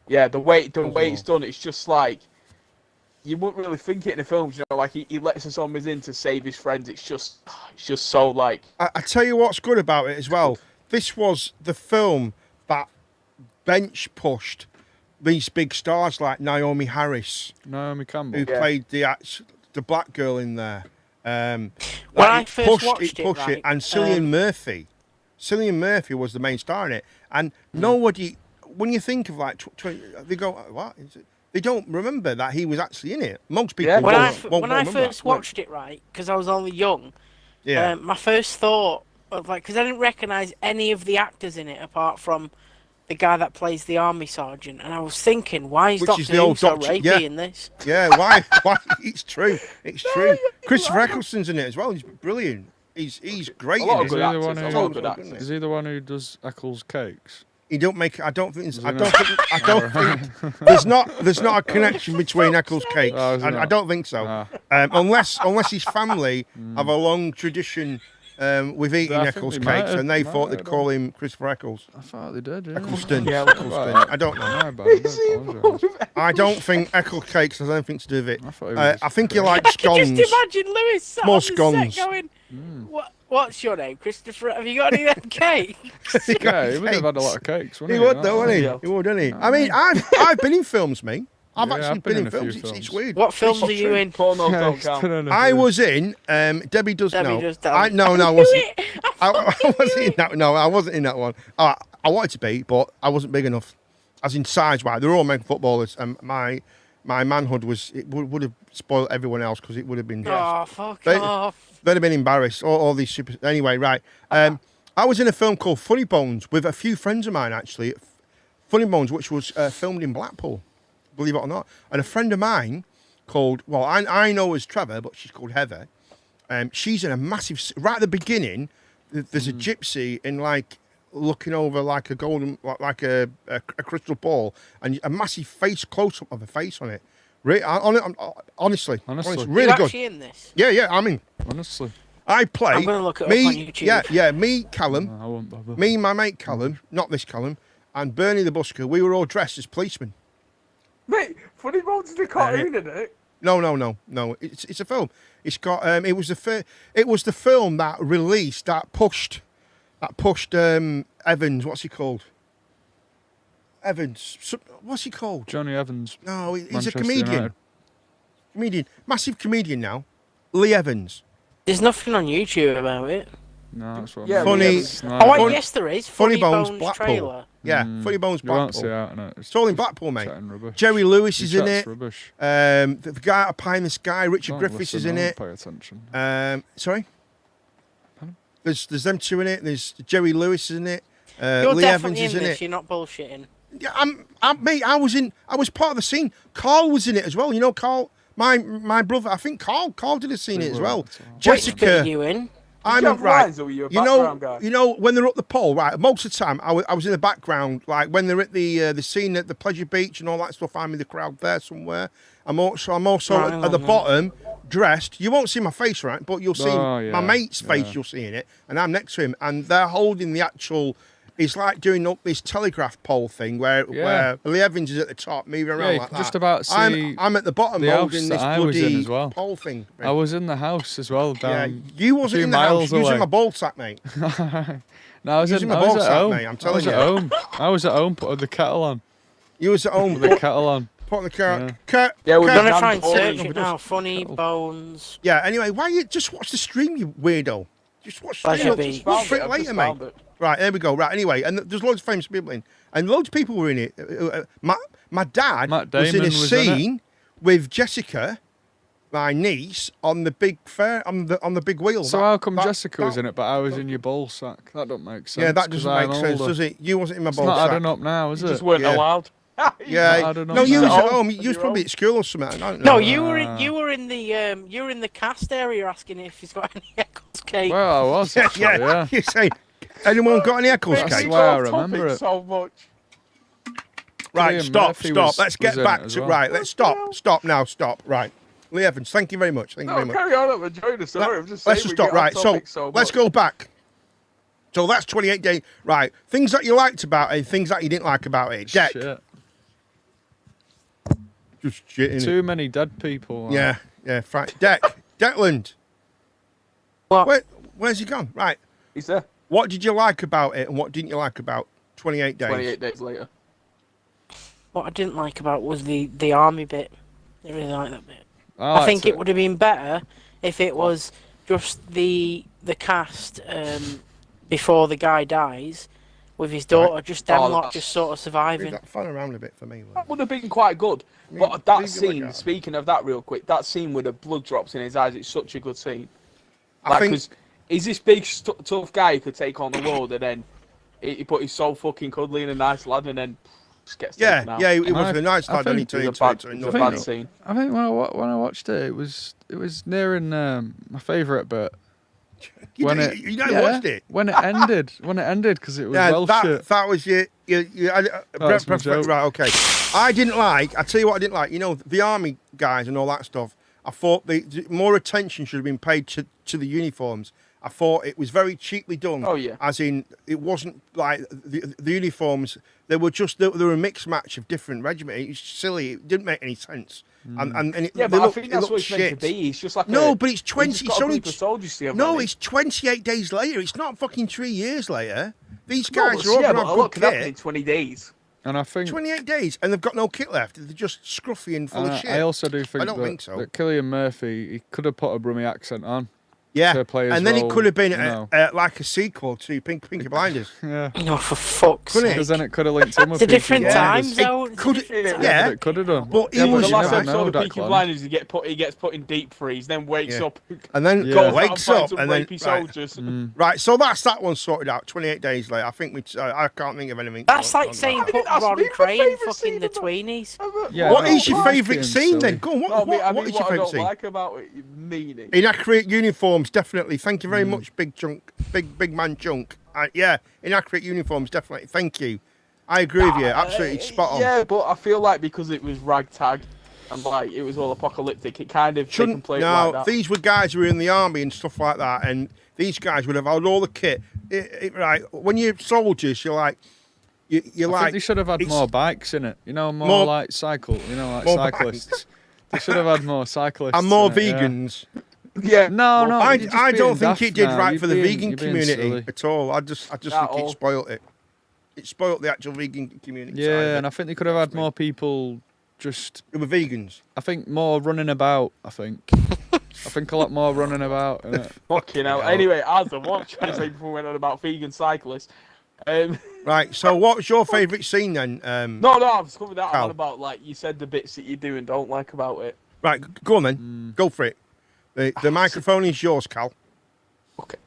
Speaker 4: Yeah, the way it's
Speaker 2: them
Speaker 4: done, it's just like you wouldn't really think it in the films, you know, like he lets the zombies in to save his friends. It's just so like
Speaker 2: I tell you what's good about it as well. This was the film that bench pushed these big stars like Naomi Harris,
Speaker 6: Naomi Campbell.
Speaker 2: who
Speaker 4: Yeah.
Speaker 2: played the black girl in there.
Speaker 3: When I first watched it, right,
Speaker 2: and Cillian Murphy was the main star in it, and nobody when you think of like, they go, what is it? They don't remember that he was actually in it. Most people
Speaker 4: Yeah.
Speaker 3: When
Speaker 2: won't
Speaker 3: when I
Speaker 2: remember
Speaker 3: first
Speaker 2: that.
Speaker 3: watched it, right, because I was only young,
Speaker 2: Yeah.
Speaker 3: my first thought of like, because I didn't recognise any of the actors in it apart from the guy that plays the army sergeant, and I was thinking, why is
Speaker 2: Which
Speaker 3: Doctor
Speaker 2: is the
Speaker 3: Who
Speaker 2: old
Speaker 3: so
Speaker 2: Doctor-
Speaker 3: rapey
Speaker 2: yeah.
Speaker 3: in this?
Speaker 2: Yeah, why? Why? It's true. It's true. Christopher Eccleston's in it as well. He's brilliant. He's great
Speaker 4: A lot
Speaker 2: in
Speaker 4: of
Speaker 2: it.
Speaker 4: good
Speaker 6: he the
Speaker 4: actors.
Speaker 6: one
Speaker 4: A
Speaker 6: who-
Speaker 4: lot of good
Speaker 2: Oh,
Speaker 4: actors.
Speaker 2: goodness.
Speaker 6: Is he the one who does Eccles cakes?
Speaker 2: He don't make. I don't think.
Speaker 6: he
Speaker 2: I
Speaker 6: not?
Speaker 2: don't think. I don't think. There's not a connection between Eccles cakes.
Speaker 6: Oh, is he
Speaker 2: I
Speaker 6: not?
Speaker 2: don't think so.
Speaker 6: Ah.
Speaker 2: Unless his family have a long tradition with eating
Speaker 6: I think
Speaker 2: Eccles
Speaker 6: they might
Speaker 2: cakes,
Speaker 6: have-
Speaker 2: and they
Speaker 6: might
Speaker 2: thought they'd
Speaker 6: have
Speaker 2: call him Christopher Eccles.
Speaker 6: I thought they did. Yeah.
Speaker 2: Eccleston.
Speaker 4: Yeah,
Speaker 2: Eccleston. I don't know.
Speaker 6: My bad, I do apologise.
Speaker 2: I don't think Eccles cakes has anything to do with it.
Speaker 6: I thought he was
Speaker 2: I think he
Speaker 6: great.
Speaker 2: likes scones.
Speaker 3: Just imagine Lewis sat
Speaker 2: Small
Speaker 3: on the set
Speaker 2: scones.
Speaker 3: going, What's your name, Christopher? Have you got any of them cakes?
Speaker 6: Yeah, he would have had a lot of cakes,
Speaker 2: He
Speaker 6: wouldn't he?
Speaker 2: would, though, wouldn't he?
Speaker 4: Yeah.
Speaker 2: He would, wouldn't he? I mean, I've been in films, me. I've
Speaker 6: Yeah,
Speaker 2: actually
Speaker 6: I've
Speaker 2: been
Speaker 6: been
Speaker 2: in
Speaker 6: in a few
Speaker 2: films. It's
Speaker 6: films.
Speaker 2: weird.
Speaker 3: What films
Speaker 2: It's
Speaker 3: are you
Speaker 2: true.
Speaker 3: in?
Speaker 4: Pornos
Speaker 6: Yeah,
Speaker 4: don't
Speaker 6: he's
Speaker 4: count.
Speaker 6: been in a
Speaker 2: I
Speaker 6: few.
Speaker 2: was in Debbie Does
Speaker 3: Debbie
Speaker 2: No.
Speaker 3: Does That.
Speaker 2: I
Speaker 3: I
Speaker 2: wasn't.
Speaker 3: knew it.
Speaker 2: I wasn't in that. No, I wasn't in that one. I wanted to be, but I wasn't big enough. As in size wise, they're all men footballers, and my manhood would have spoiled everyone else because it would have been.
Speaker 3: Oh, fuck
Speaker 2: They-
Speaker 3: off.
Speaker 2: They'd have been embarrassed. All these super. Anyway, right. I was in a film called Funny Bones with a few friends of mine actually. Funny Bones, which was filmed in Blackpool, believe it or not. And a friend of mine called, well, I know as Trevor, but she's called Heather. She's in a massive. Right at the beginning, there's a gypsy in like looking over like a golden, like a crystal ball, and a massive face close up of a face on it. Honestly,
Speaker 6: Honestly.
Speaker 2: really
Speaker 3: You're
Speaker 2: good.
Speaker 3: actually in this?
Speaker 2: Yeah. I mean,
Speaker 6: Honestly,
Speaker 2: I play.
Speaker 3: I'm gonna look it up
Speaker 2: me,
Speaker 3: on YouTube.
Speaker 2: Yeah, me, Callum,
Speaker 6: I won't bother.
Speaker 2: me, my mate Callum, not this Callum, and Bernie the busker. We were all dressed as policemen.
Speaker 4: Mate, Funny Bones is a cartoon, isn't it?
Speaker 2: No. It's a film. It's got. It was the film that released that pushed Evans. What's he called? Evans. What's he called?
Speaker 6: Johnny Evans.
Speaker 2: No, he's
Speaker 6: Manchester
Speaker 2: a comedian.
Speaker 6: United.
Speaker 2: Massive comedian now. Lee Evans.
Speaker 3: There's nothing on YouTube about it.
Speaker 6: No, that's what
Speaker 4: Yeah,
Speaker 6: I'm
Speaker 2: Funny-
Speaker 6: It's not-
Speaker 3: Oh,
Speaker 2: Funny-
Speaker 3: yes, there is.
Speaker 2: Funny
Speaker 3: Funny
Speaker 2: Bones,
Speaker 3: Bones,
Speaker 2: Blackpool.
Speaker 3: trailer.
Speaker 2: Yeah, Funny Bones
Speaker 6: You won't see
Speaker 2: Blackpool.
Speaker 6: out in it.
Speaker 2: It's all in Blackpool, mate.
Speaker 6: Chatting rubbish.
Speaker 2: Jerry Lewis
Speaker 6: He
Speaker 2: is in
Speaker 6: chats
Speaker 2: it.
Speaker 6: Rubbish.
Speaker 2: The guy at Pie in the Sky, Richard
Speaker 6: Don't
Speaker 2: Griffiths is
Speaker 6: listen,
Speaker 2: in
Speaker 6: I
Speaker 2: it.
Speaker 6: won't Pay attention.
Speaker 2: Sorry.
Speaker 6: Pardon?
Speaker 2: There's them two in it. There's Jerry Lewis is in it.
Speaker 3: You're
Speaker 2: Lee Evans
Speaker 3: definitely
Speaker 2: is
Speaker 3: in
Speaker 2: in
Speaker 3: this.
Speaker 2: it.
Speaker 3: You're not bullshitting.
Speaker 2: Yeah, mate. I was part of the scene. Carl was in it as well. You know, Carl, my brother. I think Carl did a scene in it as well.
Speaker 3: Which bit are
Speaker 2: Jessica.
Speaker 3: you in?
Speaker 2: I'm
Speaker 4: you have
Speaker 2: right.
Speaker 4: lines, or were you a
Speaker 2: You know,
Speaker 4: background guy?
Speaker 2: you know when they're up the pole, right? Most of the time, I was in the background, like when they're at the scene at the pleasure beach and all that stuff. I'm in the crowd there somewhere. I'm also
Speaker 3: Right,
Speaker 2: at the
Speaker 3: right.
Speaker 2: bottom, dressed. You won't see my face, right? But you'll see
Speaker 6: Oh, yeah,
Speaker 2: my mate's face.
Speaker 6: yeah.
Speaker 2: You'll see in it, and I'm next to him, and they're holding the actual. It's like doing up this telegraph pole thing where Lee Evans is at the top, moving around
Speaker 6: you
Speaker 2: like
Speaker 6: can
Speaker 2: that.
Speaker 6: just about see
Speaker 2: I'm at the bottom
Speaker 6: the
Speaker 2: holding
Speaker 6: house
Speaker 2: this
Speaker 6: that I was in
Speaker 2: bloody
Speaker 6: as well.
Speaker 2: pole thing.
Speaker 6: I was in the house as well.
Speaker 2: Yeah,
Speaker 6: Down
Speaker 2: you
Speaker 6: a
Speaker 2: wasn't
Speaker 6: few
Speaker 2: in the house.
Speaker 6: miles
Speaker 2: You was in
Speaker 6: away.
Speaker 2: my ball sack, mate.
Speaker 6: No, I was
Speaker 2: Using
Speaker 6: in.
Speaker 2: my
Speaker 6: I was
Speaker 2: ball
Speaker 6: at
Speaker 2: sack,
Speaker 6: home.
Speaker 2: mate, I'm telling
Speaker 6: I was
Speaker 2: you.
Speaker 6: at home. I was at home. Put the kettle on.
Speaker 2: You was at home.
Speaker 6: Put the kettle on.
Speaker 2: Put the car.
Speaker 6: Yeah.
Speaker 2: Car,
Speaker 4: Yeah, we're
Speaker 3: I'm
Speaker 2: car-
Speaker 3: gonna
Speaker 4: Damn
Speaker 3: try and
Speaker 4: boring.
Speaker 3: search it now. Funny Bones.
Speaker 2: Yeah. Anyway, why you just watch the stream, you weirdo? Just watch the
Speaker 3: Pleasure
Speaker 2: stream.
Speaker 3: Beach.
Speaker 2: We'll
Speaker 4: Found
Speaker 2: for
Speaker 4: it,
Speaker 2: it
Speaker 4: I've
Speaker 2: later,
Speaker 4: just
Speaker 2: mate.
Speaker 4: found it.
Speaker 2: Right, there we go. Right, anyway, and there's loads of famous people in, and loads of people were in it. My dad
Speaker 6: Matt
Speaker 2: was in
Speaker 6: Damon
Speaker 2: a
Speaker 6: was in it.
Speaker 2: scene with Jessica, my niece, on the big fair on the big wheel.
Speaker 6: So how come Jessica was in it, but I was in your ball sack? That don't make sense.
Speaker 2: Yeah, that
Speaker 6: 'cause
Speaker 2: doesn't
Speaker 6: I'm
Speaker 2: make sense,
Speaker 6: older.
Speaker 2: does it? You wasn't in my
Speaker 6: It's
Speaker 2: ball
Speaker 6: not
Speaker 2: sack.
Speaker 6: adding up now, is
Speaker 4: You
Speaker 6: it?
Speaker 4: just weren't
Speaker 2: Yeah.
Speaker 4: allowed.
Speaker 2: Yeah,
Speaker 6: I don't know.
Speaker 2: no, you was
Speaker 6: You're
Speaker 2: at
Speaker 4: old.
Speaker 2: home. You was
Speaker 4: You're
Speaker 2: probably
Speaker 4: old.
Speaker 2: at school or something. I don't
Speaker 3: No,
Speaker 2: know.
Speaker 3: you were in the cast area asking if he's got any Eccles cake.
Speaker 6: Well, I was actually, yeah.
Speaker 2: You say, anyone got any Eccles
Speaker 6: That's
Speaker 2: cake?
Speaker 6: why I
Speaker 4: Off
Speaker 6: remember
Speaker 4: topic
Speaker 6: it.
Speaker 4: So much.
Speaker 2: Right,
Speaker 6: Cillian
Speaker 2: stop.
Speaker 6: Murphy
Speaker 2: Let's
Speaker 6: was
Speaker 2: get
Speaker 6: in it
Speaker 2: back
Speaker 6: as
Speaker 2: to
Speaker 6: well.
Speaker 2: right. Let's stop now. Stop. Right, Lee Evans. Thank you very much. Thank you
Speaker 4: No,
Speaker 2: very much.
Speaker 4: carry on. I'm enjoying the story. I'm just saying
Speaker 2: Let's just
Speaker 4: we
Speaker 2: stop.
Speaker 4: get
Speaker 2: Right,
Speaker 4: off
Speaker 2: so
Speaker 4: topic so
Speaker 2: let's
Speaker 4: much.
Speaker 2: go back. So that's 28 days. Right, things that you liked about it, things that you didn't like about it. Deck,
Speaker 6: Shit.
Speaker 2: just shit in
Speaker 6: Too many dead people.
Speaker 2: it. Yeah. Deck, Declan.
Speaker 3: What?
Speaker 2: Where's he gone? Right.
Speaker 4: He's there.
Speaker 2: What did you like about it, and what didn't you like about 28 days?
Speaker 4: 28 days later.
Speaker 3: What I didn't like about was the army bit. I didn't really like that bit. I
Speaker 6: liked
Speaker 3: think it would have been better if it was just the cast before the guy dies, with his daughter, just them
Speaker 4: Oh,
Speaker 3: lot,
Speaker 4: that's-
Speaker 3: just sort of
Speaker 2: Move
Speaker 3: surviving.
Speaker 2: that fan around a bit for me.
Speaker 4: That would have been quite good.
Speaker 2: mean,
Speaker 4: But that
Speaker 2: leave your leg
Speaker 4: scene,
Speaker 2: out.
Speaker 4: speaking of that real quick, that scene with the blood drops in his eyes, it's such a good scene.
Speaker 2: I
Speaker 4: Like,
Speaker 2: think
Speaker 4: 'cause he's this big, tough guy who could take on the world, and then but he's so fucking cuddly and a nice lad, and then just gets taken out.
Speaker 2: yeah, it was
Speaker 6: I-
Speaker 2: a nice
Speaker 6: I
Speaker 2: lad, and he
Speaker 6: think
Speaker 4: It
Speaker 2: turned
Speaker 4: was a bad,
Speaker 2: into
Speaker 4: it was a
Speaker 2: nothing
Speaker 4: bad
Speaker 2: else.
Speaker 4: scene.
Speaker 6: I think when I watched it, it was nearing my favourite bit.
Speaker 2: You
Speaker 6: When
Speaker 2: did-
Speaker 6: it-
Speaker 2: you never
Speaker 6: yeah,
Speaker 2: watched it.
Speaker 6: when it ended because it was
Speaker 2: Yeah,
Speaker 6: Welsh shit.
Speaker 2: that was your
Speaker 6: That's my joke.
Speaker 2: right. Okay, I didn't like. I tell you what, I didn't like. You know, the army guys and all that stuff. I thought more attention should have been paid to the uniforms. I thought it was very cheaply done.
Speaker 4: Oh, yeah.
Speaker 2: As in, it wasn't like the uniforms. They were a mixed match of different regiments. It's silly. It didn't make any sense. And it,
Speaker 4: Yeah,
Speaker 2: they
Speaker 4: but
Speaker 2: looked-
Speaker 4: I think
Speaker 2: it
Speaker 4: that's
Speaker 2: looked
Speaker 4: what it's meant
Speaker 2: shit.
Speaker 4: to be. It's just like
Speaker 2: No, but it's
Speaker 4: he's
Speaker 2: 20.
Speaker 4: just
Speaker 2: It's
Speaker 4: got a
Speaker 2: only
Speaker 4: group of soldiers together,
Speaker 2: no,
Speaker 4: hasn't he?
Speaker 2: it's 28 days later. It's not fucking 3 years later. These
Speaker 4: No,
Speaker 2: guys
Speaker 4: but-
Speaker 2: are all
Speaker 4: yeah,
Speaker 2: going
Speaker 4: but
Speaker 2: to
Speaker 4: a
Speaker 2: have
Speaker 4: lot
Speaker 2: good
Speaker 4: could happen in
Speaker 2: kit.
Speaker 4: 20 days.
Speaker 6: And I think
Speaker 2: 28 days, and they've got no kit left. They're just scruffy and full of shit.
Speaker 6: I also do think
Speaker 2: don't
Speaker 6: that,
Speaker 2: think so.
Speaker 6: that Cillian Murphy, he could have put a Brummie accent on.
Speaker 2: yeah,
Speaker 6: to play his
Speaker 2: and then it
Speaker 6: role,
Speaker 2: could have been
Speaker 6: you know.
Speaker 2: like a sequel to Pinky Blinders.
Speaker 6: Yeah,
Speaker 3: No, for fuck's
Speaker 2: Couldn't it?
Speaker 3: sake.
Speaker 6: because then it could have linked in with
Speaker 3: It's a
Speaker 6: Peaky
Speaker 3: different
Speaker 2: Yeah.
Speaker 3: time
Speaker 6: Blinders.
Speaker 3: zone.
Speaker 2: Could
Speaker 3: It's a
Speaker 2: it-
Speaker 3: different
Speaker 2: yeah.
Speaker 3: time.
Speaker 6: It could have done.
Speaker 2: But he
Speaker 6: yeah,
Speaker 2: was
Speaker 4: The
Speaker 6: you
Speaker 4: last
Speaker 6: never
Speaker 4: episode
Speaker 6: know,
Speaker 4: of Peaky
Speaker 6: Declan.
Speaker 4: Blinders, he gets put in deep freeze, then wakes
Speaker 2: Yeah.
Speaker 4: up,
Speaker 2: And then
Speaker 6: Yeah.
Speaker 4: goes out
Speaker 2: wakes
Speaker 4: and
Speaker 2: up,
Speaker 4: finds some
Speaker 2: and then
Speaker 4: rapey
Speaker 2: right,
Speaker 4: soldiers.
Speaker 2: right. So that's that one sorted out. 28 days later, I think I can't think of anything.
Speaker 3: That's
Speaker 2: more
Speaker 3: like
Speaker 2: on
Speaker 3: saying
Speaker 2: that.
Speaker 3: put
Speaker 4: That's
Speaker 3: Ron
Speaker 4: been my
Speaker 3: Crane
Speaker 4: favourite
Speaker 3: fucking
Speaker 4: scene
Speaker 3: the
Speaker 4: of the-
Speaker 3: tweenies.
Speaker 6: Yeah,
Speaker 2: What
Speaker 6: no,
Speaker 2: is your
Speaker 6: it's
Speaker 2: favourite
Speaker 6: getting
Speaker 2: scene then?
Speaker 6: silly.
Speaker 2: Go on.
Speaker 4: No,
Speaker 2: What
Speaker 4: I mean,
Speaker 2: is your
Speaker 4: what I
Speaker 2: favourite
Speaker 4: don't
Speaker 2: scene?
Speaker 4: like about it, meaning.
Speaker 2: Inaccurate uniforms, definitely. Thank you very much, big man Chunk. Yeah, inaccurate uniforms, definitely. Thank you. I agree with you. Absolutely spot on.
Speaker 4: Yeah, but I feel like because it was ragtag and like it was all apocalyptic, it kind of they can play it like that.
Speaker 2: These were guys who were in the army and stuff like that, and these guys would have had all the kit. Right, when you're soldiers, you're like, you're
Speaker 6: I
Speaker 2: like.
Speaker 6: think they should have had
Speaker 2: it's-
Speaker 6: more bikes in it. You know, more,
Speaker 2: More-
Speaker 6: like cycle. You know, like
Speaker 2: More
Speaker 6: cyclists. They should have had more cyclists.
Speaker 2: And more
Speaker 6: in it, yeah.
Speaker 2: vegans.
Speaker 4: Yeah,
Speaker 6: No, no.
Speaker 2: I
Speaker 6: you're just
Speaker 2: don't
Speaker 6: being
Speaker 2: think
Speaker 6: daft
Speaker 2: it did
Speaker 6: now.
Speaker 2: right
Speaker 6: You're
Speaker 2: for the
Speaker 6: being-
Speaker 2: vegan
Speaker 6: you're being
Speaker 2: community
Speaker 6: silly.
Speaker 2: at all. I just
Speaker 4: At
Speaker 2: think
Speaker 4: all.
Speaker 2: it spoilt it. It spoilt the actual vegan community. side of
Speaker 6: Yeah,
Speaker 2: it.
Speaker 6: and I think they could have had more people. Just,
Speaker 2: They were vegans.
Speaker 6: I think more running about. I think a lot more running about. innit?
Speaker 4: fucking hell. Anyway, as what I'm trying to say before we went on about vegan cyclists.
Speaker 2: Right. So, what was your favourite scene then?
Speaker 4: No, I was covered that. I'm
Speaker 2: Cal.
Speaker 4: on about like you said the bits that you do and don't like about it.
Speaker 2: Right. Go on then.
Speaker 6: Mm.
Speaker 2: Go for it. The microphone is yours, Cal.
Speaker 4: Okay.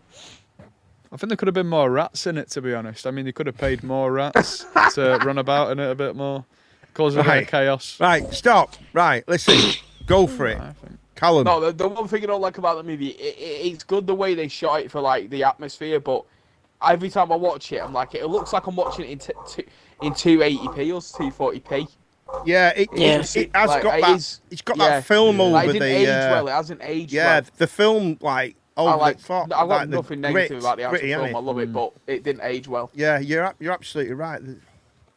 Speaker 6: I think there could have been more rats in it. To be honest, I mean, they could have paid more rats to run about in it a bit more, cause a bit
Speaker 2: Right.
Speaker 6: of chaos.
Speaker 2: Right. Stop. Right. Listen. Go for it,
Speaker 6: I think.
Speaker 2: Callum.
Speaker 4: No, the one thing I don't like about the movie, it's good the way they shot it for like the atmosphere, but every time I watch it, I'm like, it looks like I'm watching it in 280p or 240p.
Speaker 2: Yeah. It
Speaker 3: Yeah.
Speaker 2: has
Speaker 4: Like,
Speaker 2: got
Speaker 4: it
Speaker 2: that.
Speaker 4: is-
Speaker 2: It's got
Speaker 4: yeah.
Speaker 2: that film over
Speaker 4: Like, it
Speaker 2: the.
Speaker 4: didn't age well. It hasn't aged
Speaker 2: Yeah.
Speaker 4: well.
Speaker 2: The film like over
Speaker 4: I like.
Speaker 2: the top.
Speaker 4: I
Speaker 2: like
Speaker 4: got
Speaker 2: the
Speaker 4: nothing negative
Speaker 2: grit,
Speaker 4: about the actual
Speaker 2: gritty,
Speaker 4: film.
Speaker 2: innit?
Speaker 4: I love it, but it didn't age well.
Speaker 2: Yeah, you're absolutely right.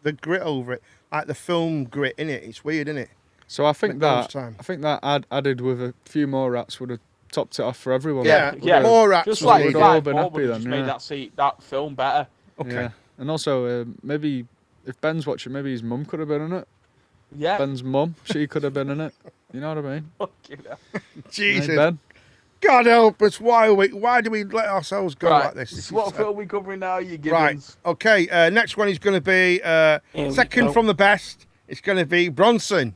Speaker 2: The grit over it, like the film grit in it. It's weird, isn't it?
Speaker 6: So I think
Speaker 2: McDonald's
Speaker 6: that
Speaker 2: time.
Speaker 6: added with a few more rats would have topped it off for everyone.
Speaker 2: Yeah,
Speaker 4: Yeah,
Speaker 2: more rats
Speaker 4: Just
Speaker 2: was
Speaker 4: like
Speaker 2: needed.
Speaker 6: We'd all
Speaker 4: five
Speaker 6: been
Speaker 4: more
Speaker 6: happy
Speaker 4: would have
Speaker 6: then,
Speaker 4: just
Speaker 6: yeah.
Speaker 4: made that film better.
Speaker 2: Okay.
Speaker 6: Yeah. And also, maybe if Ben's watching, maybe his mum could have been in it.
Speaker 4: Yeah.
Speaker 6: Ben's mum, she could have been in it. You know what I mean?
Speaker 4: Fucking hell.
Speaker 2: Jesus,
Speaker 6: Hey, Ben.
Speaker 2: God help us! Why do we let ourselves go
Speaker 4: Right.
Speaker 2: like this?
Speaker 4: What film are we covering now? You
Speaker 2: Right.
Speaker 4: Gibbons?
Speaker 2: Okay. Next one is going to be
Speaker 3: we
Speaker 2: second
Speaker 3: go.
Speaker 2: from the best. It's going to be Bronson.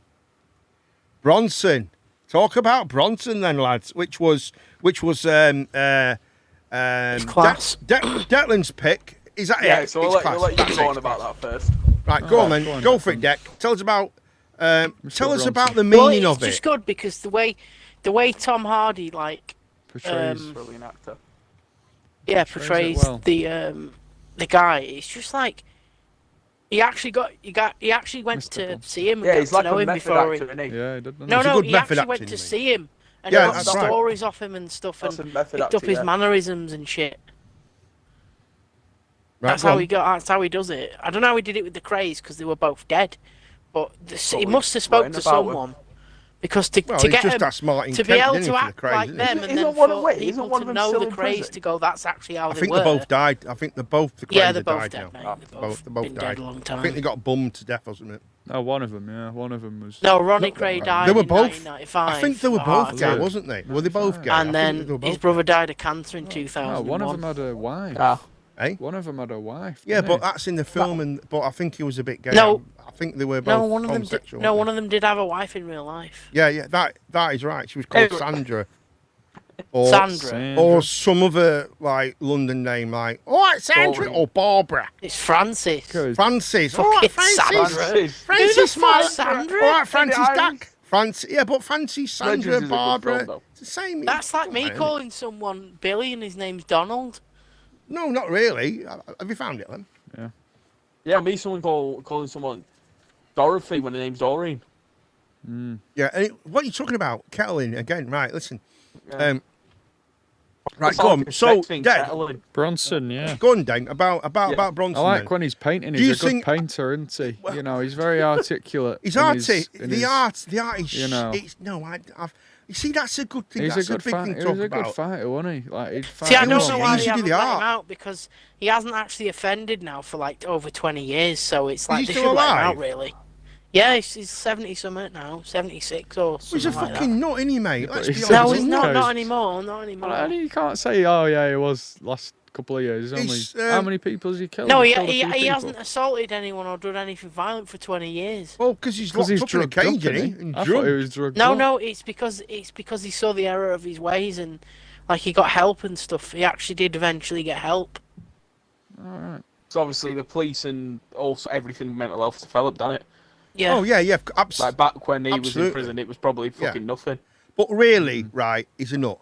Speaker 2: Bronson. Talk about Bronson then, lads. Which was
Speaker 3: class.
Speaker 2: Declan's pick. Is that
Speaker 4: Yeah,
Speaker 2: it?
Speaker 4: so
Speaker 2: It's
Speaker 4: I'll
Speaker 2: class.
Speaker 4: let you
Speaker 2: That's
Speaker 4: go
Speaker 2: it.
Speaker 4: on about that first.
Speaker 2: Right, go on then.
Speaker 6: go on,
Speaker 2: Go for it,
Speaker 6: Declan.
Speaker 2: Deck. Tell us about. Tell us
Speaker 6: Bronson.
Speaker 2: about the
Speaker 3: Well,
Speaker 2: meaning
Speaker 3: it's
Speaker 2: of it.
Speaker 3: just good because the way Tom Hardy
Speaker 6: Portrays.
Speaker 4: Brilliant actor.
Speaker 3: portrays
Speaker 6: well.
Speaker 3: the guy. It's just like he actually went
Speaker 6: Mr.
Speaker 3: to
Speaker 6: Bond.
Speaker 3: see him and
Speaker 4: Yeah,
Speaker 3: got
Speaker 4: he's
Speaker 3: to
Speaker 4: like
Speaker 3: know
Speaker 4: a
Speaker 3: him
Speaker 4: method
Speaker 3: before.
Speaker 4: actor, isn't he?
Speaker 6: Yeah, he did.
Speaker 3: No,
Speaker 2: He's a
Speaker 3: no,
Speaker 2: good
Speaker 3: he
Speaker 2: method
Speaker 3: actually went
Speaker 2: acting,
Speaker 3: to
Speaker 2: you
Speaker 3: see him and
Speaker 2: Yeah,
Speaker 3: got
Speaker 2: that's right.
Speaker 3: stories off him and stuff
Speaker 4: That's
Speaker 3: and
Speaker 4: a method
Speaker 3: picked
Speaker 4: actor,
Speaker 3: up his
Speaker 4: yeah.
Speaker 3: mannerisms and shit.
Speaker 2: Right,
Speaker 3: That's
Speaker 2: go
Speaker 3: how
Speaker 2: on.
Speaker 3: he got. That's how he does it. I don't know how he did it with the Craze because they were both dead, but he
Speaker 4: Probably
Speaker 3: must have spoke
Speaker 4: lying
Speaker 3: to
Speaker 4: about it.
Speaker 3: someone because to
Speaker 2: Well,
Speaker 3: to
Speaker 2: he's
Speaker 3: get
Speaker 2: just
Speaker 3: him
Speaker 2: that smart in
Speaker 3: to be
Speaker 2: Kent,
Speaker 3: able
Speaker 2: isn't he,
Speaker 3: to
Speaker 2: for the
Speaker 3: act
Speaker 2: Craze,
Speaker 3: like
Speaker 2: isn't he?
Speaker 3: them and
Speaker 4: Isn't
Speaker 3: then
Speaker 4: one of-
Speaker 3: for
Speaker 4: wait, isn't
Speaker 3: people
Speaker 4: one
Speaker 3: to
Speaker 4: of them
Speaker 3: know
Speaker 4: still
Speaker 3: the
Speaker 4: in
Speaker 3: Craze
Speaker 4: prison?
Speaker 3: to go. That's actually how
Speaker 2: I
Speaker 3: they
Speaker 2: think
Speaker 3: were.
Speaker 2: they both died. I think the Craze
Speaker 3: Yeah, they're
Speaker 2: are
Speaker 3: both
Speaker 2: died
Speaker 3: dead,
Speaker 2: now.
Speaker 3: mate.
Speaker 2: They're
Speaker 3: They've
Speaker 2: both
Speaker 3: been
Speaker 2: died.
Speaker 3: dead a long
Speaker 2: I think
Speaker 3: time.
Speaker 2: they got bummed to death or something.
Speaker 6: Oh, one of them, yeah. One of them was.
Speaker 3: No, Ronnie Cray died
Speaker 2: They were
Speaker 3: in
Speaker 2: both.
Speaker 3: 1995.
Speaker 2: I think they were
Speaker 3: of a heart
Speaker 2: both gay,
Speaker 3: attack.
Speaker 2: wasn't they? Were they both gay? I
Speaker 3: And
Speaker 2: think
Speaker 3: then
Speaker 2: they were
Speaker 3: his
Speaker 2: both
Speaker 3: brother died of cancer in
Speaker 6: Oh,
Speaker 3: 2001.
Speaker 6: one of them had a wife.
Speaker 4: Ah,
Speaker 2: Eh?
Speaker 6: One of them had a wife.
Speaker 2: Yeah,
Speaker 6: didn't
Speaker 2: but
Speaker 6: he?
Speaker 2: that's in the film, but I think he was a bit gay.
Speaker 3: No.
Speaker 2: I think they were both
Speaker 3: No, one of them did.
Speaker 2: homosexual.
Speaker 3: No,
Speaker 2: weren't
Speaker 3: one of them did have a wife in real life.
Speaker 2: they? Yeah, that is right. She was called
Speaker 4: Anyway.
Speaker 2: Sandra. Or,
Speaker 3: Sandra.
Speaker 2: Or some other like London name, like it's Sandra
Speaker 4: Boring.
Speaker 2: or Barbara.
Speaker 3: It's Francis.
Speaker 6: Good.
Speaker 2: Francis.
Speaker 3: Fucking
Speaker 2: All right, Francis.
Speaker 3: Sandra.
Speaker 2: Francis,
Speaker 3: Who the
Speaker 2: my
Speaker 3: fuck's Sandra?
Speaker 2: All right, Francis
Speaker 4: Irish.
Speaker 2: Dak. Francis, yeah, but Francis, Sandra,
Speaker 4: Legends is a good
Speaker 2: Barbara.
Speaker 4: film, though.
Speaker 2: It's the same.
Speaker 3: That's like me
Speaker 2: Alright,
Speaker 3: calling someone Billy and his name's Donald.
Speaker 2: No, not really. Have you found it then?
Speaker 4: Yeah, me someone calling someone Dorothy when the name's Doreen.
Speaker 2: Yeah. What are you talking about? Kettling again? Right. Listen.
Speaker 4: Yeah.
Speaker 2: Right.
Speaker 4: It's
Speaker 2: Go
Speaker 4: like
Speaker 2: on.
Speaker 4: a
Speaker 2: So,
Speaker 4: sex thing,
Speaker 2: Deng,
Speaker 4: settling.
Speaker 6: Bronson, yeah.
Speaker 2: go on, Deng. About
Speaker 4: Yeah.
Speaker 2: Bronson.
Speaker 6: I like
Speaker 2: then.
Speaker 6: when he's painting.
Speaker 2: Do you
Speaker 6: He's a
Speaker 2: think-
Speaker 6: good painter, isn't he? You know, he's very articulate.
Speaker 2: He's
Speaker 6: in
Speaker 2: arty.
Speaker 6: in
Speaker 2: The
Speaker 6: his-
Speaker 2: art is.
Speaker 6: you know.
Speaker 2: It's, no, you see, that's a good thing.
Speaker 6: He's
Speaker 2: That's
Speaker 6: a
Speaker 2: a
Speaker 6: good
Speaker 2: big
Speaker 6: fighter.
Speaker 2: thing
Speaker 6: He
Speaker 2: to talk
Speaker 6: was a good
Speaker 2: about.
Speaker 6: fighter, wasn't he? Like he'd fight
Speaker 3: See, I
Speaker 2: He
Speaker 3: don't
Speaker 2: was-
Speaker 3: know
Speaker 2: he
Speaker 3: why
Speaker 2: used
Speaker 3: they
Speaker 2: to do
Speaker 3: haven't
Speaker 2: the
Speaker 3: let him
Speaker 2: art.
Speaker 3: out because he hasn't actually offended now for like over 20 years. So it's like
Speaker 2: he
Speaker 3: they
Speaker 2: still
Speaker 3: should let him
Speaker 2: alive?
Speaker 3: out, really. Yeah, he's 70 something now, 76 or something
Speaker 2: He's a
Speaker 3: like
Speaker 2: fucking nut, isn't he, mate?
Speaker 6: but
Speaker 2: Let's
Speaker 6: he's
Speaker 2: be
Speaker 6: still-
Speaker 3: that. No,
Speaker 2: honest.
Speaker 3: he's
Speaker 6: Doesn't
Speaker 3: not.
Speaker 6: he?
Speaker 3: Not anymore. Not anymore.
Speaker 6: Well, you can't say, oh yeah, he was last couple of years. Only
Speaker 2: He's,
Speaker 6: how many people has he killed?
Speaker 3: No,
Speaker 6: He
Speaker 3: he,
Speaker 6: killed a
Speaker 3: he,
Speaker 6: few
Speaker 3: he
Speaker 6: people.
Speaker 3: hasn't assaulted anyone or done anything violent for 20 years.
Speaker 2: Well, because he's
Speaker 6: 'Cause
Speaker 2: locked
Speaker 6: he's
Speaker 2: up in a
Speaker 6: drugged up,
Speaker 2: cage,
Speaker 6: isn't
Speaker 2: isn't
Speaker 6: he?
Speaker 2: he? And
Speaker 6: I thought
Speaker 2: drugged.
Speaker 6: he was drugged
Speaker 3: No,
Speaker 6: up.
Speaker 3: no, it's because he saw the error of his ways and like he got help and stuff. He actually did eventually get help.
Speaker 6: Alright.
Speaker 4: So obviously the police and also everything mental health developed, done it.
Speaker 3: Yeah.
Speaker 2: Oh, yeah.
Speaker 4: Like back when he was
Speaker 2: Absolutely.
Speaker 4: in prison, it was probably fucking nothing.
Speaker 2: But really, right, he's a nut.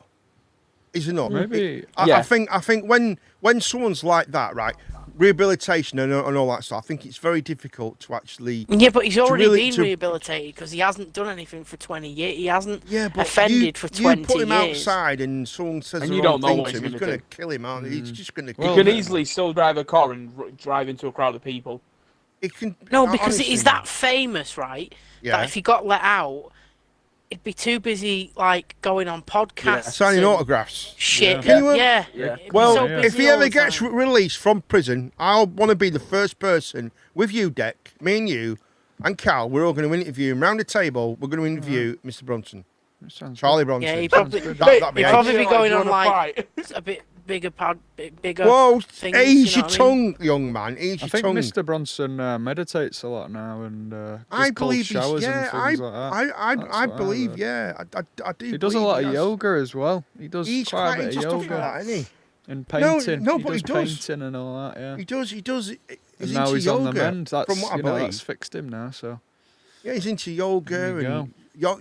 Speaker 2: He's a nut.
Speaker 6: Maybe-
Speaker 2: I
Speaker 4: Yeah.
Speaker 2: think when someone's like that, right, rehabilitation and all that stuff, I think it's very difficult to actually.
Speaker 3: Yeah, but he's already
Speaker 2: really-
Speaker 3: been
Speaker 2: to-
Speaker 3: rehabilitated because he hasn't done anything for 20 years. He hasn't
Speaker 2: Yeah, but
Speaker 3: offended for 20
Speaker 2: you put him
Speaker 3: years.
Speaker 2: outside and someone says
Speaker 4: And
Speaker 2: the
Speaker 4: you
Speaker 2: wrong
Speaker 4: don't know
Speaker 2: thing
Speaker 4: what
Speaker 2: to
Speaker 4: he's
Speaker 2: him, he's
Speaker 4: gonna
Speaker 2: going to
Speaker 4: do.
Speaker 2: kill him, aren't he? He's just going to
Speaker 6: Well,
Speaker 2: kill
Speaker 4: You can
Speaker 2: him.
Speaker 4: easily still drive a car and drive into a crowd of people.
Speaker 2: It can,
Speaker 3: No, because
Speaker 2: honestly,
Speaker 3: he's that famous, right?
Speaker 2: Yeah.
Speaker 3: That if he got let out, he'd be too busy like going on podcasts.
Speaker 2: signing
Speaker 3: and
Speaker 2: autographs.
Speaker 3: Shit.
Speaker 2: Can you,
Speaker 3: Yeah.
Speaker 4: Yeah.
Speaker 3: He'd be
Speaker 2: Well,
Speaker 3: so
Speaker 6: Yeah.
Speaker 2: if
Speaker 3: busy
Speaker 2: he
Speaker 3: all
Speaker 2: ever
Speaker 3: the
Speaker 2: gets
Speaker 3: time.
Speaker 2: released from prison, I'll want to be the first person with you, Deck, me and you, and Cal. We're all going to interview him round the table. We're going to interview Mr. Bronson,
Speaker 6: That sounds
Speaker 2: Charlie
Speaker 6: good.
Speaker 2: Bronson.
Speaker 3: Yeah, he probably,
Speaker 6: good.
Speaker 2: That'd be
Speaker 3: he'd
Speaker 2: ace.
Speaker 3: probably be going
Speaker 4: you
Speaker 3: on
Speaker 4: wanna
Speaker 3: like
Speaker 4: fight?
Speaker 3: a bit bigger.
Speaker 2: Whoa,
Speaker 3: things,
Speaker 2: ease
Speaker 3: you
Speaker 2: your
Speaker 3: know what I mean?
Speaker 2: tongue, young man. Ease
Speaker 6: I
Speaker 2: your
Speaker 6: think
Speaker 2: tongue.
Speaker 6: Mr. Bronson meditates a lot now and
Speaker 2: I
Speaker 6: does cold
Speaker 2: believe
Speaker 6: showers
Speaker 2: he's,
Speaker 6: and
Speaker 2: yeah,
Speaker 6: things like that.
Speaker 2: I
Speaker 6: That's what
Speaker 2: believe,
Speaker 6: heard.
Speaker 2: yeah, I do.
Speaker 6: He does a
Speaker 2: believe
Speaker 6: lot
Speaker 2: he
Speaker 6: of
Speaker 2: does.
Speaker 6: yoga as well. He does
Speaker 2: He's
Speaker 6: quite a
Speaker 2: quite
Speaker 6: bit
Speaker 2: into
Speaker 6: of
Speaker 2: stuff like
Speaker 6: yoga
Speaker 2: that, isn't
Speaker 6: and painting.
Speaker 2: no,
Speaker 6: he
Speaker 2: but
Speaker 6: does
Speaker 2: he does.
Speaker 6: painting and all that. Yeah.
Speaker 2: he? He does. He's
Speaker 6: And now
Speaker 2: into
Speaker 6: he's
Speaker 2: yoga,
Speaker 6: on the mend. That's
Speaker 2: from what I
Speaker 6: you know
Speaker 2: believe.
Speaker 6: that's fixed him now. So
Speaker 2: Yeah, he's into yoga
Speaker 6: There you
Speaker 2: and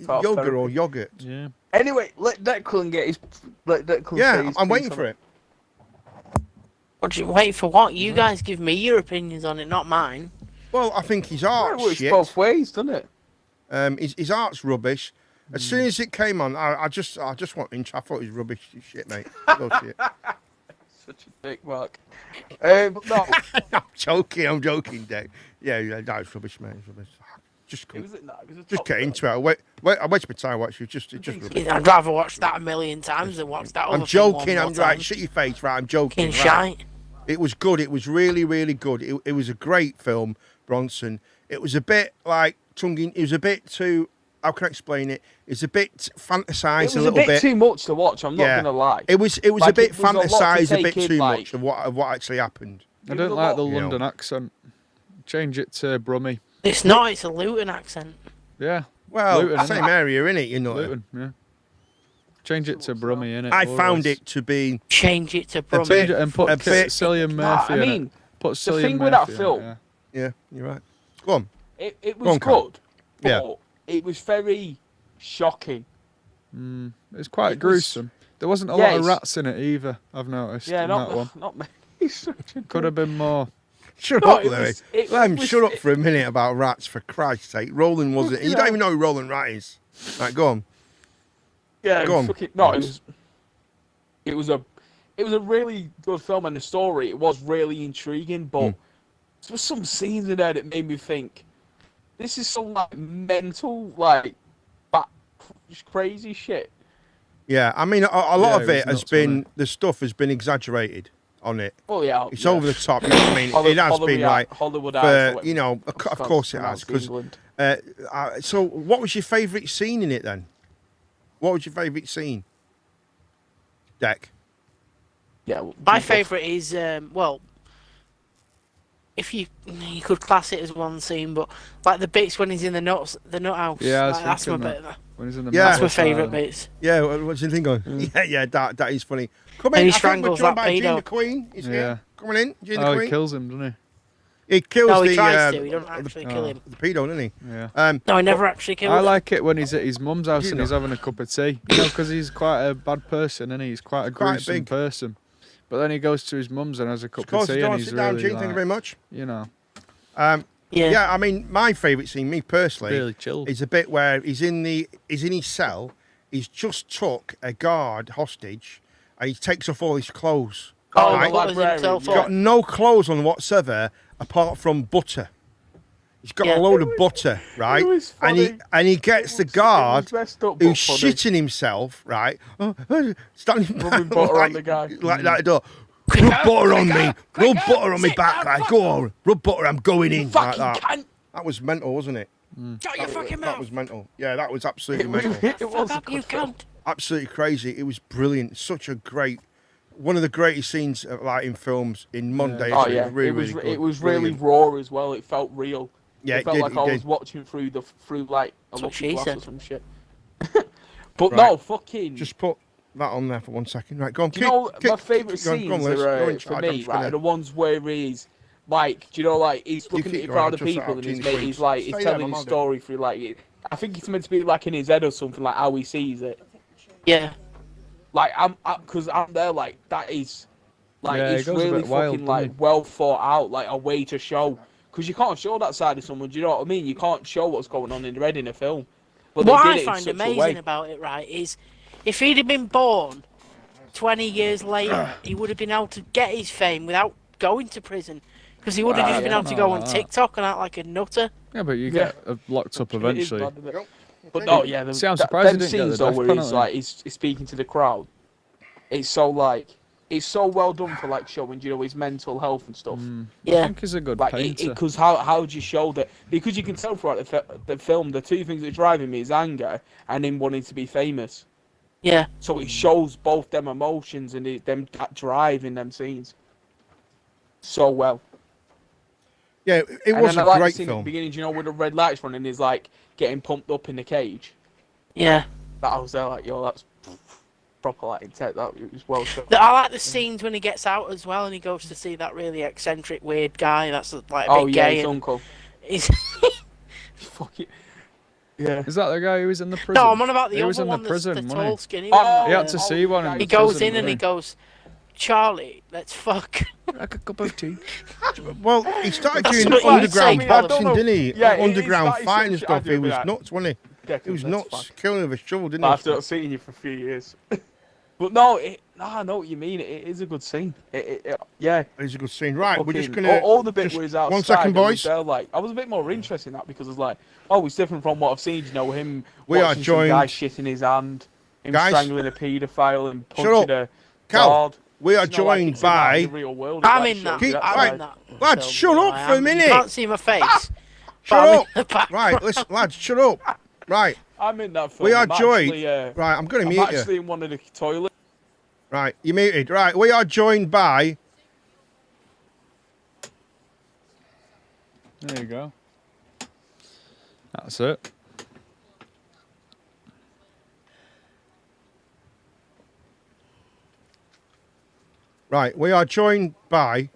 Speaker 4: Talk
Speaker 2: yoga
Speaker 4: therapy.
Speaker 2: or yogurt.
Speaker 6: yeah.
Speaker 4: Anyway, let Declan get his. Let Declan say
Speaker 2: Yeah,
Speaker 4: his
Speaker 2: I'm
Speaker 4: piece
Speaker 2: waiting
Speaker 4: on
Speaker 2: for it.
Speaker 3: What do you wait for? What you guys give me your opinions on it, not mine.
Speaker 2: Well, I think his
Speaker 4: Well,
Speaker 2: art's
Speaker 4: it's
Speaker 2: shit.
Speaker 4: both ways, doesn't it?
Speaker 2: His art's rubbish. As soon as it came on, I just want inch. I thought it was rubbish shit, mate. Bullshit.
Speaker 4: Such a dick, Mark. But no,
Speaker 2: I'm joking, Dave. Yeah, that was rubbish, mate. It's rubbish. Just
Speaker 4: it was, no, it was a
Speaker 2: just
Speaker 4: top
Speaker 2: get
Speaker 4: film.
Speaker 2: into it. I waste my time watching it. Just rubbish.
Speaker 3: I'd rather watch that a million times than watch that.
Speaker 2: I'm
Speaker 3: other thing one
Speaker 2: joking.
Speaker 3: more
Speaker 2: I'm right.
Speaker 3: time.
Speaker 2: Shut your face, right? I'm joking.
Speaker 3: Fucking
Speaker 2: Right.
Speaker 3: shite.
Speaker 2: It was good. It was really, really good. It was a great film, Bronson. It was a bit like tonguing. It was a bit too. How can I explain it? It's a bit fantasized
Speaker 4: It was
Speaker 2: a
Speaker 4: a
Speaker 2: little
Speaker 4: bit
Speaker 2: bit.
Speaker 4: too much to watch. I'm not
Speaker 2: Yeah.
Speaker 4: gonna lie.
Speaker 2: It was a
Speaker 4: Like,
Speaker 2: bit
Speaker 4: it was a lot to
Speaker 2: fantasized, a
Speaker 4: take
Speaker 2: bit
Speaker 4: in,
Speaker 2: too
Speaker 4: like-
Speaker 2: much of what actually happened.
Speaker 6: I
Speaker 4: It was
Speaker 6: don't
Speaker 4: a
Speaker 6: like
Speaker 4: lot,
Speaker 6: the
Speaker 2: you know.
Speaker 6: London accent. Change it to Brummie.
Speaker 3: It's not. It's a Luton accent.
Speaker 6: Yeah,
Speaker 2: Well,
Speaker 6: Luton,
Speaker 2: same
Speaker 6: innit?
Speaker 2: area, innit? You know.
Speaker 6: Luton. Yeah. Change it to Brummie, innit?
Speaker 2: I
Speaker 6: Always.
Speaker 2: found it to be
Speaker 3: Change it to
Speaker 2: A
Speaker 3: Brummie.
Speaker 6: Change it and put
Speaker 2: a bit-
Speaker 6: Cillian
Speaker 4: Nah,
Speaker 6: Murphy
Speaker 4: I
Speaker 6: in
Speaker 4: mean,
Speaker 6: it. Put Cillian
Speaker 4: thing with that
Speaker 6: Murphy in it,
Speaker 4: film-
Speaker 6: yeah.
Speaker 2: Yeah, you're right. Go on.
Speaker 4: it
Speaker 2: Go on,
Speaker 4: was
Speaker 2: Carl.
Speaker 4: good, but
Speaker 2: Yeah.
Speaker 4: it was very shocking.
Speaker 6: It's quite
Speaker 4: It was-
Speaker 6: gruesome. There wasn't a
Speaker 4: Yeah,
Speaker 6: lot of
Speaker 4: it's-
Speaker 6: rats in it either. I've noticed.
Speaker 4: Yeah,
Speaker 6: in that one.
Speaker 4: not me. He's such a
Speaker 6: Could have been more.
Speaker 2: Shut
Speaker 4: No,
Speaker 2: up,
Speaker 4: it
Speaker 2: Louis.
Speaker 4: was- it
Speaker 2: Lem,
Speaker 4: was-
Speaker 2: shut up for a minute about rats, for Christ's sake. Roland wasn't. You
Speaker 4: You
Speaker 2: don't
Speaker 4: know.
Speaker 2: even know who Roland Rat is. Right, go on.
Speaker 4: Yeah,
Speaker 2: Go on.
Speaker 4: no, it was a really good film, and the story it was really intriguing. But there was some scenes in there that made me think, this is some like mental, like, just crazy shit.
Speaker 2: Yeah, I mean, a lot
Speaker 6: Yeah,
Speaker 2: of
Speaker 6: it
Speaker 2: it
Speaker 6: was
Speaker 2: has
Speaker 6: nuts,
Speaker 2: been,
Speaker 6: wasn't
Speaker 2: the stuff has been exaggerated on it.
Speaker 4: Oh yeah,
Speaker 2: It's
Speaker 4: yeah.
Speaker 2: over the top. You know what I mean? It has been like,
Speaker 4: Hollywood
Speaker 2: for, you know, of course it has. Because,
Speaker 4: England.
Speaker 2: so, what was your favourite scene in it then? What was your favourite scene? Deck.
Speaker 4: Yeah.
Speaker 3: My favourite is well, if you could class it as one scene, but like the bits when he's in the nut house.
Speaker 6: Yeah, I was
Speaker 3: like, that's my
Speaker 6: thinking
Speaker 3: bit.
Speaker 6: When he's in the
Speaker 2: Yeah.
Speaker 3: That's my
Speaker 6: metal
Speaker 3: favourite
Speaker 6: cell.
Speaker 3: bits.
Speaker 2: Yeah, what's your thing going? Yeah, that is funny. Come
Speaker 3: And
Speaker 2: in,
Speaker 3: he
Speaker 2: I think we're
Speaker 3: strangles
Speaker 2: joined
Speaker 3: that
Speaker 2: by Jean
Speaker 3: pedo.
Speaker 2: the Queen. He's
Speaker 6: Yeah.
Speaker 2: here. Coming in, Jean the
Speaker 6: Oh,
Speaker 2: Queen.
Speaker 6: he kills him, doesn't
Speaker 2: He kills
Speaker 3: No,
Speaker 2: the,
Speaker 3: he tries to. He doesn't actually kill him.
Speaker 2: the pedo, doesn't he?
Speaker 6: he? Yeah.
Speaker 3: No, he never actually killed
Speaker 6: I
Speaker 3: him.
Speaker 6: like it when he's at his mum's house
Speaker 2: you
Speaker 6: and he's having a cup of tea. You know, because he's quite a bad person, and he's quite a
Speaker 2: Quite
Speaker 6: gruesome
Speaker 2: big.
Speaker 6: person. But then he goes to his mum's and has a cup
Speaker 2: Of course,
Speaker 6: of tea,
Speaker 2: don't
Speaker 6: and he's
Speaker 2: sit down,
Speaker 6: really
Speaker 2: Jean. Thank you
Speaker 6: like,
Speaker 2: very much.
Speaker 6: you know,
Speaker 2: Yeah, I mean, my favourite scene, me personally,
Speaker 6: really chilled.
Speaker 2: is a bit where he's in his cell. He's just took a guard hostage, and he takes off all his clothes.
Speaker 3: Oh,
Speaker 2: right?
Speaker 3: he butters himself
Speaker 2: He's got
Speaker 3: up.
Speaker 2: no clothes on whatsoever apart from butter. He's got
Speaker 3: Yeah.
Speaker 2: a load of butter, right?
Speaker 4: was
Speaker 2: And he gets the guard
Speaker 4: messed up,
Speaker 2: who's
Speaker 4: but funny.
Speaker 2: shitting himself, right? Standing
Speaker 4: Rubbing
Speaker 2: back,
Speaker 4: butter on
Speaker 2: like,
Speaker 4: the guy.
Speaker 2: like that door. Rub butter on me. Rub butter on me back. Right, go on. Rub butter. I'm going in. Like
Speaker 4: Fucking
Speaker 2: that.
Speaker 4: cunt.
Speaker 2: That was mental, wasn't it?
Speaker 3: Shut your fucking
Speaker 2: That
Speaker 3: mouth.
Speaker 2: was mental. Yeah, that was absolutely
Speaker 4: It
Speaker 2: mental.
Speaker 4: was
Speaker 3: Fuck
Speaker 4: a
Speaker 3: up, you
Speaker 4: good film.
Speaker 3: cunt.
Speaker 2: Absolutely crazy. It was brilliant. Such a great, one of the greatest scenes like in films in Monday.
Speaker 4: Oh yeah,
Speaker 2: really,
Speaker 4: it was
Speaker 2: really good.
Speaker 4: it was really
Speaker 2: Brilliant.
Speaker 4: raw as well. It felt real.
Speaker 2: Yeah,
Speaker 4: it
Speaker 2: it
Speaker 4: felt
Speaker 2: did,
Speaker 4: like
Speaker 2: it
Speaker 4: I
Speaker 2: did.
Speaker 4: was watching through like a
Speaker 3: That's what
Speaker 4: looking
Speaker 3: she
Speaker 4: glass
Speaker 3: said.
Speaker 4: or some shit. But
Speaker 2: Right.
Speaker 4: no, fucking.
Speaker 2: Just put that on there for 1 second. Right, go on.
Speaker 4: do you know my favourite
Speaker 2: go on,
Speaker 4: scenes
Speaker 2: Liz.
Speaker 4: are,
Speaker 2: You're in
Speaker 4: for
Speaker 2: charge. I'm
Speaker 4: me,
Speaker 2: just
Speaker 4: right?
Speaker 2: gonna-
Speaker 4: Are the ones where he's like, do you know, like he's looking
Speaker 2: keep
Speaker 4: at a
Speaker 2: going,
Speaker 4: crowd
Speaker 2: I'll
Speaker 4: of
Speaker 2: just
Speaker 4: people
Speaker 2: out
Speaker 4: and he's,
Speaker 2: Gene
Speaker 4: made,
Speaker 2: Queens.
Speaker 4: he's like he's
Speaker 2: Stay there,
Speaker 4: telling
Speaker 2: Mum,
Speaker 4: his
Speaker 2: I'll go.
Speaker 4: story through like I think it's meant to be like in his head or something, like how he sees it.
Speaker 3: Yeah.
Speaker 4: Like because I'm there, like that is like
Speaker 6: Yeah, it
Speaker 4: it's
Speaker 6: goes a
Speaker 4: really
Speaker 6: bit wild,
Speaker 4: fucking
Speaker 6: doesn't
Speaker 4: like
Speaker 6: it?
Speaker 4: well thought out, like a way to show. Because you can't show that side of someone. Do you know what I mean? You can't show what's going on in their head in a film. But
Speaker 3: What
Speaker 4: they
Speaker 3: I
Speaker 4: did it in
Speaker 3: find
Speaker 4: such a
Speaker 3: amazing
Speaker 4: way.
Speaker 3: about it, right, is if he'd have been born 20 years later, he would have been able to get his fame without going to prison. Because he would have just been able to go on TikTok and act like a nutter.
Speaker 6: Yeah, but you
Speaker 4: Yeah.
Speaker 6: get locked up
Speaker 4: It is
Speaker 6: eventually.
Speaker 4: bad, isn't it? But no, yeah.
Speaker 6: See, I'm surprised he
Speaker 4: them
Speaker 6: didn't get the
Speaker 4: scenes though,
Speaker 6: death
Speaker 4: where he's
Speaker 6: penalty.
Speaker 4: like he's speaking to the crowd. It's so like it's so well done for like showing, you know, his mental health and stuff.
Speaker 6: I
Speaker 3: Yeah.
Speaker 6: think he's a good
Speaker 4: Like,
Speaker 6: painter.
Speaker 4: because how do you show that? Because you can tell throughout the film, the two things that drive him is anger and him wanting to be famous.
Speaker 3: Yeah.
Speaker 4: So it shows both them emotions and that drive in them scenes so well.
Speaker 2: Yeah, it
Speaker 4: And
Speaker 2: was
Speaker 4: then
Speaker 2: a
Speaker 4: I like
Speaker 2: great
Speaker 4: the scene at the
Speaker 2: film.
Speaker 4: beginning, you know, with the red lights running, he's like getting pumped up in the cage.
Speaker 3: Yeah.
Speaker 4: That I was there like, yo, that's proper like intent. That it was well shot.
Speaker 3: I like the scenes when he gets out as well and he goes to see that really eccentric, weird guy that's like a bit
Speaker 4: Oh yeah,
Speaker 3: gay.
Speaker 4: his
Speaker 3: and
Speaker 4: uncle.
Speaker 3: he's...
Speaker 4: Fuck it. Yeah.
Speaker 6: Is that the guy who was in the prison?
Speaker 3: No, I'm on about the
Speaker 6: He
Speaker 3: other
Speaker 6: was in the
Speaker 3: one,
Speaker 6: prison,
Speaker 3: the
Speaker 6: wasn't he?
Speaker 3: tall, skinny one.
Speaker 6: He had to see one in
Speaker 3: He
Speaker 6: the
Speaker 3: goes
Speaker 6: prison,
Speaker 3: in and he
Speaker 6: didn't
Speaker 3: goes, Charlie, let's fuck.
Speaker 6: like a cup of tea.
Speaker 2: Well, he started
Speaker 3: That's
Speaker 2: doing
Speaker 3: what you
Speaker 2: underground
Speaker 3: say,
Speaker 2: boxing,
Speaker 4: Callum.
Speaker 2: didn't he?
Speaker 4: Yeah, he
Speaker 2: Underground
Speaker 4: started
Speaker 2: fighting and
Speaker 4: some shit. I
Speaker 2: stuff.
Speaker 4: do
Speaker 2: He was
Speaker 4: that.
Speaker 2: nuts, wasn't he? He was
Speaker 4: That's
Speaker 2: nuts,
Speaker 4: fine.
Speaker 2: killing with a shovel, didn't
Speaker 4: After
Speaker 2: he?
Speaker 4: not seeing you for a few years. But no, I know what you mean. It is a good scene. Yeah.
Speaker 2: It's a good scene. Right, we're just
Speaker 4: Fucking-
Speaker 2: gonna
Speaker 4: all the bit
Speaker 2: just
Speaker 4: where he's outside.
Speaker 2: 1 second,
Speaker 4: and was
Speaker 2: boys.
Speaker 4: there, like, I was a bit more interested in that because it's like, oh, it's different from what I've seen. You know, him
Speaker 2: We are
Speaker 4: watching some guy
Speaker 2: joined-
Speaker 4: shit in his hand, him
Speaker 2: Guys.
Speaker 4: strangling a paedophile and
Speaker 2: Shut
Speaker 4: punching
Speaker 2: up.
Speaker 4: a
Speaker 2: Cal,
Speaker 4: guard.
Speaker 2: we are
Speaker 4: It's not like
Speaker 2: joined
Speaker 4: it's in, like,
Speaker 2: by.
Speaker 4: the real world.
Speaker 3: I'm
Speaker 4: It's
Speaker 3: in
Speaker 4: like
Speaker 3: that.
Speaker 4: shit,
Speaker 2: Keep-
Speaker 3: I'm
Speaker 2: right.
Speaker 3: in that.
Speaker 2: Lads,
Speaker 3: film,
Speaker 2: shut up
Speaker 3: I
Speaker 2: for a
Speaker 3: am.
Speaker 2: minute.
Speaker 3: You can't see my face.
Speaker 2: Shut
Speaker 3: but I'm in
Speaker 2: up.
Speaker 3: the back.
Speaker 2: Right, listen, lads, shut up. Right,
Speaker 4: I'm in that film.
Speaker 2: we are
Speaker 4: I'm
Speaker 2: joined.
Speaker 4: actually,
Speaker 2: Right, I'm going to
Speaker 4: I'm
Speaker 2: mute you.
Speaker 4: actually in one of the toilets.
Speaker 2: Right, you're muted. Right, we are joined by.
Speaker 6: There you go. That's it.
Speaker 2: Right, we are joined by.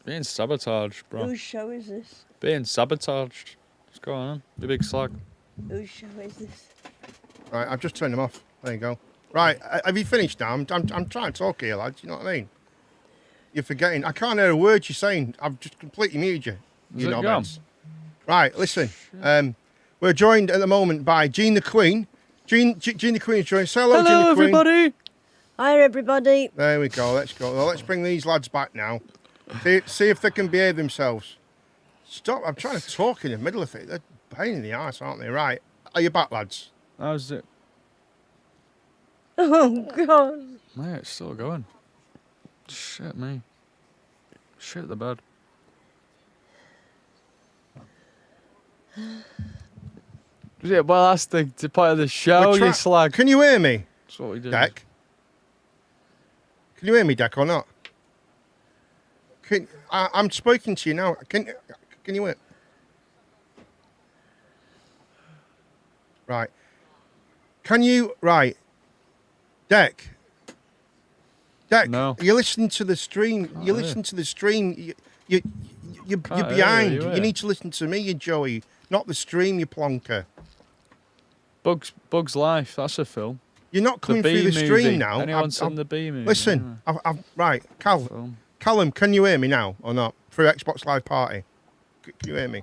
Speaker 6: Being sabotaged, bro.
Speaker 7: Whose show is this?
Speaker 6: Being sabotaged. What's going on? You big slag.
Speaker 7: Whose show is this?
Speaker 2: Right, I've just turned them off. There you go. Right, have you finished now? I'm trying to talk here, lads. You know what I mean? You're forgetting. I can't hear a word you're saying. I've just completely muted you.
Speaker 6: Is
Speaker 2: You
Speaker 6: it
Speaker 2: know,
Speaker 6: gone?
Speaker 2: Bens. Right, listen. We're joined at the moment by Jean the Queen. Jean the Queen is joined. Say hello, Jean
Speaker 6: Hello,
Speaker 2: the Queen.
Speaker 6: everybody.
Speaker 7: Hi, everybody.
Speaker 2: There we go. Let's go. Well, let's bring these lads back now. See if they can behave themselves. Stop. I'm trying to talk in the middle of it. They're a pain in the arse, aren't they? Right. Are you back, lads?
Speaker 6: How's it?
Speaker 7: Oh, God.
Speaker 6: Mate, it's still going. Shit, me. Shit the bed. Yeah, well, that's the part of the show,
Speaker 2: We're
Speaker 6: you slag.
Speaker 2: Can you hear me,
Speaker 6: That's what we do.
Speaker 2: Deck? Can you hear me, Deck, or not? I'm speaking to you now. Can you hear? Right. Can you? Right. Deck.
Speaker 6: No.
Speaker 2: You're listening to the stream. You're listening to the stream. You're
Speaker 6: Can't hear
Speaker 2: behind.
Speaker 6: you,
Speaker 2: You need to listen to me, you Joey, not the stream, you plonker.
Speaker 6: Bugs Life. That's a film.
Speaker 2: You're not coming
Speaker 6: the
Speaker 2: through the
Speaker 6: B
Speaker 2: stream
Speaker 6: movie.
Speaker 2: now.
Speaker 6: Anyone seen the B movie?
Speaker 2: Listen, right,
Speaker 6: Film.
Speaker 2: Callum, can you hear me now or not? Through Xbox Live Party. Can you hear me?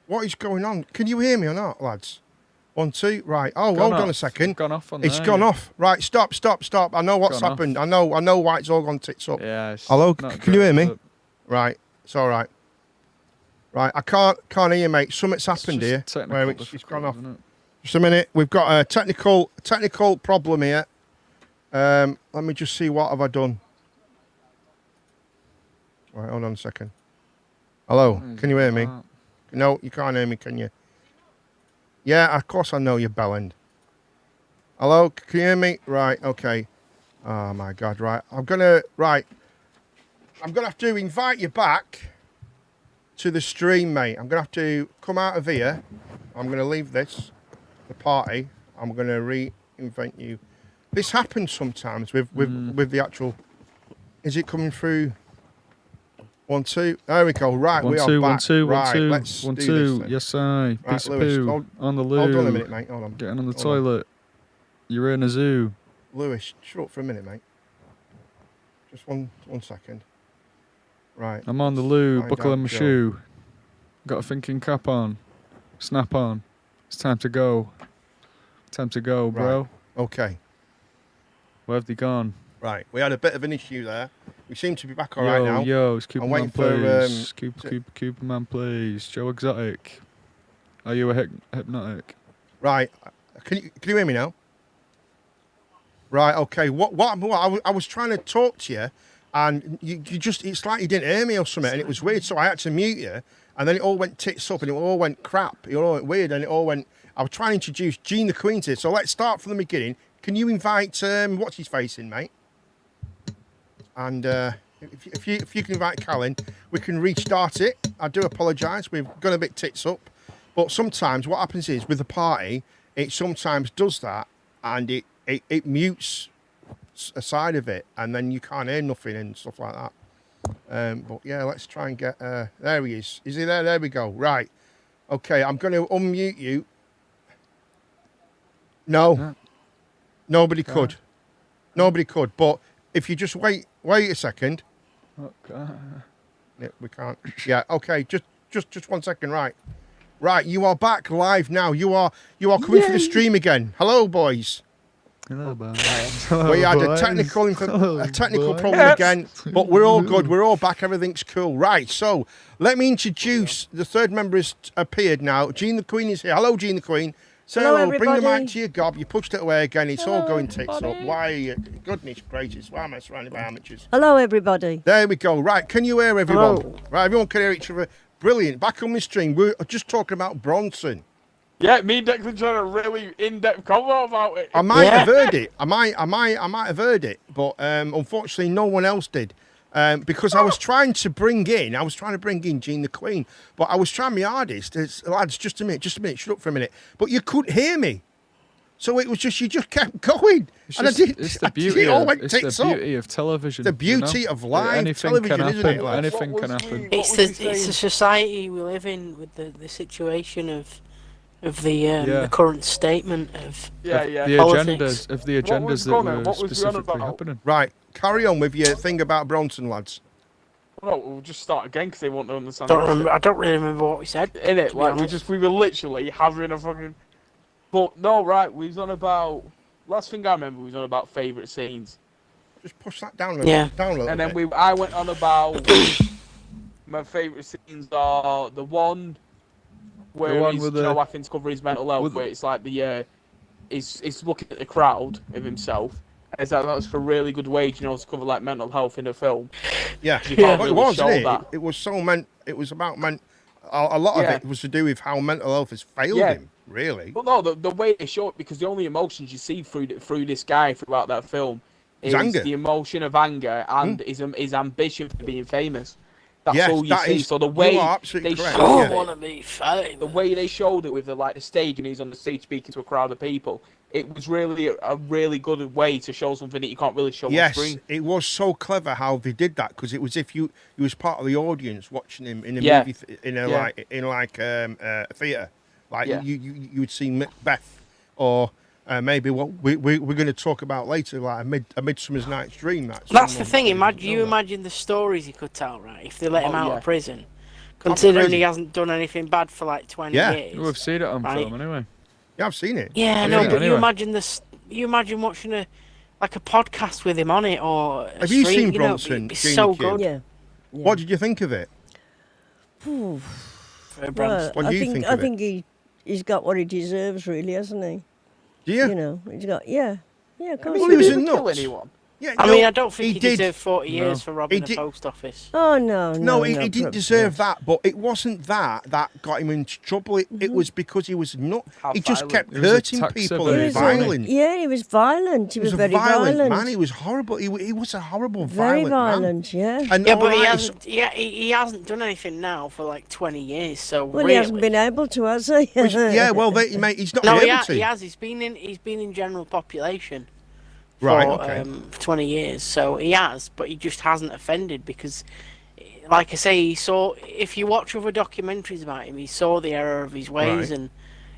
Speaker 2: What is going on? Can you hear me or not, lads? 1, 2, right. Oh, hold on a second.
Speaker 6: Gone off on
Speaker 2: It's
Speaker 6: there,
Speaker 2: gone
Speaker 6: yeah.
Speaker 2: off. Right, stop. I know what's
Speaker 6: Gone
Speaker 2: happened. I know why it's all gone tits up.
Speaker 6: Yeah. It's
Speaker 2: Hello,
Speaker 6: not
Speaker 2: can you
Speaker 6: great,
Speaker 2: hear me?
Speaker 6: but
Speaker 2: Right, it's all right. Right, I can't hear you, mate. Something's
Speaker 6: it's
Speaker 2: happened
Speaker 6: just
Speaker 2: here.
Speaker 6: technical
Speaker 2: Where it's
Speaker 6: difficulty,
Speaker 2: gone off.
Speaker 6: isn't it?
Speaker 2: Just a minute. We've got a technical problem here. Let me just see what have I done. Right, hold on a second. Hello, can you hear me? No, you can't hear me, can you? Yeah, of course I know you're bellend. Hello, can you hear me? Right, okay. Oh my God, right. I'm gonna have to invite you back to the stream, mate. I'm gonna have to come out of here. I'm gonna leave the party. I'm gonna reinvent you. This happens sometimes with the actual. Is it coming through? 1, 2. There we go. Right, we are back.
Speaker 6: 1, 2, 1,
Speaker 2: right,
Speaker 6: 2,
Speaker 2: let's
Speaker 6: 1,
Speaker 2: do
Speaker 6: 2.
Speaker 2: this then.
Speaker 6: Yes, I.
Speaker 2: Right,
Speaker 6: Piece of
Speaker 2: Lewis,
Speaker 6: poo on the loo.
Speaker 2: Hold on a minute, mate. Hold on.
Speaker 6: Getting on the
Speaker 2: Hold on.
Speaker 6: toilet. You're in a zoo.
Speaker 2: Lewis, shut up for a minute, mate. Just one second. Right.
Speaker 6: I'm on the loo.
Speaker 2: Find
Speaker 6: Buckle
Speaker 2: out
Speaker 6: in my
Speaker 2: Joe.
Speaker 6: shoe. Got a thinking cap on. Snap on. It's time to go. Time to go, bro.
Speaker 2: Okay.
Speaker 6: Where have they gone?
Speaker 2: Right. We had a bit of an issue there. We seem to be back all right now.
Speaker 6: Yo, it's Cooper
Speaker 2: I'm
Speaker 6: Man,
Speaker 2: waiting for,
Speaker 6: please. Cooper Man, please. Joe Exotic. Are you a hypnotic?
Speaker 2: Right. Can you hear me now? Right. Okay. What I was trying to talk to you, and you just, it's like you didn't hear me or something, and it was weird. So I had to mute you, and then it all went tits up, and it all went crap. It all went weird, and it all went. I was trying to introduce Gene the Queen to it. So let's start from the beginning. Can you invite what's his face in, mate? And if you can invite Callan, we can restart it. I do apologise. We've gone a bit tits up, but sometimes what happens is with the party, it sometimes does that, and it mutes a side of it, and then you can't hear nothing and stuff like that. But yeah, let's try and get. There he is. Is he there? There we go. Right. Okay, I'm going to unmute you. No,
Speaker 6: Yeah.
Speaker 2: nobody could. Nobody could. But if you just wait a second.
Speaker 6: Okay.
Speaker 2: Yeah, we can't. Yeah. Okay. Just 1 second. Right. You are back live now. You are coming for the stream again. Hello, boys.
Speaker 6: Hello, boys.
Speaker 2: We had a technical problem again, but we're all good. We're all back. Everything's cool. Right. So let me introduce the third member has appeared now. Gene the Queen is here. Hello, Gene the Queen. Say
Speaker 7: Hello,
Speaker 2: hello. Bring the
Speaker 7: everybody.
Speaker 2: mic to your gob. You pushed it away again. It's all
Speaker 7: Hello,
Speaker 2: going tits up.
Speaker 7: everybody.
Speaker 2: Why? Goodness gracious. Why am I surrounded by amateurs?
Speaker 7: Hello, everybody.
Speaker 2: There we go. Right. Can you hear everyone?
Speaker 3: Hello.
Speaker 2: Right. Everyone can hear each other. Brilliant. Back on the stream. We're just talking about Bronson.
Speaker 4: Yeah, me and Declan trying a really in-depth convo about it.
Speaker 2: I might
Speaker 3: Yeah.
Speaker 2: have heard it. I might have heard it, but unfortunately, no one else did. Because I was trying to bring in Gene the Queen, but I was trying my hardest. Lads, just a minute, shut up for a minute. But you couldn't hear me, so it was just you just kept going,
Speaker 6: It's
Speaker 2: and
Speaker 6: just- it's the beauty
Speaker 2: it all
Speaker 6: of,
Speaker 2: went
Speaker 6: it's the
Speaker 2: tits up.
Speaker 6: beauty of television.
Speaker 2: The
Speaker 6: you know?
Speaker 2: beauty of live
Speaker 6: Anything
Speaker 2: television,
Speaker 6: can
Speaker 2: isn't
Speaker 6: happen.
Speaker 2: it, lads?
Speaker 6: Anything
Speaker 4: What
Speaker 6: can
Speaker 4: was
Speaker 6: happen.
Speaker 4: the-
Speaker 3: It's
Speaker 4: what
Speaker 3: the
Speaker 4: was he
Speaker 3: it's the
Speaker 4: saying?
Speaker 3: society we live in with the situation of the current statement of
Speaker 4: Yeah, yeah.
Speaker 6: The
Speaker 3: Politics.
Speaker 6: agendas of the
Speaker 4: What was
Speaker 6: agendas that
Speaker 4: going on?
Speaker 6: were
Speaker 4: What was we on
Speaker 6: specifically
Speaker 4: about?
Speaker 6: happening.
Speaker 2: Right, carry on with your thing about Bronson, lads.
Speaker 4: No, we'll just start again because they won't understand.
Speaker 3: don't remember, I don't really remember what we said.
Speaker 4: In it,
Speaker 3: to be
Speaker 4: like
Speaker 3: honest.
Speaker 4: we were literally having a fucking. But no, right, we was on about. Last thing I remember, we was on about favourite scenes,
Speaker 2: Just push that down a little,
Speaker 3: Yeah.
Speaker 2: down a little
Speaker 4: and then
Speaker 2: bit.
Speaker 4: I went on about my favourite scenes are the one where
Speaker 6: one
Speaker 4: he's
Speaker 6: with the-
Speaker 4: Joe Atkins covering his mental health,
Speaker 6: with-
Speaker 4: where it's like he's looking at the crowd of himself. And it's like that's for a really good wage, you know, to cover like mental health in a film.
Speaker 2: Yeah,
Speaker 4: You can't
Speaker 2: Well, it
Speaker 4: really
Speaker 2: was,
Speaker 4: show
Speaker 2: isn't it?
Speaker 4: that.
Speaker 2: It was so meant. It was about meant. a lot of
Speaker 4: Yeah.
Speaker 2: it was to do with how mental health has failed
Speaker 4: Yeah.
Speaker 2: him. Really.
Speaker 4: But no, the way they show it, because the only emotions you see through this guy throughout that film
Speaker 2: Is
Speaker 4: is
Speaker 2: anger.
Speaker 4: the emotion of anger and his ambition for being famous. That's
Speaker 2: Yes,
Speaker 4: all you
Speaker 2: that
Speaker 4: see.
Speaker 2: is-
Speaker 4: So the
Speaker 2: you
Speaker 4: way
Speaker 2: are absolutely
Speaker 4: they
Speaker 2: correct,
Speaker 4: showed
Speaker 2: yeah.
Speaker 3: I want to be famous.
Speaker 4: the way they showed it with the stage, and he's on the stage speaking to a crowd of people, it was really a really good way to show something that you can't really show on
Speaker 2: Yes,
Speaker 4: screen.
Speaker 2: it was so clever how they did that because it was if you was part of the audience watching him in a
Speaker 4: Yeah.
Speaker 2: movie in a a theater, like
Speaker 4: Yeah.
Speaker 2: you would see Macbeth or maybe what we're going to talk about later, like a Midsummer's Night's Dream.
Speaker 3: That's the
Speaker 2: someone
Speaker 3: thing.
Speaker 2: who doesn't
Speaker 3: You
Speaker 2: know that.
Speaker 3: imagine the stories he could tell, right? If they let him
Speaker 4: Oh,
Speaker 3: out
Speaker 4: yeah.
Speaker 3: of prison, considering
Speaker 2: crazy.
Speaker 3: he hasn't done anything bad for like 20
Speaker 2: Yeah.
Speaker 3: years.
Speaker 6: We've seen it on
Speaker 3: Right.
Speaker 6: film anyway.
Speaker 2: Yeah, I've seen it.
Speaker 3: Yeah,
Speaker 2: I've
Speaker 3: no,
Speaker 2: seen
Speaker 3: but
Speaker 2: it.
Speaker 3: you
Speaker 6: anyway.
Speaker 3: imagine this. You imagine watching a podcast with him on it, or a
Speaker 2: Have you
Speaker 3: stream,
Speaker 2: seen
Speaker 3: know,
Speaker 2: Bronson,
Speaker 3: It'd be
Speaker 2: Junior
Speaker 3: so
Speaker 2: Kid?
Speaker 3: good
Speaker 7: Yeah.
Speaker 2: What did you think of it?
Speaker 7: Ooh.
Speaker 3: for Bronson.
Speaker 2: What do you think
Speaker 7: I
Speaker 2: of it?
Speaker 7: think he's got what he deserves, really, hasn't he?
Speaker 2: Do you?
Speaker 7: You know, he's got of course.
Speaker 2: Well,
Speaker 7: he
Speaker 2: he was
Speaker 7: does.
Speaker 2: a
Speaker 4: Did he kill
Speaker 2: nuts.
Speaker 4: anyone?
Speaker 2: Yeah,
Speaker 3: I
Speaker 2: no,
Speaker 3: mean, I don't think he
Speaker 2: did.
Speaker 3: deserved 40 years for robbing
Speaker 2: He
Speaker 3: a
Speaker 2: did-
Speaker 3: post office.
Speaker 7: Oh no,
Speaker 2: No, he
Speaker 7: no,
Speaker 2: didn't
Speaker 7: pro-
Speaker 2: deserve that, but it wasn't that got him into trouble. It was because he was not.
Speaker 4: How
Speaker 2: He just
Speaker 4: violent.
Speaker 2: kept
Speaker 6: He was a
Speaker 2: hurting
Speaker 6: tax
Speaker 2: people
Speaker 6: evader,
Speaker 2: and
Speaker 7: was,
Speaker 6: wasn't he?
Speaker 2: violent.
Speaker 7: Yeah, he was violent. He was
Speaker 2: a
Speaker 7: very
Speaker 2: violent man. He was horrible. He was a horrible,
Speaker 7: Very
Speaker 2: violent
Speaker 7: violent, yeah.
Speaker 2: man. And
Speaker 3: Yeah,
Speaker 2: all
Speaker 3: but he
Speaker 2: right,
Speaker 3: hasn't. Yeah, he hasn't done anything now for like 20 years. So
Speaker 7: Well,
Speaker 3: really,
Speaker 7: he hasn't been able to, has he?
Speaker 2: yeah, well, mate, he's not
Speaker 3: no, he,
Speaker 2: able to.
Speaker 3: he has. He's been in general population.
Speaker 2: Right,
Speaker 3: For,
Speaker 2: okay.
Speaker 3: for 20 years, so he has, but he just hasn't offended because, like I say, he saw. If you watch other documentaries about him, he saw the error of his ways
Speaker 2: Right.
Speaker 3: and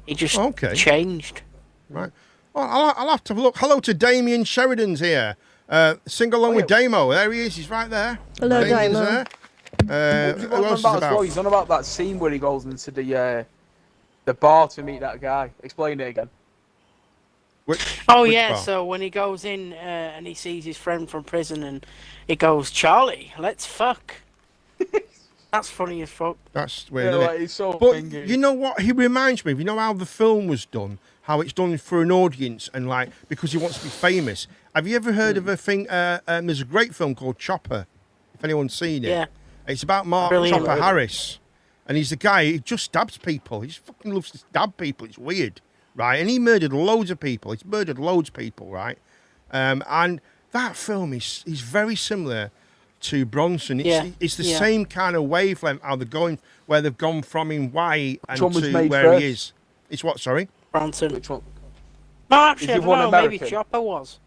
Speaker 3: he just
Speaker 2: Okay.
Speaker 3: changed.
Speaker 2: Right. Well, I'll have to have a look. Hello to Damien Sheridan's here. Sing along with Damo. There he is. He's right there.
Speaker 7: Hello,
Speaker 2: Damien's
Speaker 7: Damo.
Speaker 2: there.
Speaker 4: What's he
Speaker 2: Who
Speaker 4: on
Speaker 2: else is
Speaker 4: about as well?
Speaker 2: about?
Speaker 4: He's on about that scene where he goes into the bar to meet that guy. Explain it again.
Speaker 3: Oh
Speaker 2: Which
Speaker 3: yeah,
Speaker 2: bar?
Speaker 3: so when he goes in and he sees his friend from prison and he goes, "Charlie, let's fuck." That's funny as fuck.
Speaker 2: That's weird,
Speaker 4: Yeah,
Speaker 2: isn't
Speaker 4: like,
Speaker 2: it?
Speaker 4: he's so
Speaker 2: But
Speaker 4: thingy.
Speaker 2: you know what? He reminds me of, you know how the film was done? How it's done for an audience and like, because he wants to be famous. Have you ever heard of a thing? There's a great film called Chopper, if anyone's seen it.
Speaker 3: Yeah.
Speaker 2: It's about Mark
Speaker 3: Brilliant.
Speaker 2: Chopper Harris. And he's the guy, he just stabs people. He just fucking loves to stab people. It's weird, right? And he murdered loads of people. He's murdered loads of people, right? And that film is very similar to Bronson. It's the
Speaker 3: Yeah.
Speaker 2: same kind of wavelength how they're going, where they've gone from in white and
Speaker 4: one was
Speaker 2: to
Speaker 4: made
Speaker 2: where
Speaker 4: first?
Speaker 2: he is. It's what, sorry?
Speaker 3: Bronson.
Speaker 4: Which one?
Speaker 3: No, actually, I
Speaker 4: he
Speaker 3: don't
Speaker 4: one
Speaker 3: know. Maybe
Speaker 4: American?
Speaker 3: Chopper was.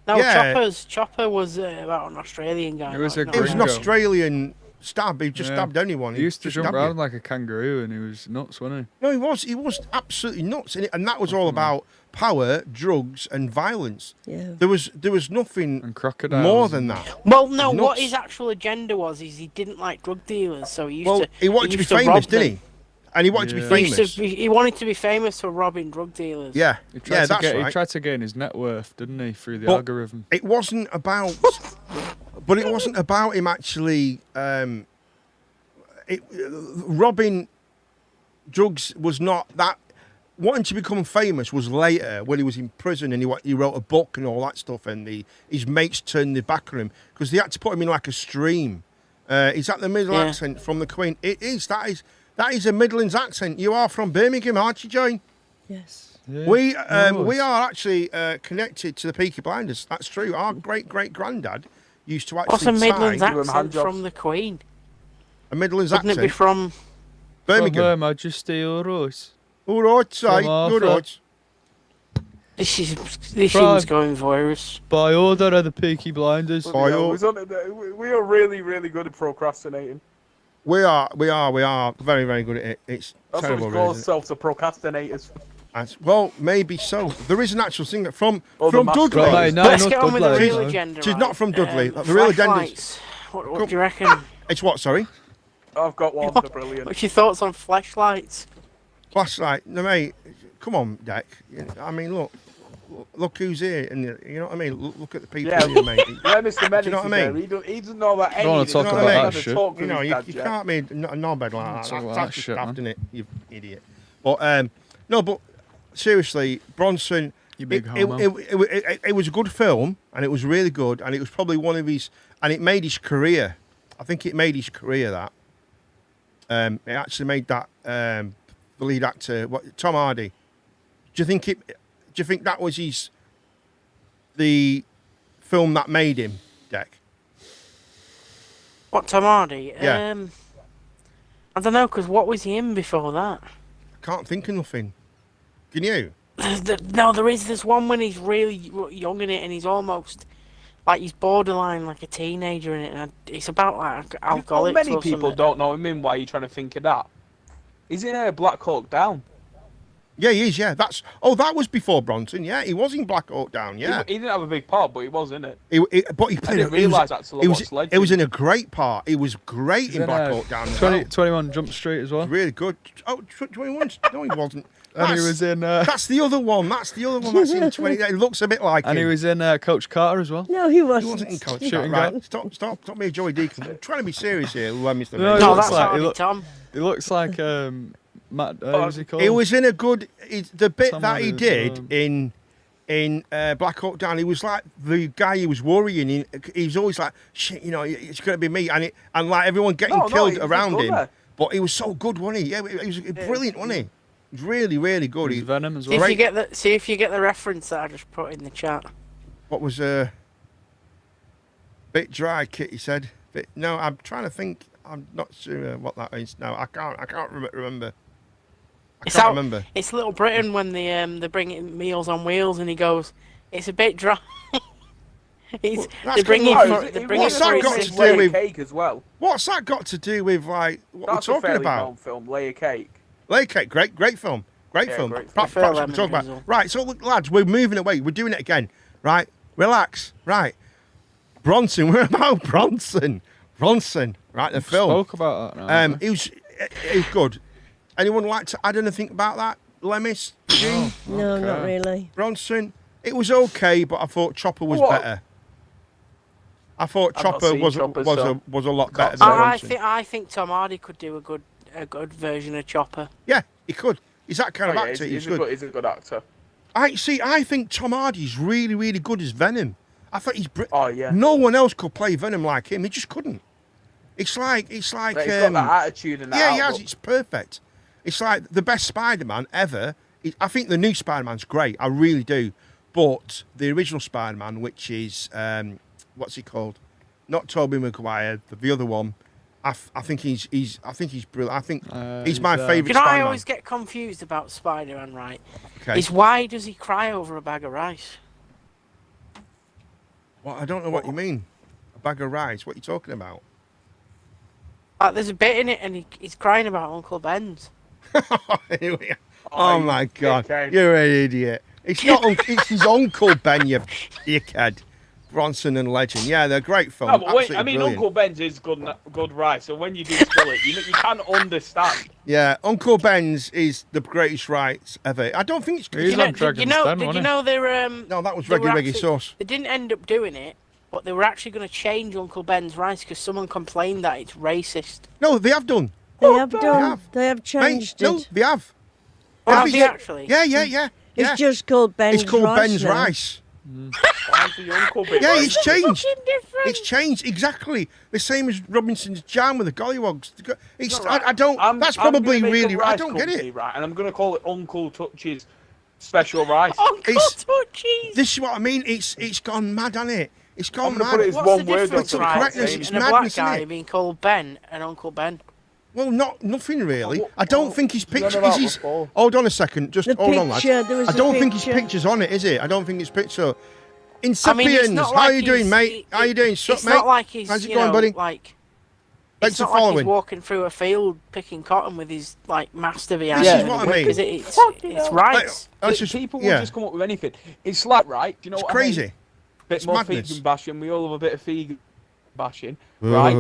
Speaker 3: No,
Speaker 2: Yeah.
Speaker 3: Chopper was about an Australian guy.
Speaker 6: It was
Speaker 3: like,
Speaker 6: a
Speaker 3: not
Speaker 2: It was an
Speaker 6: Gringo.
Speaker 2: Australian stab. He just
Speaker 6: Yeah.
Speaker 2: stabbed anyone.
Speaker 6: He used to
Speaker 2: just
Speaker 6: jump
Speaker 2: stabbed
Speaker 6: around
Speaker 2: you.
Speaker 6: like a kangaroo and he was nuts, wasn't
Speaker 2: No, he was. He was absolutely nuts. And that was all about power, drugs, and violence.
Speaker 7: Yeah.
Speaker 2: There was nothing
Speaker 6: he? And crocodiles.
Speaker 2: more than that.
Speaker 3: Well, no. What
Speaker 2: Nuts.
Speaker 3: his actual agenda was is he didn't like drug dealers, so he used
Speaker 2: Well,
Speaker 3: to.
Speaker 2: he wanted to be
Speaker 3: used rob
Speaker 2: famous,
Speaker 3: them.
Speaker 2: didn't he? And he wanted to
Speaker 6: Yeah.
Speaker 2: be
Speaker 3: He, used
Speaker 2: famous.
Speaker 3: to be, he wanted to be famous for robbing drug dealers.
Speaker 2: Yeah,
Speaker 6: He tried,
Speaker 2: yeah,
Speaker 6: to
Speaker 2: that's
Speaker 6: get,
Speaker 2: right.
Speaker 6: he tried to gain his net worth, didn't he, through the
Speaker 2: But-
Speaker 6: algorithm.
Speaker 2: It wasn't about, but it wasn't about him actually. Robbing drugs was not that. Wanting to become famous was later when he was in prison and he wrote a book and all that stuff, and his mates turned their back on him because they had to put him in like a stream. Is that the middle
Speaker 3: Yeah.
Speaker 2: accent from the Queen? It is. That is a Midlands accent. You are from Birmingham, aren't you, Jane?
Speaker 7: Yes.
Speaker 6: Yeah,
Speaker 2: We
Speaker 6: he was.
Speaker 2: are actually connected to the Peaky Blinders. That's true. Our great granddad used to actually
Speaker 3: What's a Midlands
Speaker 2: tie
Speaker 4: him
Speaker 3: accent
Speaker 4: hand jobs.
Speaker 3: from the Queen?
Speaker 2: a Midlands
Speaker 3: Wouldn't it be
Speaker 2: accent.
Speaker 3: from?
Speaker 6: From Her
Speaker 2: Birmingham.
Speaker 6: Majesty Urus.
Speaker 2: All right, say,
Speaker 6: From
Speaker 2: all
Speaker 6: Arthur.
Speaker 2: right.
Speaker 3: This
Speaker 6: From-
Speaker 3: thing's going virus.
Speaker 6: By order of the Peaky Blinders.
Speaker 2: By
Speaker 4: Yeah,
Speaker 2: all-
Speaker 4: we are really, really good at procrastinating.
Speaker 2: We are very, very good at it. It's
Speaker 4: That's
Speaker 2: terrible,
Speaker 4: what we
Speaker 2: really.
Speaker 4: call
Speaker 2: isn't it?
Speaker 4: ourselves, the procrastinators.
Speaker 2: Well, maybe so. There is an actual singer from
Speaker 4: Oh, the master.
Speaker 2: Dudley.
Speaker 6: Right, no,
Speaker 3: Let's
Speaker 6: not
Speaker 3: get on with the
Speaker 6: Dudley,
Speaker 3: real
Speaker 6: no.
Speaker 3: agenda.
Speaker 2: She's
Speaker 3: right?
Speaker 2: not from Dudley. The real agenda is-
Speaker 3: flashlights. What do you reckon?
Speaker 2: It's what? Sorry,
Speaker 4: I've got one. They're brilliant.
Speaker 3: What's your thoughts on flashlights?
Speaker 2: flashlight. No, mate. Come on, Deck. I mean, look who's here, and you know what I mean. Look at the people
Speaker 4: Yeah.
Speaker 2: here, mate.
Speaker 4: Yeah, Mr. Menace
Speaker 2: you know what I
Speaker 4: is
Speaker 2: mean?
Speaker 4: there. He doesn't know about
Speaker 6: Don't wanna
Speaker 4: anything.
Speaker 6: talk
Speaker 2: about
Speaker 4: He doesn't
Speaker 2: that
Speaker 4: know how to
Speaker 6: shit.
Speaker 4: talk to
Speaker 2: You know,
Speaker 4: his
Speaker 2: you
Speaker 4: dad, yeah.
Speaker 2: can't make no bed like that.
Speaker 6: talk about
Speaker 2: That's
Speaker 6: that shit,
Speaker 2: daft,
Speaker 6: man.
Speaker 2: isn't it? You idiot. But no, but seriously, Bronson.
Speaker 6: You big
Speaker 2: it,
Speaker 6: homo.
Speaker 2: it was a good film, and it was really good, and it was probably one of his, and it made his career. I think it made his career that. It actually made that the lead actor, Tom Hardy. Do you think that was the film that made him, Deck?
Speaker 3: What, Tom Hardy?
Speaker 2: Yeah.
Speaker 3: I don't know, because what was he in before that?
Speaker 2: I can't think of nothing. Can you?
Speaker 3: No, there is this one when he's really young in it, and he's almost like he's borderline like a teenager in it. And it's about like alcoholics.
Speaker 4: Many
Speaker 3: or
Speaker 4: people
Speaker 3: something.
Speaker 4: don't know him. In why are you trying to think of that? He's in Black Hawk Down.
Speaker 2: Yeah, he is. Yeah, that was before Bronson. Yeah, he was in Black Hawk Down. Yeah,
Speaker 4: He didn't have a big part, but he was in it.
Speaker 2: But he played.
Speaker 4: didn't realise that's a
Speaker 2: He was.
Speaker 4: Sledge
Speaker 2: It was
Speaker 4: did.
Speaker 2: in a great part. He was great in Black Hawk Down. as well.
Speaker 6: 21 Jump Street as well.
Speaker 2: Really good. Oh, 21. No, he wasn't.
Speaker 6: And he was in.
Speaker 2: That's the other one. That's in 20. It looks a bit like
Speaker 6: And
Speaker 2: him.
Speaker 6: he was in Coach Carter as well.
Speaker 7: No, he
Speaker 2: He
Speaker 7: wasn't.
Speaker 2: wasn't in Coach
Speaker 6: Shooting
Speaker 2: Right.
Speaker 6: guard.
Speaker 2: Stop me, Joey Deacon. I'm trying to be serious here, Mr.
Speaker 6: No,
Speaker 2: Mayor.
Speaker 6: he
Speaker 3: No,
Speaker 6: looks
Speaker 3: that's
Speaker 6: like-
Speaker 3: Hardy,
Speaker 6: he look-
Speaker 3: Tom.
Speaker 6: He looks like Matt. What's he called?
Speaker 2: He was in a good. The bit
Speaker 6: Tom
Speaker 2: that he
Speaker 6: Hardy was,
Speaker 2: did in Black Hawk Down, he was like the guy he was worrying. He was always like, shit, it's going to be me, and like everyone getting killed
Speaker 4: he was
Speaker 2: around
Speaker 4: good
Speaker 2: him.
Speaker 4: there.
Speaker 2: But he was so good, wasn't he? Yeah, he was brilliant, wasn't he? He was really, really good.
Speaker 6: He was Venom as well.
Speaker 3: See if you get the reference that I just put in the chat.
Speaker 2: What was bit dry, Kitty said. No, I'm trying to think. I'm not sure what that is. No, I can't remember. I can't remember.
Speaker 3: It's Little Britain when they bring in Meals on Wheels, and he goes, "It's a bit dry."
Speaker 2: That's
Speaker 3: they bring
Speaker 2: got-
Speaker 3: it.
Speaker 2: Oh,
Speaker 3: For, they bring
Speaker 2: what's
Speaker 3: it
Speaker 2: that
Speaker 3: for
Speaker 2: got
Speaker 3: his
Speaker 2: to
Speaker 3: sister.
Speaker 2: do with-
Speaker 4: Cake as well.
Speaker 2: What's that got to do with like what
Speaker 4: That's
Speaker 2: we're
Speaker 4: a
Speaker 2: talking
Speaker 4: fairly
Speaker 2: about?
Speaker 4: known film, Layer Cake.
Speaker 2: Lake Cake, great film. Great
Speaker 4: Yeah,
Speaker 2: film.
Speaker 4: great film.
Speaker 2: Perhaps
Speaker 3: Fair
Speaker 2: we'll
Speaker 3: Lemon
Speaker 2: talk about.
Speaker 3: Drizzle.
Speaker 2: Right, so look, lads, we're moving away. We're doing it again. Right, relax. Right, Bronson. We're about Bronson. Right, the film.
Speaker 6: Spoke about that. Now,
Speaker 2: It was good. Anyone like to add anything about that? Lemis, G,
Speaker 7: No, not
Speaker 6: Okay.
Speaker 7: really.
Speaker 2: Bronson. It was okay, but I thought Chopper was
Speaker 4: What?
Speaker 2: better. I thought
Speaker 4: I've not
Speaker 2: Chopper
Speaker 4: seen Chopper, so-
Speaker 2: was a lot better than
Speaker 3: I
Speaker 2: Bronson.
Speaker 3: think Tom Hardy could do a good version of Chopper.
Speaker 2: Yeah, he could. He's that kind of actor.
Speaker 4: He's
Speaker 2: He's good.
Speaker 4: He's a good actor.
Speaker 2: I think Tom Hardy's really, really good as Venom. I thought he's.
Speaker 4: Oh yeah.
Speaker 2: No one else could play Venom like him. He just couldn't. It's like.
Speaker 4: But he's got that attitude and that
Speaker 2: yeah, he has.
Speaker 4: outlook.
Speaker 2: It's perfect. It's like the best Spider-Man ever. I think the new Spider-Man's great. I really do. But the original Spider-Man, which is what's he called? Not Tobey Maguire, the other one. I think he's brilliant. I think he's my
Speaker 6: he's,
Speaker 2: favourite
Speaker 3: You know, I
Speaker 2: Spider-Man.
Speaker 3: always get confused about Spider-Man, right?
Speaker 2: Okay.
Speaker 3: Is why does he cry over a bag of rice?
Speaker 2: Well, I don't know what you mean. A bag of rice. What are you talking about?
Speaker 3: Like, there's a bit in it, and he's crying about Uncle Ben's.
Speaker 2: Oh my God,
Speaker 4: dickhead.
Speaker 2: you're an idiot. It's not. It's his uncle Ben, you dickhead. Bronson and Legend. Yeah, they're great films.
Speaker 4: No, but wait,
Speaker 2: Absolutely
Speaker 4: I mean,
Speaker 2: brilliant.
Speaker 4: Uncle Ben's is good rice. So when you do spill it, you can understand.
Speaker 2: Yeah, Uncle Ben's is the greatest rights ever. I don't think it's.
Speaker 6: He's
Speaker 3: You know,
Speaker 6: on Dragon's Den,
Speaker 3: did you
Speaker 6: wasn't
Speaker 3: know they were
Speaker 2: No, that was
Speaker 3: they were
Speaker 2: Reggae
Speaker 3: actually-
Speaker 2: Sauce.
Speaker 3: They didn't end up doing it, but they were actually going to change Uncle Ben's rice because someone complained that it's racist.
Speaker 2: No, they have done.
Speaker 7: They have done.
Speaker 2: have.
Speaker 7: They have
Speaker 2: Mate,
Speaker 7: changed
Speaker 2: no,
Speaker 7: it.
Speaker 2: they have.
Speaker 3: Oh, have
Speaker 2: Every-
Speaker 3: they actually?
Speaker 2: Yeah.
Speaker 7: It's just called Ben's
Speaker 2: It's called
Speaker 7: Rice
Speaker 2: Ben's
Speaker 7: now.
Speaker 2: Rice.
Speaker 4: Why's the uncle bit
Speaker 2: Yeah,
Speaker 4: rice?
Speaker 2: it's changed.
Speaker 3: Fucking different.
Speaker 2: It's changed exactly the same as Robinson's Jam with the gollywogs. It's.
Speaker 4: Right.
Speaker 2: I don't. That's
Speaker 4: I'm gonna
Speaker 2: probably
Speaker 4: make a
Speaker 2: really. I
Speaker 4: rice
Speaker 2: don't get
Speaker 4: company,
Speaker 2: it.
Speaker 4: Right, and I'm going to call it Uncle Touch's Special Rice.
Speaker 3: Uncle
Speaker 2: It's-
Speaker 3: Touchies.
Speaker 2: This is what I mean. It's gone mad, hasn't it? It's gone
Speaker 4: I'm gonna
Speaker 2: mad.
Speaker 4: put it as
Speaker 3: What's
Speaker 4: one
Speaker 3: the
Speaker 4: word
Speaker 3: difference,
Speaker 2: on
Speaker 3: right,
Speaker 2: correctness,
Speaker 3: between
Speaker 2: it's
Speaker 3: a black
Speaker 2: madness, isn't
Speaker 3: guy
Speaker 2: it?
Speaker 3: being called Ben and Uncle Ben?
Speaker 2: Well, nothing really.
Speaker 4: What-
Speaker 2: I don't
Speaker 4: what-
Speaker 2: think his
Speaker 4: none
Speaker 2: picture
Speaker 4: of that
Speaker 2: is his.
Speaker 4: before.
Speaker 2: Hold on a second. Just
Speaker 7: The
Speaker 2: hold on, lads.
Speaker 7: picture, there was
Speaker 2: I
Speaker 7: a
Speaker 2: don't think his
Speaker 7: picture.
Speaker 2: picture's on it, is it? I don't think it's picture.
Speaker 3: I mean, it's
Speaker 2: Incipiens,
Speaker 3: not
Speaker 2: how
Speaker 3: like
Speaker 2: you doing,
Speaker 3: he's-
Speaker 2: mate? How you doing, sup,
Speaker 3: It's
Speaker 2: mate?
Speaker 3: not like he's,
Speaker 2: How's it
Speaker 3: you
Speaker 2: going,
Speaker 3: know,
Speaker 2: buddy?
Speaker 3: like
Speaker 2: Thanks
Speaker 3: it's
Speaker 2: for
Speaker 3: not like he's
Speaker 2: following.
Speaker 3: walking through a field picking cotton with his like master behind
Speaker 2: This
Speaker 3: him.
Speaker 2: is what I
Speaker 3: and a whip,
Speaker 2: mean.
Speaker 3: is it? It's
Speaker 2: Like,
Speaker 3: rights.
Speaker 2: that's just,
Speaker 4: People will
Speaker 2: yeah.
Speaker 4: just come up with anything. It's like, right, do you know
Speaker 2: It's
Speaker 4: what
Speaker 2: crazy.
Speaker 4: I mean? Bit
Speaker 2: It's
Speaker 4: more
Speaker 2: madness.
Speaker 4: vegan bashing. We all have a bit of vegan bashing, right?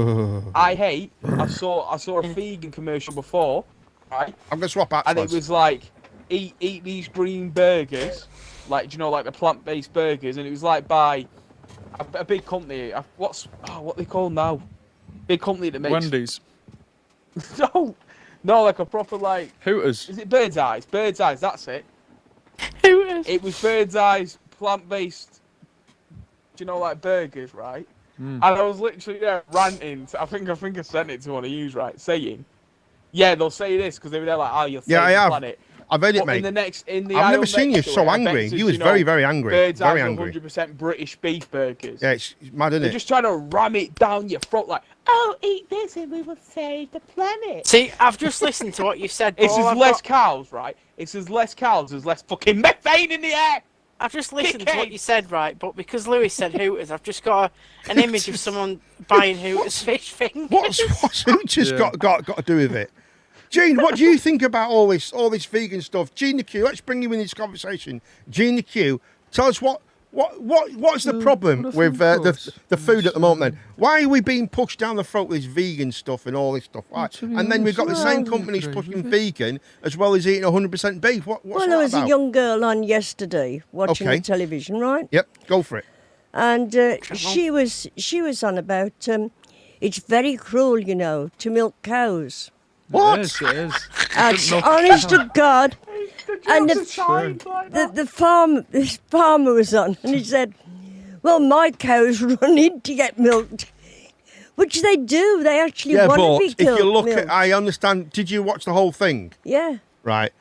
Speaker 4: I saw a vegan commercial before, right?
Speaker 2: I'm gonna swap out.
Speaker 4: And it was like, eat these green burgers, like, do you know, like the plant-based burgers, and it was like by a big company. What they called now? Big company that makes
Speaker 6: Wendy's,
Speaker 4: no, like a proper like.
Speaker 6: Hooters.
Speaker 4: Is it Bird's Eyes? Bird's Eyes, that's it.
Speaker 3: Who is?
Speaker 4: It was Bird's Eyes plant-based. Do you know, like burgers, right? And I was literally there ranting. I think I sent it to one of you, right? Saying, Yeah, they'll say this because they're like, "Oh, you'll save
Speaker 2: Yeah, I
Speaker 4: the
Speaker 2: have.
Speaker 4: planet."
Speaker 2: I've heard it,
Speaker 4: But
Speaker 2: mate.
Speaker 4: in the
Speaker 2: I've
Speaker 4: aisle
Speaker 2: never seen you
Speaker 4: next to
Speaker 2: so
Speaker 4: it, I bet
Speaker 2: angry.
Speaker 4: it
Speaker 2: You
Speaker 4: says,
Speaker 2: was
Speaker 4: you
Speaker 2: very,
Speaker 4: know,
Speaker 2: very angry.
Speaker 4: Birds
Speaker 2: Very
Speaker 4: have
Speaker 2: angry.
Speaker 4: 100% British beef burgers.
Speaker 2: Yeah, it's mad, isn't
Speaker 4: They're
Speaker 2: it?
Speaker 4: just trying to ram it down your throat like, "Oh, eat this and we will save the planet."
Speaker 3: See, I've just listened to what you said.
Speaker 4: It's
Speaker 3: Paul.
Speaker 4: as less cows, right? It's as less cows as less fucking methane in the air.
Speaker 3: I've just listened to
Speaker 4: Kick
Speaker 3: what
Speaker 4: it.
Speaker 3: you said, right? But because Lewis said Hooters, I've just got an image of someone buying Hooters fish fingers.
Speaker 2: What's Hooch's
Speaker 6: Yeah.
Speaker 2: got to do with it? Gene, what do you think about all this vegan stuff? Gene the Q, let's bring you in this conversation. Gene the Q, tell us what's the problem with the food at the moment then? Why are we being pushed down the throat with this vegan stuff and all this stuff? Right? And then we've got the same companies pushing vegan as well as eating 100% beef. What's
Speaker 7: Well,
Speaker 2: that
Speaker 7: there was
Speaker 2: about?
Speaker 7: a young girl on yesterday watching
Speaker 2: Okay.
Speaker 7: the television, right?
Speaker 2: Yep, go for it.
Speaker 7: And she was on about it's very cruel, you know, to milk cows.
Speaker 2: What?
Speaker 6: It is, it is.
Speaker 7: That's
Speaker 6: milk
Speaker 7: honest to God. And
Speaker 4: Jobs are timed like that.
Speaker 7: this farmer was on, and he said, "Well, my cows run in to get milked," which they do. They actually
Speaker 2: Yeah,
Speaker 7: want
Speaker 2: but
Speaker 7: to be
Speaker 2: if
Speaker 7: killed.
Speaker 2: you look
Speaker 7: milked.
Speaker 2: at, I understand. Did you watch the whole thing?
Speaker 7: Yeah.
Speaker 2: Right.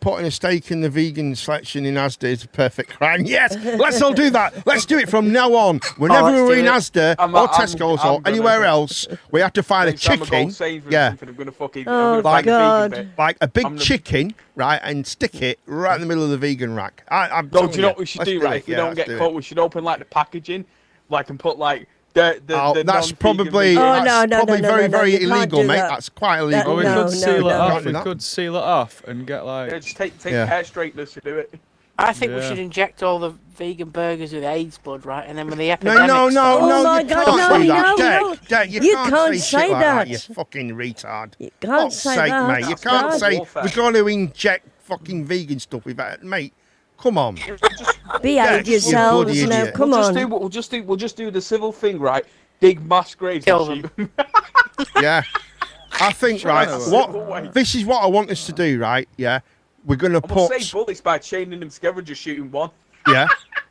Speaker 2: Putting a stake in the vegan selection in Asda is a perfect crime. Yes, let's all do that. Let's do it from now on. Whenever
Speaker 3: let's
Speaker 2: we're
Speaker 3: do
Speaker 2: in
Speaker 3: it.
Speaker 2: Asda
Speaker 4: I'm
Speaker 2: or
Speaker 4: gonna-
Speaker 2: Tesco's or
Speaker 4: gonna-
Speaker 2: anywhere else, we have to find a
Speaker 4: Next time I go
Speaker 2: chicken.
Speaker 4: Sainsbury's or
Speaker 2: Yeah,
Speaker 4: something, I'm gonna fucking.
Speaker 7: Oh,
Speaker 4: I'm gonna find the
Speaker 7: God.
Speaker 4: vegan bit.
Speaker 2: like a big
Speaker 4: I'm gonna-
Speaker 2: chicken, right, and stick it right in the middle of the vegan rack. I'm
Speaker 4: No,
Speaker 2: telling
Speaker 4: do you know what we should
Speaker 2: let's
Speaker 4: do, right?
Speaker 2: it.
Speaker 4: If we
Speaker 2: Yeah,
Speaker 4: don't
Speaker 2: let's
Speaker 4: get
Speaker 2: do
Speaker 4: caught,
Speaker 2: it.
Speaker 4: we should open like the packaging, like and put like the
Speaker 2: That's
Speaker 4: non-vegan
Speaker 2: probably
Speaker 4: vegan-
Speaker 7: Oh,
Speaker 2: that's
Speaker 7: no, no,
Speaker 2: probably
Speaker 7: no,
Speaker 2: very,
Speaker 7: no,
Speaker 2: very
Speaker 7: you can't
Speaker 2: illegal,
Speaker 7: do
Speaker 2: mate.
Speaker 7: that.
Speaker 2: That's quite
Speaker 6: Or
Speaker 2: illegal.
Speaker 6: we
Speaker 7: No,
Speaker 6: could
Speaker 7: no,
Speaker 6: seal it
Speaker 7: no.
Speaker 6: off.
Speaker 2: Do
Speaker 6: We
Speaker 2: that.
Speaker 6: could seal it off and get like.
Speaker 4: Yeah, just take
Speaker 2: Yeah.
Speaker 4: hair straighteners to do it.
Speaker 3: I think we
Speaker 6: Yeah.
Speaker 3: should inject all the vegan burgers with AIDS blood, right? And then when the
Speaker 2: No,
Speaker 3: epidemic
Speaker 2: no,
Speaker 3: starts-
Speaker 7: Oh
Speaker 2: no,
Speaker 7: my
Speaker 2: you
Speaker 7: God,
Speaker 2: can't
Speaker 7: no,
Speaker 2: say that.
Speaker 7: no,
Speaker 2: Dad,
Speaker 7: no.
Speaker 2: Dad, you
Speaker 7: You
Speaker 2: can't
Speaker 7: can't
Speaker 2: say
Speaker 7: say
Speaker 2: shit like that,
Speaker 7: that.
Speaker 2: you fucking retard.
Speaker 7: You
Speaker 2: For
Speaker 7: can't
Speaker 2: God's
Speaker 7: say
Speaker 2: sake,
Speaker 7: that.
Speaker 2: mate. You can't
Speaker 7: God.
Speaker 2: say
Speaker 4: Warfare.
Speaker 2: we're going to inject fucking vegan stuff with that, mate. Come on.
Speaker 7: Behave
Speaker 2: you
Speaker 7: yourselves
Speaker 2: bloody
Speaker 7: now.
Speaker 2: idiot.
Speaker 7: Come on.
Speaker 4: We'll just do the civil thing, right? Dig mass graves
Speaker 3: Kill
Speaker 4: and
Speaker 3: them.
Speaker 4: shoot them.
Speaker 2: Yeah. I think, right,
Speaker 4: Sure.
Speaker 2: what this is what I want us to do, right? Yeah. We're going to
Speaker 4: We'll
Speaker 2: put,
Speaker 4: save bullets by chaining them together and just shooting one.
Speaker 2: yeah.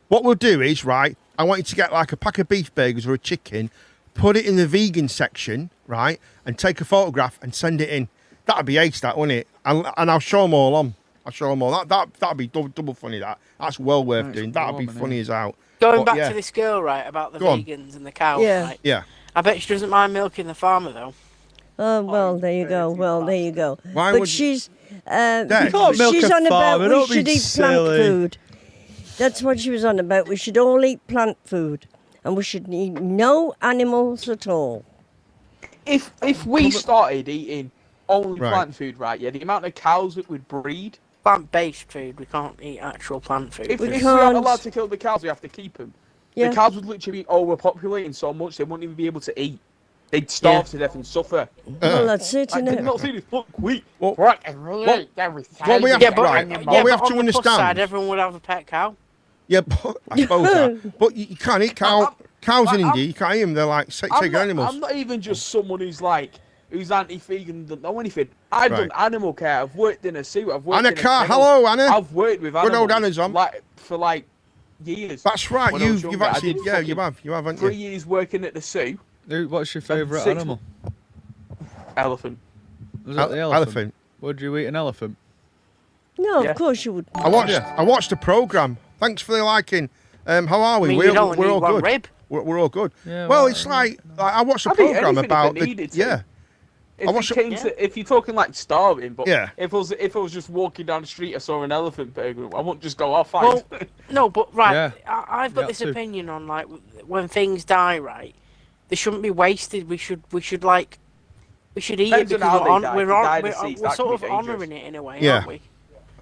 Speaker 2: What we'll do is, right, I want you to get like a pack of beef burgers or a chicken, put it in the vegan section, right, and take a photograph and send it in. That'd be ace, that, wouldn't it? And I'll show them all on. I'll show them all. That'd be double funny, that. That's well worth
Speaker 6: Nice
Speaker 2: doing. That'd be
Speaker 6: warming,
Speaker 2: funny as out.
Speaker 3: Going
Speaker 2: But,
Speaker 3: back
Speaker 2: yeah.
Speaker 3: to this girl, right, about the
Speaker 2: Go on.
Speaker 3: vegans and the cows,
Speaker 7: Yeah.
Speaker 3: right?
Speaker 2: Yeah.
Speaker 3: I bet she doesn't mind milking the farmer, though.
Speaker 7: Oh, well, there you go. Well, there you go.
Speaker 2: Why
Speaker 7: But
Speaker 2: would-
Speaker 7: she's
Speaker 2: Dad.
Speaker 6: You can't milk
Speaker 7: she's
Speaker 6: a
Speaker 7: on about
Speaker 6: farmer,
Speaker 7: we
Speaker 6: don't be
Speaker 7: should eat
Speaker 6: silly.
Speaker 7: plant food. That's what she was on about. We should all eat plant food, and we should eat no animals at all.
Speaker 4: If we started eating only
Speaker 2: Right.
Speaker 4: plant food, right? Yeah, the amount of cows that would breed.
Speaker 3: Plant-based food. We can't eat actual plant food.
Speaker 4: If
Speaker 7: We
Speaker 4: we aren't
Speaker 7: can't.
Speaker 4: allowed to kill the cows, we have to keep them.
Speaker 7: Yeah.
Speaker 4: The cows would literally be overpopulating so much they wouldn't even be able to eat. They'd starve to death and suffer.
Speaker 7: Well, that's it,
Speaker 4: Like,
Speaker 7: isn't
Speaker 4: did
Speaker 7: it?
Speaker 4: you not see this? Look, we.
Speaker 2: Well,
Speaker 4: What?
Speaker 2: what we have,
Speaker 3: Yeah, but,
Speaker 2: right,
Speaker 3: yeah,
Speaker 2: what we
Speaker 3: but
Speaker 2: have to
Speaker 3: on the plus side,
Speaker 2: understand.
Speaker 3: everyone would have a pet cow.
Speaker 2: Yeah, but I suppose that. But you can't eat cows in India. You can't eat them. They're like sacred animals.
Speaker 4: I'm not even just someone who's anti-vegan, doesn't know anything. I've
Speaker 2: Right.
Speaker 4: done animal care. I've worked in a zoo. I've worked
Speaker 2: Anna
Speaker 4: in a
Speaker 2: Carr,
Speaker 4: kennel.
Speaker 2: hello, Anna.
Speaker 4: I've worked with animals.
Speaker 2: Good old Anna's on.
Speaker 4: For years.
Speaker 2: That's right.
Speaker 4: When I was
Speaker 2: You've
Speaker 4: younger, I
Speaker 2: actually,
Speaker 4: did
Speaker 2: yeah,
Speaker 4: fucking
Speaker 2: you have, haven't
Speaker 4: 3
Speaker 2: you?
Speaker 4: years working at the zoo.
Speaker 6: What's your favourite
Speaker 4: 6
Speaker 6: animal?
Speaker 4: Elephant.
Speaker 6: Was it the elephant?
Speaker 2: Elephant.
Speaker 6: Would you eat an elephant?
Speaker 7: No,
Speaker 4: Yeah.
Speaker 7: of course you would.
Speaker 2: I watched the program. Thanks for the liking. How are we?
Speaker 3: I mean,
Speaker 2: we're
Speaker 3: you'd only
Speaker 2: we're
Speaker 3: need
Speaker 2: all
Speaker 3: one
Speaker 2: good.
Speaker 3: rib.
Speaker 2: We're all good.
Speaker 6: Yeah,
Speaker 2: well,
Speaker 6: well,
Speaker 2: it's like I watched a
Speaker 4: I'd eat
Speaker 2: program
Speaker 4: anything if I
Speaker 2: about
Speaker 4: needed to.
Speaker 2: yeah.
Speaker 4: If,
Speaker 2: watched
Speaker 4: it
Speaker 2: it-
Speaker 4: came to, if you're talking like starving, but
Speaker 2: Yeah.
Speaker 4: if I was just walking down the street, I saw an elephant burger, I wouldn't just go, "Oh, fine."
Speaker 3: Well, no, but right,
Speaker 6: Yeah.
Speaker 3: I've got
Speaker 6: Yeah,
Speaker 3: this
Speaker 6: too.
Speaker 3: opinion on like when things die, right? They shouldn't be wasted. We should like we should eat
Speaker 4: Depends
Speaker 3: it
Speaker 4: on how
Speaker 3: because
Speaker 4: they die.
Speaker 3: we're
Speaker 4: If they die
Speaker 3: we're
Speaker 4: deceased,
Speaker 3: we're
Speaker 4: that
Speaker 3: sort
Speaker 4: can
Speaker 3: of
Speaker 4: be dangerous.
Speaker 3: honouring it in a way,
Speaker 2: Yeah.
Speaker 3: aren't we?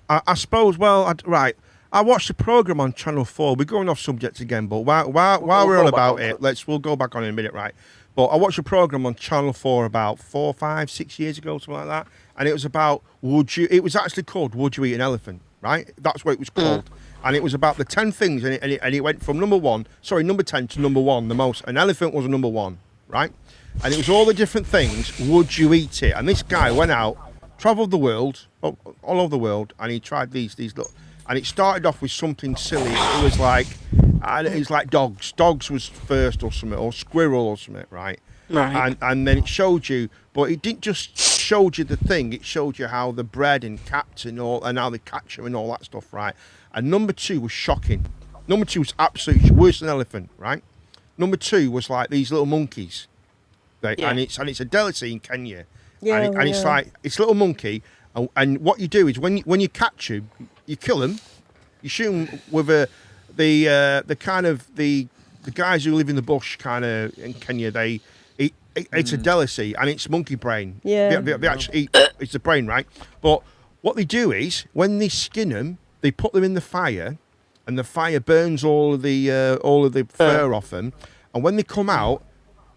Speaker 2: I suppose. Well, right. I watched a program on Channel 4. We're going off subject again, but while we're
Speaker 4: go
Speaker 2: on
Speaker 4: back
Speaker 2: about
Speaker 4: on
Speaker 2: it,
Speaker 4: it.
Speaker 2: we'll go back on in a minute, right? But I watched a program on Channel 4 about 4, 5, 6 years ago, something like that, and it was about it was actually called "Would You Eat an Elephant?" Right? That's what it was called, and it was about the 10 things, and it went from number 10 to number 1. The most an elephant was a number 1, right? And it was all the different things. Would you eat it? And this guy went out, travelled the world, all over the world, and he tried these little. And it started off with something silly. It was like dogs. Dogs was first or something, or squirrel or something, right?
Speaker 3: Right.
Speaker 2: And then it showed you, but it didn't just showed you the thing. It showed you how they're bred and capped and all, and how they catch them and all that stuff, right? And number 2 was shocking. Number 2 was absolutely worse than an elephant, right? Number 2 was like these little monkeys, right?
Speaker 3: Yeah.
Speaker 2: And it's a delicacy in Kenya.
Speaker 7: Yeah,
Speaker 2: and it's like it's a little monkey, and what you do is when you catch him, you kill him, you shoot him with the kind of the guys who live in the bush kind of in Kenya. It's a delicacy, and it's monkey brain.
Speaker 7: Yeah.
Speaker 2: They actually eat, it's the brain, right? But what they do is when they skin them, they put them in the fire, and the fire burns all of the fur off them. And when they come out,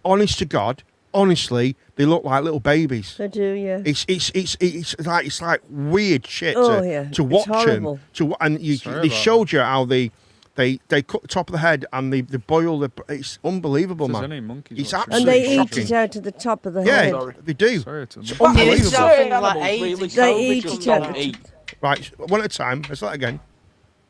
Speaker 2: honest to God, honestly, they look like little babies.
Speaker 7: They do, yeah.
Speaker 2: It's like weird shit
Speaker 7: Oh, yeah.
Speaker 2: to
Speaker 7: It's
Speaker 2: watch them.
Speaker 7: horrible.
Speaker 2: They showed you how they cut the top of the head and they boil the. It's unbelievable,
Speaker 6: If there's
Speaker 2: man.
Speaker 6: any monkeys
Speaker 2: It's
Speaker 6: watching
Speaker 7: And
Speaker 2: absolutely
Speaker 7: they eat
Speaker 2: shocking.
Speaker 7: it out of the top of the
Speaker 2: Yeah,
Speaker 7: head.
Speaker 4: Sorry.
Speaker 2: they do.
Speaker 6: Sorry to
Speaker 2: It's
Speaker 6: interrupt.
Speaker 2: unbelievable.
Speaker 3: It's
Speaker 4: Certain
Speaker 3: something like
Speaker 4: animals
Speaker 3: AIDS.
Speaker 4: really
Speaker 7: They
Speaker 4: don't-
Speaker 7: eat
Speaker 4: just
Speaker 7: it
Speaker 4: don't
Speaker 7: out.
Speaker 4: eat.
Speaker 2: Right, one at a time. Let's start again.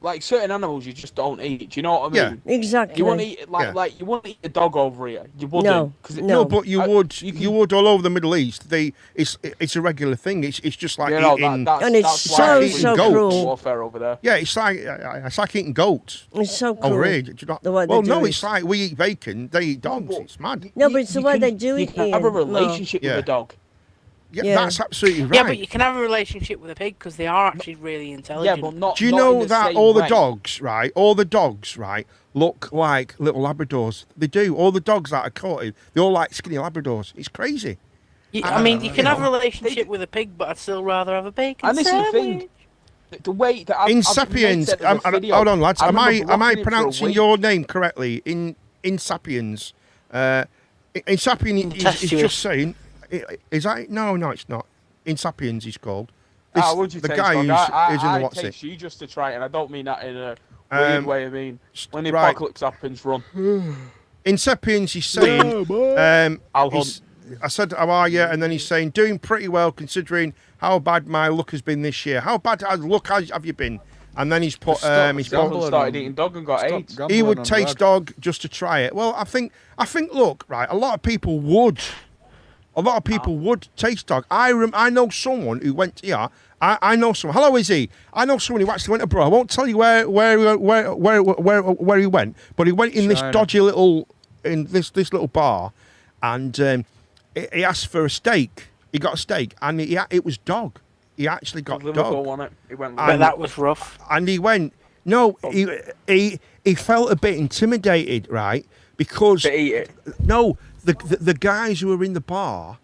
Speaker 4: Like certain animals, you just don't eat. Do you know what I
Speaker 2: Yeah.
Speaker 4: mean?
Speaker 7: Exactly.
Speaker 4: You wouldn't eat it like
Speaker 2: Yeah.
Speaker 4: like you wouldn't eat a dog over here. You wouldn't.
Speaker 7: No,
Speaker 4: 'cause
Speaker 7: no.
Speaker 2: No, but you
Speaker 4: I-
Speaker 2: would.
Speaker 4: you
Speaker 2: You,
Speaker 4: can-
Speaker 2: would all over the Middle East. It's a regular thing. It's just like
Speaker 4: You know,
Speaker 2: eating.
Speaker 7: And it's
Speaker 4: that's
Speaker 2: so,
Speaker 4: why
Speaker 2: so
Speaker 4: goats
Speaker 7: cruel.
Speaker 4: warfare over there.
Speaker 2: Yeah, it's like eating goats.
Speaker 7: It's so cool.
Speaker 2: Over here, do you not?
Speaker 7: The way they
Speaker 2: Well,
Speaker 7: do
Speaker 2: no,
Speaker 7: it.
Speaker 2: it's like we eat bacon. They eat dogs.
Speaker 4: but-
Speaker 2: It's mad.
Speaker 7: No, but it's the way
Speaker 4: can-
Speaker 7: they do
Speaker 4: you
Speaker 7: it
Speaker 4: can have a
Speaker 7: here. No.
Speaker 4: relationship
Speaker 2: Yeah.
Speaker 4: with a dog.
Speaker 2: Yeah,
Speaker 7: Yeah.
Speaker 2: that's absolutely right.
Speaker 3: Yeah, but you can have a relationship with a pig because they are actually really
Speaker 4: Yeah,
Speaker 3: intelligent.
Speaker 4: but not.
Speaker 2: Do you
Speaker 4: not
Speaker 2: know
Speaker 4: in the
Speaker 2: that
Speaker 4: same
Speaker 2: all the
Speaker 4: way.
Speaker 2: dogs, right? All the dogs, right, look like little Labradors. They do. All the dogs that are caught, they all like skinny Labradors. It's crazy.
Speaker 3: I mean, you can have a
Speaker 2: know.
Speaker 3: relationship with a pig, but I'd still rather have a bacon
Speaker 4: And this is the
Speaker 3: sandwich.
Speaker 4: thing. The way that I've
Speaker 2: In
Speaker 4: made
Speaker 2: Sapiens,
Speaker 4: it as a video,
Speaker 2: hold on, lads. Am I
Speaker 4: remember blocking it for a
Speaker 2: pronouncing
Speaker 4: week.
Speaker 2: your name correctly? In Sapiens, in Sapiens, he's
Speaker 3: Incestuous.
Speaker 2: just saying. Is that no? No, it's not. In Sapiens, he's called.
Speaker 4: Ah, would you
Speaker 2: the
Speaker 4: taste
Speaker 2: guy
Speaker 4: dog?
Speaker 2: who's in the
Speaker 4: I
Speaker 2: what's it?
Speaker 4: taste you just to try it, and I don't mean that in a weird
Speaker 2: Um,
Speaker 4: way. I mean when the
Speaker 2: right.
Speaker 4: apocalypse happens, run.
Speaker 2: In Sapiens, he's saying.
Speaker 4: I'll
Speaker 2: he's- I said, "How are you?" And then he's saying, "Doing pretty well considering how bad my luck has been this year. How bad luck have you been?" And then he's put, he's
Speaker 6: Stop
Speaker 2: put,
Speaker 6: gambling
Speaker 4: started
Speaker 6: on-
Speaker 4: eating dog and got
Speaker 6: Stop
Speaker 4: AIDS.
Speaker 6: gambling
Speaker 2: he would
Speaker 6: on
Speaker 2: taste
Speaker 6: red.
Speaker 2: dog just to try it. Well, I think, look, right, a lot of people would. A lot of people would taste dog. I know someone who went, yeah, I know someone. Hello, Izzy. I know someone who actually went abroad. I won't tell you where he went, but he went in this
Speaker 6: China.
Speaker 2: dodgy little, in this little bar, and he asked for a steak. He got a steak, and it was dog. He actually got
Speaker 4: Liverpool
Speaker 2: dog.
Speaker 4: won it. It went.
Speaker 3: But that was rough.
Speaker 2: And he went, no, he felt a bit intimidated, right? Because
Speaker 4: to eat it.
Speaker 2: no, the guys who were in the bar,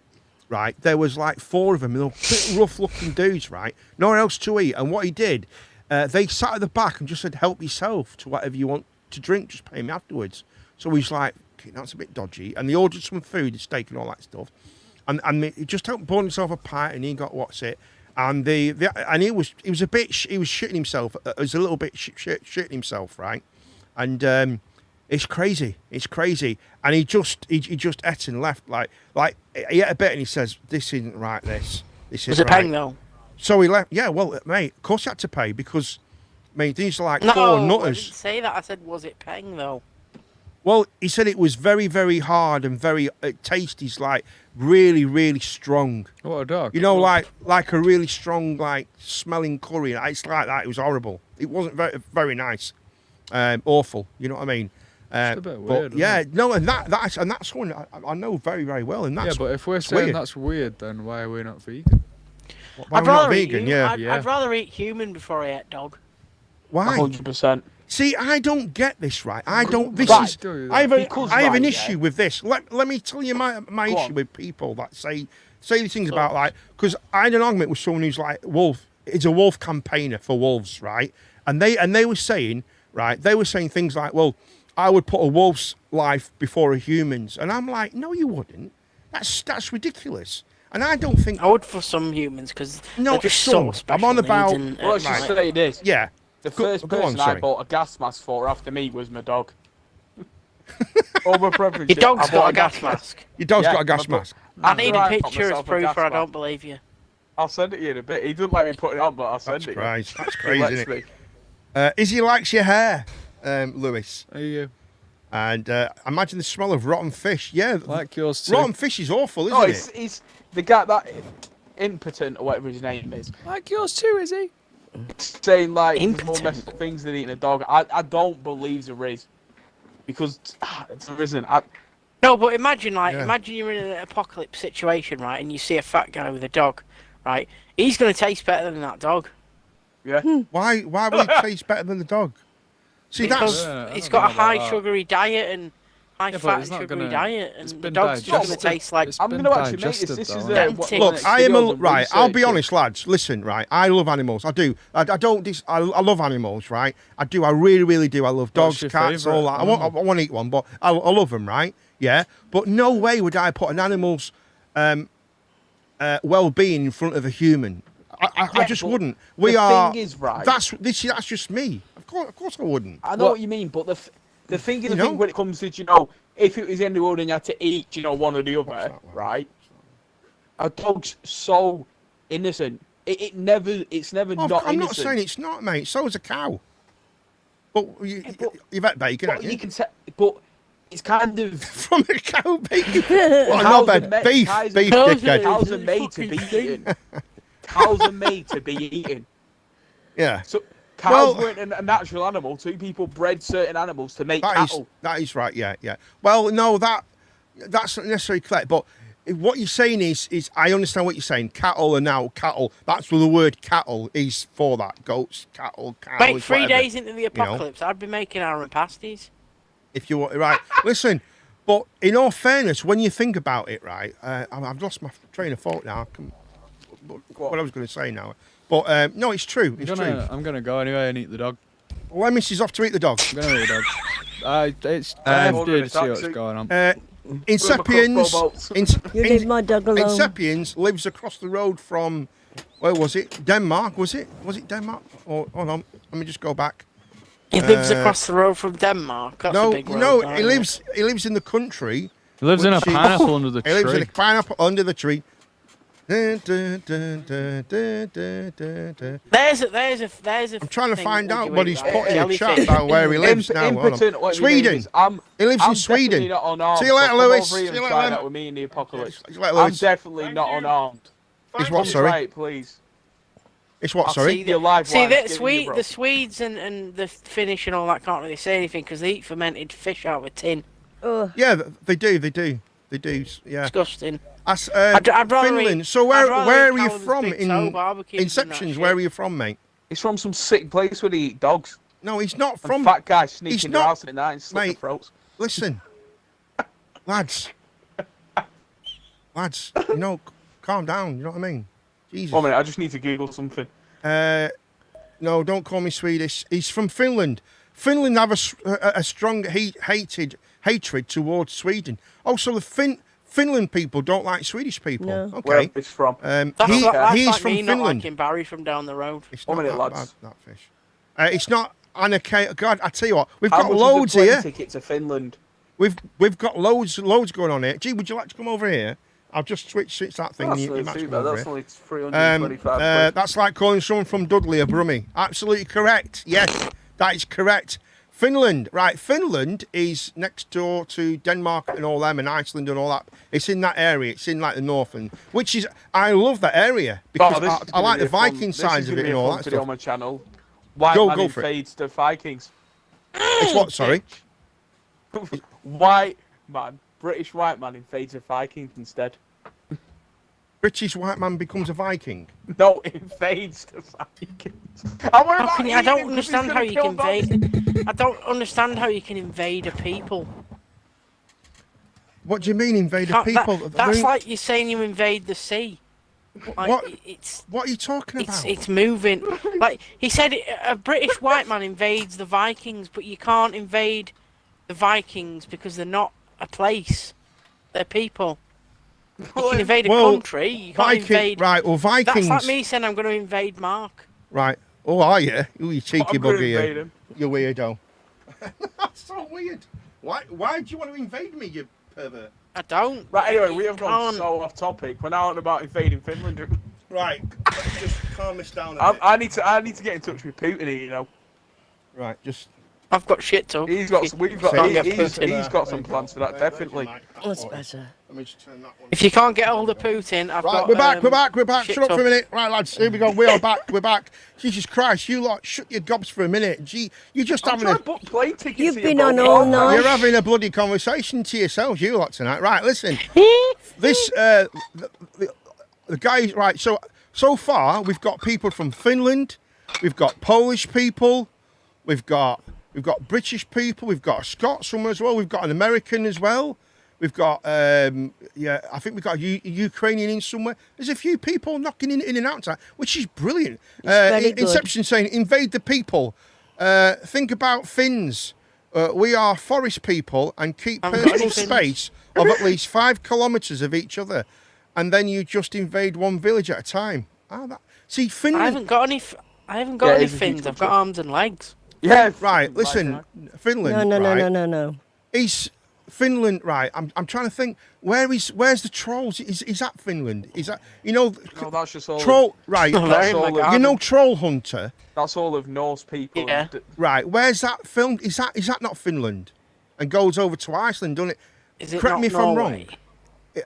Speaker 2: right? There was like 4 of them, they were pretty rough-looking dudes, right? Nowhere else to eat. And what he did, they sat at the back and just said, "Help yourself to whatever you want to drink. Just pay me afterwards." So he's like, "Okay, that's a bit dodgy." And they ordered some food, steak, and all that stuff. And he just helped pour himself a pint, and he got what's it. And and he was a bit he was shitting himself. It was a little bit shitting himself, right? And it's crazy. It's crazy. And he just ate and left like he ate a bit and he says, "This isn't right. This
Speaker 3: Was
Speaker 2: isn't
Speaker 3: it
Speaker 2: right."
Speaker 3: paying though?
Speaker 2: So he left. Yeah, well, mate, of course you had to pay because, mate, these are like
Speaker 3: No,
Speaker 2: 4
Speaker 3: I didn't
Speaker 2: nutters.
Speaker 3: say that. I said, was it paying though?
Speaker 2: Well, he said it was very, very hard and very tasty's like really, really strong.
Speaker 6: What a dog.
Speaker 2: You know, like a really strong, like smelling curry. It's like that. It was horrible. It wasn't very, very nice. Awful. You know what I mean?
Speaker 6: It's a bit
Speaker 2: but
Speaker 6: weird, isn't
Speaker 2: yeah,
Speaker 6: it?
Speaker 2: no, and that's one I know very, very well. And
Speaker 6: Yeah,
Speaker 2: that's
Speaker 6: but if we're saying
Speaker 2: weird.
Speaker 6: that's weird, then why are we not vegan?
Speaker 2: why
Speaker 3: I'd
Speaker 2: we're not
Speaker 3: rather eat
Speaker 2: vegan.
Speaker 3: human.
Speaker 2: Yeah,
Speaker 6: Yeah.
Speaker 3: I'd rather eat human before I ate dog.
Speaker 2: why?
Speaker 4: 100%.
Speaker 2: See, I don't get this right. I don't. This
Speaker 4: Right.
Speaker 2: is.
Speaker 6: Do
Speaker 2: I have
Speaker 4: Because
Speaker 2: I have an
Speaker 4: right,
Speaker 2: issue
Speaker 4: yeah.
Speaker 2: with this. Let me tell you my
Speaker 4: Go
Speaker 2: issue
Speaker 4: on.
Speaker 2: with people that say these things about like because I had an argument with someone who's like wolf. Is a wolf campaigner for wolves, right? And they were saying things like, well, I would put a wolf's life before a human's, and I'm like, no, you wouldn't. That's ridiculous. And I don't think.
Speaker 3: I would for some humans because
Speaker 2: No,
Speaker 3: they're just
Speaker 2: some.
Speaker 3: so special.
Speaker 2: I'm on about-
Speaker 3: needs and,
Speaker 4: Well, let's just
Speaker 3: right.
Speaker 4: say this.
Speaker 2: Yeah.
Speaker 4: The
Speaker 2: Go-
Speaker 4: first
Speaker 2: go on,
Speaker 4: person I
Speaker 2: sorry.
Speaker 4: bought a gas mask for after me was my dog. Over preference.
Speaker 3: Your dog's
Speaker 4: I
Speaker 3: got
Speaker 4: bought
Speaker 3: a gas mask.
Speaker 2: Your dog's
Speaker 4: Yeah,
Speaker 2: got a gas
Speaker 4: but-
Speaker 2: mask.
Speaker 3: I need a
Speaker 4: Right, got
Speaker 3: picture as
Speaker 4: myself a
Speaker 3: proof,
Speaker 4: gas
Speaker 3: or I
Speaker 4: mask.
Speaker 3: don't believe you.
Speaker 4: I'll send it to you in a bit. He doesn't let me put it on, but I'll send
Speaker 2: That's
Speaker 4: it.
Speaker 2: crazy. That's
Speaker 4: He
Speaker 2: crazy.
Speaker 4: lets
Speaker 2: Isn't
Speaker 4: me.
Speaker 2: it? Izzy likes your hair, Lewis.
Speaker 6: Are you
Speaker 2: And imagine the smell of rotten fish. Yeah,
Speaker 6: like yours too?
Speaker 2: rotten fish is awful, isn't
Speaker 4: No,
Speaker 2: it?
Speaker 4: it's the guy that impotent or whatever his name is,
Speaker 6: Like yours too, is he?
Speaker 4: saying like there's more
Speaker 3: Impotent.
Speaker 4: messed up things than eating a dog. I don't believe there is, because there isn't.
Speaker 3: No, but imagine
Speaker 2: Yeah.
Speaker 3: imagine you're in an apocalypse situation, right, and you see a fat guy with a dog, right? He's gonna taste better than that dog
Speaker 4: Yeah.
Speaker 2: Why will it taste better than the dog? See,
Speaker 3: because
Speaker 2: that's
Speaker 6: Yeah, I
Speaker 3: it's
Speaker 6: don't
Speaker 3: got a
Speaker 6: know about
Speaker 3: high
Speaker 6: that.
Speaker 3: sugary diet and high
Speaker 6: Yeah, but
Speaker 3: fat
Speaker 6: it's
Speaker 3: and
Speaker 6: not
Speaker 3: sugary
Speaker 6: gonna-
Speaker 3: diet,
Speaker 6: it's
Speaker 3: and the
Speaker 6: been
Speaker 3: dog's just gonna
Speaker 6: digested.
Speaker 3: taste like
Speaker 6: It's
Speaker 4: I'm
Speaker 6: been
Speaker 4: going to actually make
Speaker 6: digested,
Speaker 4: this. This is
Speaker 6: though,
Speaker 3: Yeah.
Speaker 6: hasn't it?
Speaker 3: Look,
Speaker 2: look. I am a
Speaker 4: videos and
Speaker 2: right. I'll be
Speaker 4: research.
Speaker 2: honest, lads. Listen, right. I love animals. I do. I don't. I love animals, right? I do. I really, really do. I love dogs,
Speaker 6: What's your
Speaker 2: cats, all that.
Speaker 6: favourite
Speaker 2: I want to eat one, but I love them, right? Yeah. But no way would I put an animal's well-being in front of a human. I
Speaker 4: Yeah,
Speaker 2: just
Speaker 4: but
Speaker 2: wouldn't.
Speaker 4: the
Speaker 2: We are.
Speaker 4: thing is, right.
Speaker 2: That's just me. Of course, I wouldn't.
Speaker 4: I know what you mean, but the thing is,
Speaker 2: You
Speaker 4: the
Speaker 2: know?
Speaker 4: thing when it comes to, if it was in the world and you had to eat, one or the other,
Speaker 2: that one?
Speaker 4: right? A dog's so innocent. It's never
Speaker 2: Oh,
Speaker 4: not
Speaker 2: I'm not
Speaker 4: innocent.
Speaker 2: saying it's not, mate. So is a cow. But you've had bacon,
Speaker 4: but
Speaker 2: haven't you?
Speaker 4: you can say, but it's kind of
Speaker 2: From a cow bacon. Well,
Speaker 4: Cows
Speaker 2: not
Speaker 4: are
Speaker 2: bad.
Speaker 4: ma-
Speaker 2: Beef,
Speaker 4: cows are-
Speaker 2: beef,
Speaker 3: Cows are-
Speaker 2: dickhead.
Speaker 4: cows are made to be eaten. Cows are made to be eaten.
Speaker 2: Yeah.
Speaker 4: So cows
Speaker 2: Well-
Speaker 4: weren't a natural animal. Two people bred certain animals to make cattle.
Speaker 2: That is right. Yeah, yeah. Well, no, that's not necessarily correct. But what you're saying is I understand what you're saying. Cattle are now cattle. That's what the word cattle is for. That goats, cattle, cows.
Speaker 3: Mate, 3
Speaker 2: whatever.
Speaker 3: days into the apocalypse, I'd be making Aaron pasties.
Speaker 2: If you want, right. Listen, but in all fairness, when you think about it, right, I've lost my train of thought now. What I was going to say now, but no, it's true. It's true.
Speaker 6: I'm gonna go anyway and eat the dog.
Speaker 2: Lemis is off to eat the dog.
Speaker 6: I'm gonna eat the dog. It's
Speaker 2: Um,
Speaker 6: to see what's going on.
Speaker 2: Insepiens,
Speaker 7: You leave my dog alone.
Speaker 2: Insepiens lives across the road from, where was it? Denmark, was it? Was it Denmark? Or, hold on, let me just go back.
Speaker 3: He lives across the road from Denmark. That's a big road.
Speaker 2: No,
Speaker 3: that,
Speaker 2: he
Speaker 3: isn't it?
Speaker 2: lives in the country.
Speaker 6: He lives in a
Speaker 2: which is-
Speaker 6: pineapple under the
Speaker 2: He lives in a
Speaker 6: tree.
Speaker 2: pineapple under the tree. Dun, dun, dun, dun, dun, dun, dun, dun.
Speaker 3: There's a.
Speaker 2: I'm trying to
Speaker 3: thing,
Speaker 2: find
Speaker 3: would
Speaker 2: out
Speaker 3: you
Speaker 2: what
Speaker 3: eat
Speaker 2: he's
Speaker 3: that?
Speaker 2: put in the
Speaker 3: Jellyfish.
Speaker 2: chat about where he lives now. Hold on.
Speaker 4: Impotent, whatever your name
Speaker 2: Sweden.
Speaker 4: is. I'm
Speaker 2: He lives
Speaker 4: I'm
Speaker 2: in Sweden.
Speaker 4: definitely not unarmed.
Speaker 2: See you later,
Speaker 4: so come
Speaker 2: Lewis.
Speaker 4: over here
Speaker 2: See
Speaker 4: and
Speaker 2: you
Speaker 4: try
Speaker 2: later.
Speaker 4: that with me in the apocalypse.
Speaker 2: See you later,
Speaker 4: I'm
Speaker 2: Lewis.
Speaker 4: definitely not unarmed.
Speaker 2: It's what,
Speaker 4: Come
Speaker 2: sorry?
Speaker 4: try it, please.
Speaker 2: It's what,
Speaker 3: I'll
Speaker 2: sorry?
Speaker 3: see
Speaker 4: Your live
Speaker 3: See,
Speaker 4: wire's
Speaker 3: the,
Speaker 4: giving you,
Speaker 3: Swede,
Speaker 4: bro.
Speaker 3: the Swedes and the Finnish and all that can't really say anything because they eat fermented fish out of a tin.
Speaker 7: Ugh.
Speaker 2: Yeah, they do. Yeah.
Speaker 3: Disgusting.
Speaker 2: That's,
Speaker 3: I'd rather
Speaker 2: Finland.
Speaker 3: eat-
Speaker 2: So
Speaker 3: I'd rather
Speaker 2: where
Speaker 3: eat
Speaker 2: are you
Speaker 3: Callum's
Speaker 2: from
Speaker 3: Big
Speaker 2: in
Speaker 3: Toe barbecues than that
Speaker 2: Inceptions?
Speaker 3: shit.
Speaker 2: Where are you from, mate?
Speaker 4: It's from some sick place where they eat dogs.
Speaker 2: No, he's not
Speaker 4: And
Speaker 2: from.
Speaker 4: fat guys
Speaker 2: he's
Speaker 4: sneaking their
Speaker 2: not-
Speaker 4: house at night and slit their
Speaker 2: mate.
Speaker 4: throats.
Speaker 2: Listen, lads, calm down. You know what I mean? Jesus.
Speaker 4: 1 minute, I just need to Google something.
Speaker 2: No, don't call me Swedish. He's from Finland. Finland have a strong hatred towards Sweden. Also, the Finland people don't like Swedish people.
Speaker 7: No.
Speaker 4: Where
Speaker 2: Okay.
Speaker 4: it's from.
Speaker 3: That's
Speaker 2: He-
Speaker 3: like
Speaker 2: he's
Speaker 3: like
Speaker 2: from
Speaker 3: me not
Speaker 2: Finland.
Speaker 3: liking Barry from down the road.
Speaker 2: It's
Speaker 4: 1
Speaker 2: not
Speaker 4: minute,
Speaker 2: that
Speaker 4: lads.
Speaker 2: bad, that fish. It's not Annika. God, I tell you what, we've
Speaker 4: How
Speaker 2: got
Speaker 4: much
Speaker 2: loads
Speaker 4: is a plane
Speaker 2: here.
Speaker 4: ticket to Finland?
Speaker 2: We've got loads going on here. Gee, would you like to come over here? I'll just switch that thing.
Speaker 4: That's
Speaker 2: and you
Speaker 4: not
Speaker 2: might
Speaker 4: too
Speaker 2: come
Speaker 4: bad.
Speaker 2: over
Speaker 4: That's
Speaker 2: here.
Speaker 4: only 325 quid.
Speaker 2: That's like calling someone from Dudley a brummie. Absolutely correct. Yes, that is correct. Finland, right? Finland is next door to Denmark and all them, and Iceland and all that. It's in that area. It's in like the north, and which is I love that area because
Speaker 4: Oh, this is
Speaker 2: I
Speaker 4: gonna
Speaker 2: like
Speaker 4: be
Speaker 2: the
Speaker 4: a fun-
Speaker 2: Viking
Speaker 4: this
Speaker 2: sides
Speaker 4: is
Speaker 2: of
Speaker 4: gonna
Speaker 2: it
Speaker 4: be
Speaker 2: and
Speaker 4: a
Speaker 2: all
Speaker 4: fun
Speaker 2: that
Speaker 4: video
Speaker 2: stuff.
Speaker 4: on my channel. White
Speaker 2: Go
Speaker 4: man
Speaker 2: for it.
Speaker 4: invades the Vikings.
Speaker 2: It's what? Sorry.
Speaker 4: White man, British white man invades the Vikings instead.
Speaker 2: British white man becomes a Viking.
Speaker 4: No, invades the Vikings. I'm worried
Speaker 3: How
Speaker 4: about
Speaker 3: can you, I
Speaker 4: eating
Speaker 3: don't
Speaker 4: him 'cause
Speaker 3: understand
Speaker 4: he's
Speaker 3: how
Speaker 4: gonna
Speaker 3: you can
Speaker 4: kill dogs.
Speaker 3: invade. I don't understand how you can invade a people.
Speaker 2: What do you mean invade a
Speaker 3: Can't-
Speaker 2: people?
Speaker 3: that's like you saying you invade the sea. Like,
Speaker 2: What?
Speaker 3: It's
Speaker 2: What are you talking about?
Speaker 3: it's moving. Like he said, a British white man invades the Vikings, but you can't invade the Vikings because they're not a place. They're people. You can invade a
Speaker 2: Well,
Speaker 3: country. You can't
Speaker 2: Viking,
Speaker 3: invade.
Speaker 2: right? Well, Vikings.
Speaker 3: That's like me saying I'm going to invade Mark.
Speaker 2: Right. Oh, are you? You cheeky
Speaker 4: I'm gonna
Speaker 2: bugger,
Speaker 4: invade
Speaker 2: you.
Speaker 4: him.
Speaker 2: You weirdo. That's so weird. Why do you want to invade me, you pervert?
Speaker 3: I don't.
Speaker 4: Right, anyway, we have gone
Speaker 3: Can't.
Speaker 4: so off topic. We're now on about invading Finland.
Speaker 2: Right. Let's just calm this down a bit.
Speaker 4: I need to get in touch with Putin here, you know.
Speaker 2: Right. Just
Speaker 3: I've got shit to.
Speaker 4: He's got. We've got.
Speaker 3: Can't get
Speaker 4: He's
Speaker 3: Putin.
Speaker 4: got some plans for that. Definitely.
Speaker 7: That's better.
Speaker 2: Let me just turn that one.
Speaker 3: If you can't get hold of Putin, I've
Speaker 2: Right,
Speaker 3: got.
Speaker 2: we're back.
Speaker 3: shit
Speaker 2: Shut up
Speaker 3: to.
Speaker 2: for a minute. Right, lads, here we go. We are back. We're back. Jesus Christ, you lot, shut your gobs for a minute. Gee, you're just
Speaker 4: I'm
Speaker 2: having
Speaker 4: trying
Speaker 2: a.
Speaker 4: to book plane tickets.
Speaker 7: You've
Speaker 4: here,
Speaker 7: been
Speaker 4: bro.
Speaker 7: on all night.
Speaker 2: You're having a bloody conversation to yourselves, you lot, tonight. Right, listen. This, the guys, right, so far, we've got people from Finland, we've got Polish people, we've got British people, we've got a Scot somewhere as well, we've got an American as well, we've got, I think we've got a Ukrainian in somewhere. There's a few people knocking in and out tonight, which is brilliant.
Speaker 7: very good.
Speaker 2: Inception saying, invade the people. Think about Finns. We are forest people and keep
Speaker 3: Haven't got
Speaker 2: personal
Speaker 3: any Finns.
Speaker 2: space of at least 5 kilometres of each other. And then you just invade one village at a time. See, Finland.
Speaker 3: I haven't got any. I haven't got
Speaker 4: Yeah,
Speaker 3: any
Speaker 4: it's a huge
Speaker 3: fins. I've got
Speaker 4: country.
Speaker 3: arms and legs.
Speaker 4: Yeah.
Speaker 2: Right, listen, Finland.
Speaker 7: No.
Speaker 2: Is Finland right? I'm trying to think. Where's the trolls? Is that Finland? Is that
Speaker 4: No, that's just all.
Speaker 2: troll? Right,
Speaker 3: They're
Speaker 4: That's
Speaker 3: in my
Speaker 4: all of-
Speaker 2: you
Speaker 3: garden.
Speaker 2: know Troll Hunter.
Speaker 4: That's all of Norse people.
Speaker 3: Yeah.
Speaker 2: Right, where's that filmed? Is that not Finland? And goes over to Iceland, doesn't it?
Speaker 3: Is it
Speaker 2: Correct
Speaker 3: not
Speaker 2: me if
Speaker 3: Norway?
Speaker 2: I'm wrong.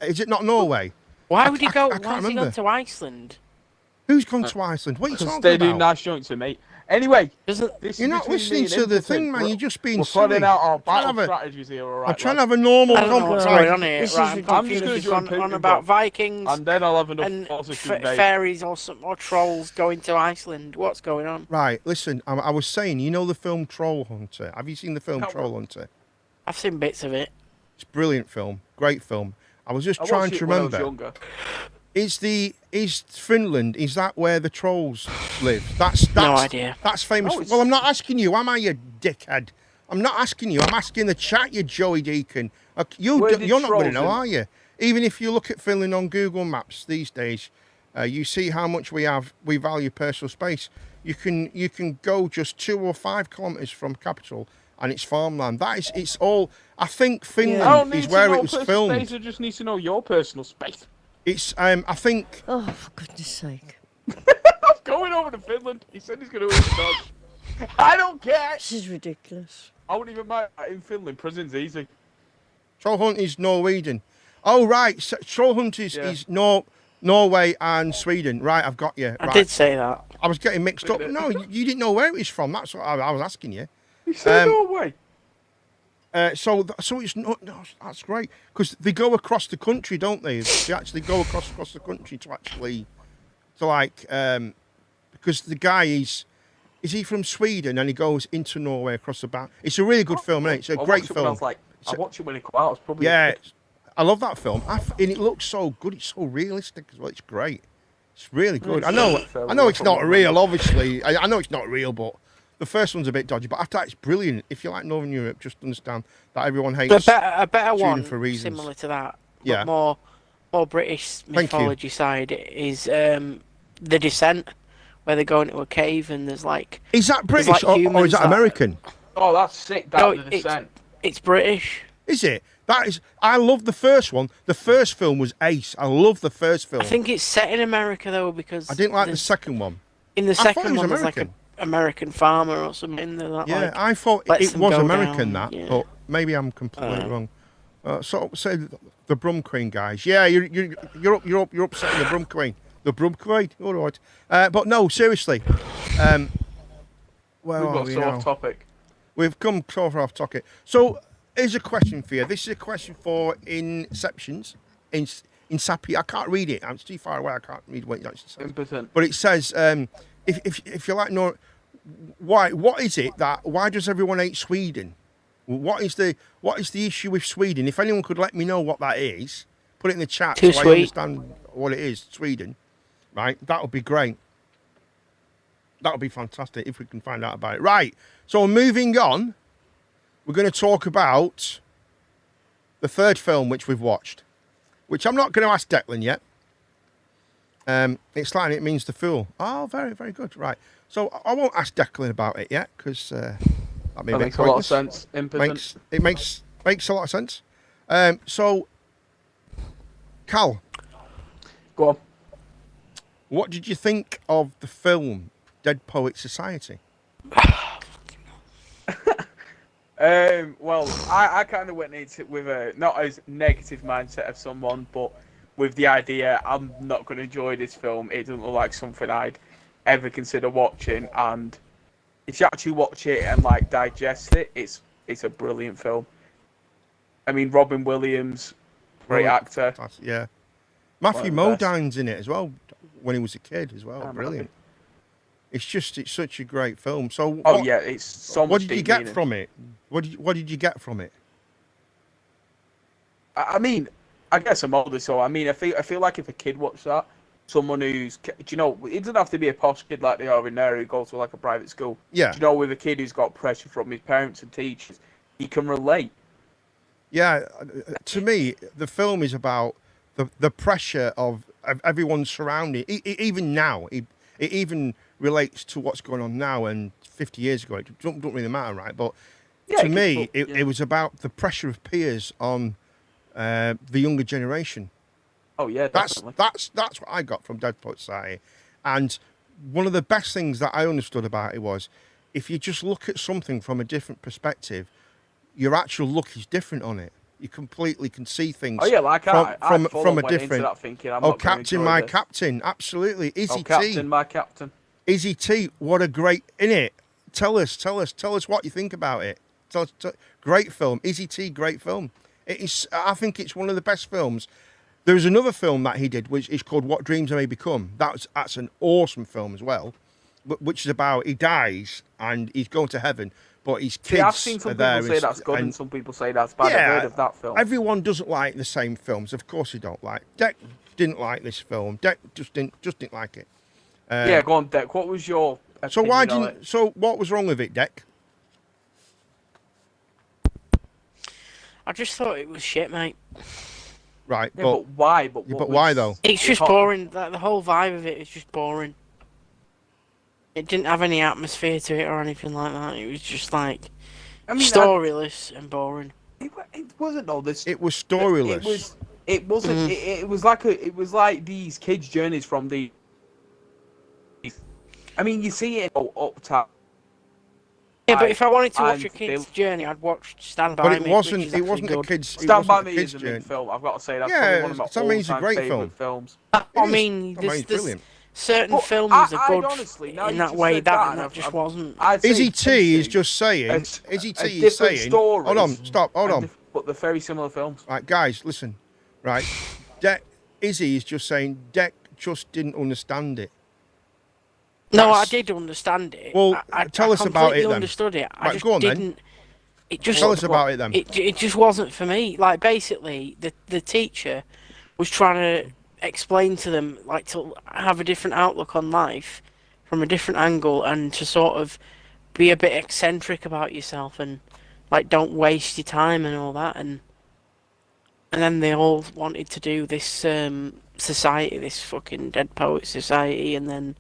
Speaker 2: Is it not Norway?
Speaker 3: Why would he go?
Speaker 2: I can't
Speaker 3: Why has he
Speaker 2: remember.
Speaker 3: gone to Iceland?
Speaker 2: Who's gone to Iceland? What are you
Speaker 4: Because
Speaker 2: talking
Speaker 4: they do
Speaker 2: about?
Speaker 4: nice joints with me. Anyway,
Speaker 3: Doesn't
Speaker 4: this
Speaker 2: You're
Speaker 4: is
Speaker 2: not
Speaker 4: between me
Speaker 2: listening
Speaker 4: and
Speaker 2: to the
Speaker 4: Impotent.
Speaker 2: thing, man.
Speaker 4: We're-
Speaker 2: You're just being
Speaker 4: We're
Speaker 2: silly.
Speaker 4: planning out our
Speaker 2: I'm trying to
Speaker 4: battle
Speaker 2: have a-
Speaker 4: strategies here, all right?
Speaker 2: I'm trying to
Speaker 4: lads?
Speaker 2: have a normal
Speaker 3: I don't know what's
Speaker 2: conversation.
Speaker 3: going on here.
Speaker 7: This is
Speaker 3: Right, I'm
Speaker 7: ridiculous.
Speaker 4: I'm just
Speaker 3: confused.
Speaker 4: gonna
Speaker 3: He's
Speaker 4: do a
Speaker 3: on
Speaker 4: Putin
Speaker 3: about
Speaker 4: vote.
Speaker 3: Vikings
Speaker 4: And then I'll have enough
Speaker 3: and
Speaker 4: forces to invade.
Speaker 3: fairies or some or trolls going to Iceland. What's going on?
Speaker 2: Right, listen, I was saying, you know the film Troll Hunter? Have you seen the film
Speaker 4: No.
Speaker 2: Troll Hunter?
Speaker 3: I've seen bits of it.
Speaker 2: It's a brilliant film, great film. I was just
Speaker 4: I
Speaker 2: trying
Speaker 4: watched
Speaker 2: to
Speaker 4: it when I was
Speaker 2: remember.
Speaker 4: younger.
Speaker 2: Is Finland? Is that where the trolls live? That's
Speaker 3: No idea.
Speaker 2: That's famous.
Speaker 4: No, it's-
Speaker 2: Well, I'm not asking you, am I, you dickhead? I'm not asking you. I'm asking the chat, you Joey Deacon.
Speaker 4: Where
Speaker 2: You're
Speaker 4: did
Speaker 2: not going to
Speaker 4: trolls
Speaker 2: know,
Speaker 4: in-
Speaker 2: are you? Even if you look at Finland on Google Maps these days, you see how much we value personal space. You can go just 2 or 5 kilometres from capital, and it's farmland. It's all. I think
Speaker 4: I
Speaker 2: Finland
Speaker 4: don't need
Speaker 2: is
Speaker 4: to
Speaker 2: where
Speaker 4: know
Speaker 2: it was
Speaker 4: personal
Speaker 2: filmed.
Speaker 4: space, I just need to know your personal space.
Speaker 2: It's I think
Speaker 7: Oh, for goodness sake.
Speaker 4: I'm going over to Finland. He said he's going to eat the dog. I don't care.
Speaker 7: This is ridiculous.
Speaker 4: I wouldn't even mind in Finland. Prison's easy.
Speaker 2: Troll Hunt is Norwegian. Oh right, so Troll Hunt is Norway and Sweden. Right, I've got you.
Speaker 3: I
Speaker 2: Right.
Speaker 3: did say that.
Speaker 2: I was getting mixed up. No, you didn't know where it was from. That's what I was asking you.
Speaker 4: He said
Speaker 2: Um,
Speaker 4: Norway.
Speaker 2: So it's not. No, that's great because they go across the country, don't they? They actually go across the country because the guy is he from Sweden and he goes into Norway across the back. It's a really good film, isn't it? It's a
Speaker 4: I
Speaker 2: great
Speaker 4: watched it when I
Speaker 2: film.
Speaker 4: was like, I
Speaker 2: It's a-
Speaker 4: watched it when it came out. It's probably
Speaker 2: Yeah, I love that film. And it looks so good. It's so realistic as well. It's great. It's really good. I know it's not real, obviously. I know it's not real, but the first one's a bit dodgy. But after that, it's brilliant. If you like Northern Europe, just understand that everyone hates.
Speaker 3: A better
Speaker 2: Sweden
Speaker 3: one
Speaker 2: for reasons.
Speaker 3: similar to that,
Speaker 2: Yeah.
Speaker 3: but more British
Speaker 2: you.
Speaker 3: mythology side is The Descent, where they go into a cave and there's like
Speaker 2: Is that
Speaker 3: There's
Speaker 2: British
Speaker 3: like
Speaker 2: or is
Speaker 3: humans
Speaker 2: that
Speaker 3: that-
Speaker 2: American?
Speaker 4: Oh, that's sick. That
Speaker 3: No,
Speaker 4: the descent.
Speaker 3: it's British.
Speaker 2: Is it? That is. I love the first one. The first film was ace. I love the first film.
Speaker 3: I think it's set in America though because
Speaker 2: I didn't like the
Speaker 3: there's-
Speaker 2: second one.
Speaker 3: in the
Speaker 2: I thought it
Speaker 3: second
Speaker 2: was
Speaker 3: one there's like
Speaker 2: American.
Speaker 3: an American farmer or something that
Speaker 2: Yeah,
Speaker 3: like
Speaker 2: I thought
Speaker 3: lets
Speaker 2: it
Speaker 3: them
Speaker 2: was
Speaker 3: go
Speaker 2: American.
Speaker 3: down,
Speaker 2: That,
Speaker 3: yeah.
Speaker 2: but maybe I'm completely
Speaker 3: Uh.
Speaker 2: wrong. So say the Brum Queen guys. Yeah, you're upsetting the Brum Queen. The Brum Queen. All right. But no, seriously. Where
Speaker 4: We've
Speaker 2: are
Speaker 4: got
Speaker 2: we
Speaker 4: so
Speaker 2: now?
Speaker 4: off topic.
Speaker 2: We've come so far off topic. So here's a question for you. This is a question for Inceptions. Insapi. I can't read it. I'm too far away. I can't read what it actually says.
Speaker 4: Impotent.
Speaker 2: But it says, if you like, what is it that? Why does everyone hate Sweden? What is the issue with Sweden? If anyone could let me know what that is, put it in the chat
Speaker 3: Too
Speaker 2: so I
Speaker 3: sweet.
Speaker 2: understand what it is. Sweden, right? That would be great. That would be fantastic if we can find out about it. Right. So moving on, we're going to talk about the third film which we've watched, which I'm not going to ask Declan yet. It's Latin, it means the fool. Oh, very, very good. Right. So I won't ask Declan about it yet because that may
Speaker 4: That
Speaker 2: be
Speaker 4: makes a lot of
Speaker 2: pointless.
Speaker 4: sense. Impotent.
Speaker 2: Makes a lot of sense. So, Cal,
Speaker 4: Go on.
Speaker 2: what did you think of the film Dead Poet Society?
Speaker 4: Well, I kind of went into it with a not as negative mindset of someone, but with the idea I'm not going to enjoy this film. It doesn't look like something I'd ever consider watching. And if you actually watch it and like digest it, it's a brilliant film. I mean, Robin Williams, great actor.
Speaker 2: Yeah. Matthew
Speaker 4: One of the best.
Speaker 2: Modine's in it as well when he was a kid as well. Brilliant. It's such a great film. So
Speaker 4: Oh yeah, it's so much.
Speaker 2: what did you
Speaker 4: deep
Speaker 2: get
Speaker 4: meaning.
Speaker 2: from it? What did you get from it?
Speaker 4: I mean, I guess I'm older, so I mean, I feel like if a kid watched that, someone who's, do you know, it doesn't have to be a posh kid like they are in there who goes to like a private school.
Speaker 2: Yeah.
Speaker 4: Do you know, with a kid who's got pressure from his parents and teachers, he can relate.
Speaker 2: Yeah, to me, the film is about the pressure of everyone surrounding. Even now, it even relates to what's going on now and 50 years ago. It don't really matter, right? But
Speaker 4: Yeah,
Speaker 2: to me, it was about the pressure of peers on the younger generation.
Speaker 4: Oh yeah, definitely.
Speaker 2: That's what I got from Dead Poets Society. And one of the best things that I understood about it was, if you just look at something from a different perspective, your actual look is different on it. You completely can see things.
Speaker 4: Oh yeah, like
Speaker 2: from
Speaker 4: I
Speaker 2: a
Speaker 4: went
Speaker 2: different.
Speaker 4: into that thinking, I'm
Speaker 2: Oh,
Speaker 4: not gonna
Speaker 2: Captain,
Speaker 4: enjoy
Speaker 2: my
Speaker 4: this.
Speaker 2: Captain, absolutely. Izzy
Speaker 4: Oh, Captain,
Speaker 2: T.
Speaker 4: my Captain.
Speaker 2: Izzy T. What a great in it. Tell us what you think about it. Great film. Izzy T. Great film. It is. I think it's one of the best films. There's another film that he did, which is called What Dreams I May Become. That's an awesome film as well, which is about he dies and he's going to heaven, but his kids
Speaker 4: See, I've seen some
Speaker 2: are there.
Speaker 4: people say that's good and some people say that's bad.
Speaker 2: Yeah,
Speaker 4: I've heard of that film.
Speaker 2: Everyone doesn't like the same films. Of course, they don't like. Deck didn't like this film. Deck just didn't like it.
Speaker 4: Yeah, go on, Deck. What was your
Speaker 2: So why
Speaker 4: opinion on
Speaker 2: didn't?
Speaker 4: it?
Speaker 2: So what was wrong with it, Deck?
Speaker 3: I just thought it was shit, mate.
Speaker 2: Right,
Speaker 4: Yeah, but why? But what
Speaker 2: why
Speaker 4: was-
Speaker 2: though?
Speaker 3: It's just boring. Like, the whole vibe of it is just boring. It didn't have any atmosphere to it or anything like that. It was just like
Speaker 4: I mean,
Speaker 3: storyless and boring.
Speaker 4: it wasn't all this.
Speaker 2: It was storyless.
Speaker 4: It wasn't.
Speaker 3: Mm-hmm.
Speaker 4: It was like these kids' journeys from the. I mean, you see it go up top.
Speaker 3: Yeah, but if I wanted to watch
Speaker 4: and
Speaker 3: a kid's
Speaker 4: they-
Speaker 3: journey, I'd watch Stand By
Speaker 2: But
Speaker 3: Me.
Speaker 2: it
Speaker 3: which
Speaker 2: wasn't.
Speaker 3: is
Speaker 2: It
Speaker 3: actually
Speaker 2: wasn't a
Speaker 3: good.
Speaker 2: kids. it
Speaker 4: Stand by
Speaker 2: wasn't
Speaker 4: Me
Speaker 2: a kids
Speaker 4: is a big
Speaker 2: journey.
Speaker 4: film. I've got to say that's
Speaker 2: Yeah,
Speaker 4: probably one of my
Speaker 2: Stand By Me is a
Speaker 4: all-time
Speaker 2: great
Speaker 4: favourite
Speaker 2: film.
Speaker 4: films.
Speaker 2: It
Speaker 3: I
Speaker 2: is.
Speaker 3: mean,
Speaker 2: Stand By Me is
Speaker 3: there's
Speaker 2: brilliant.
Speaker 3: certain
Speaker 4: But
Speaker 3: films
Speaker 4: I'd
Speaker 3: are good
Speaker 4: honestly, now
Speaker 3: in
Speaker 4: you
Speaker 3: that
Speaker 4: just
Speaker 3: way.
Speaker 4: said
Speaker 3: That
Speaker 4: and
Speaker 3: one just
Speaker 4: I've-
Speaker 3: wasn't.
Speaker 4: I'd say
Speaker 2: Izzy
Speaker 4: it's
Speaker 2: T is
Speaker 4: interesting.
Speaker 2: just saying.
Speaker 4: A-
Speaker 2: Izzy
Speaker 4: a
Speaker 2: T is
Speaker 4: different
Speaker 2: saying.
Speaker 4: stories
Speaker 2: Hold on. Stop. Hold
Speaker 4: and
Speaker 2: on.
Speaker 4: but they're very similar films.
Speaker 2: Right, guys, listen. Right, Izzy is just saying. Deck just didn't understand it.
Speaker 3: No, I
Speaker 2: That's-
Speaker 3: did understand it.
Speaker 2: Well,
Speaker 3: I
Speaker 2: tell us about it
Speaker 3: completely
Speaker 2: then.
Speaker 3: understood it. I
Speaker 2: Right,
Speaker 3: just
Speaker 2: go on then.
Speaker 3: didn't. It just
Speaker 2: Tell us about it then.
Speaker 3: It just wasn't for me. Like, basically, the teacher was trying to explain to them, like, to have a different outlook on life from a different angle, and to sort of be a bit eccentric about yourself, and like, don't waste your time and all that. And then they all wanted to do this society, this fucking Dead Poets Society, and then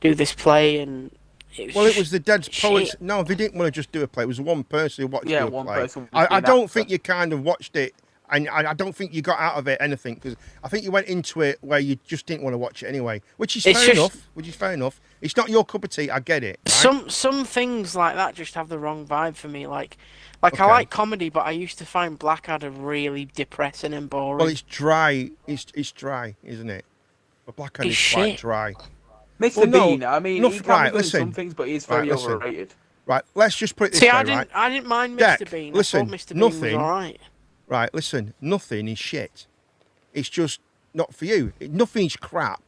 Speaker 3: do this play, and it
Speaker 2: Well, it
Speaker 3: just
Speaker 2: was the Dead
Speaker 3: shit.
Speaker 2: Poets. No, they didn't want to just do a play. It was one person who watched
Speaker 4: Yeah,
Speaker 2: do a
Speaker 4: one
Speaker 2: play.
Speaker 4: person was
Speaker 2: I
Speaker 4: being
Speaker 2: don't
Speaker 4: actor.
Speaker 2: think you kind of watched it, and I don't think you got out of it anything, because I think you went into it where you just didn't want to watch it anyway, which is
Speaker 3: It's
Speaker 2: fair
Speaker 3: just-
Speaker 2: enough. Which is fair enough. It's not your cup of tea. I get it. Right?
Speaker 3: Some things like that just have the wrong vibe for me. Like
Speaker 2: Okay.
Speaker 3: I like comedy, but I used to find Blackadder really depressing and boring.
Speaker 2: Well, it's dry. It's dry, isn't it? But Blackadder
Speaker 3: It's
Speaker 2: is quite
Speaker 3: shit.
Speaker 2: dry.
Speaker 4: Mr.
Speaker 2: Well, no,
Speaker 4: Bean, I mean,
Speaker 2: enough-
Speaker 4: he can
Speaker 2: right,
Speaker 4: be doing
Speaker 2: listen.
Speaker 4: some things, but he's very
Speaker 2: Right, listen.
Speaker 4: overrated.
Speaker 2: Right. Let's just put it this
Speaker 3: See,
Speaker 2: way,
Speaker 3: I
Speaker 2: right?
Speaker 3: didn't mind
Speaker 2: Deck,
Speaker 3: Mr. Bean.
Speaker 2: listen,
Speaker 3: I thought Mr. Bean
Speaker 2: nothing-
Speaker 3: was alright.
Speaker 2: Right, listen, nothing is shit. It's just not for you. Nothing's crap,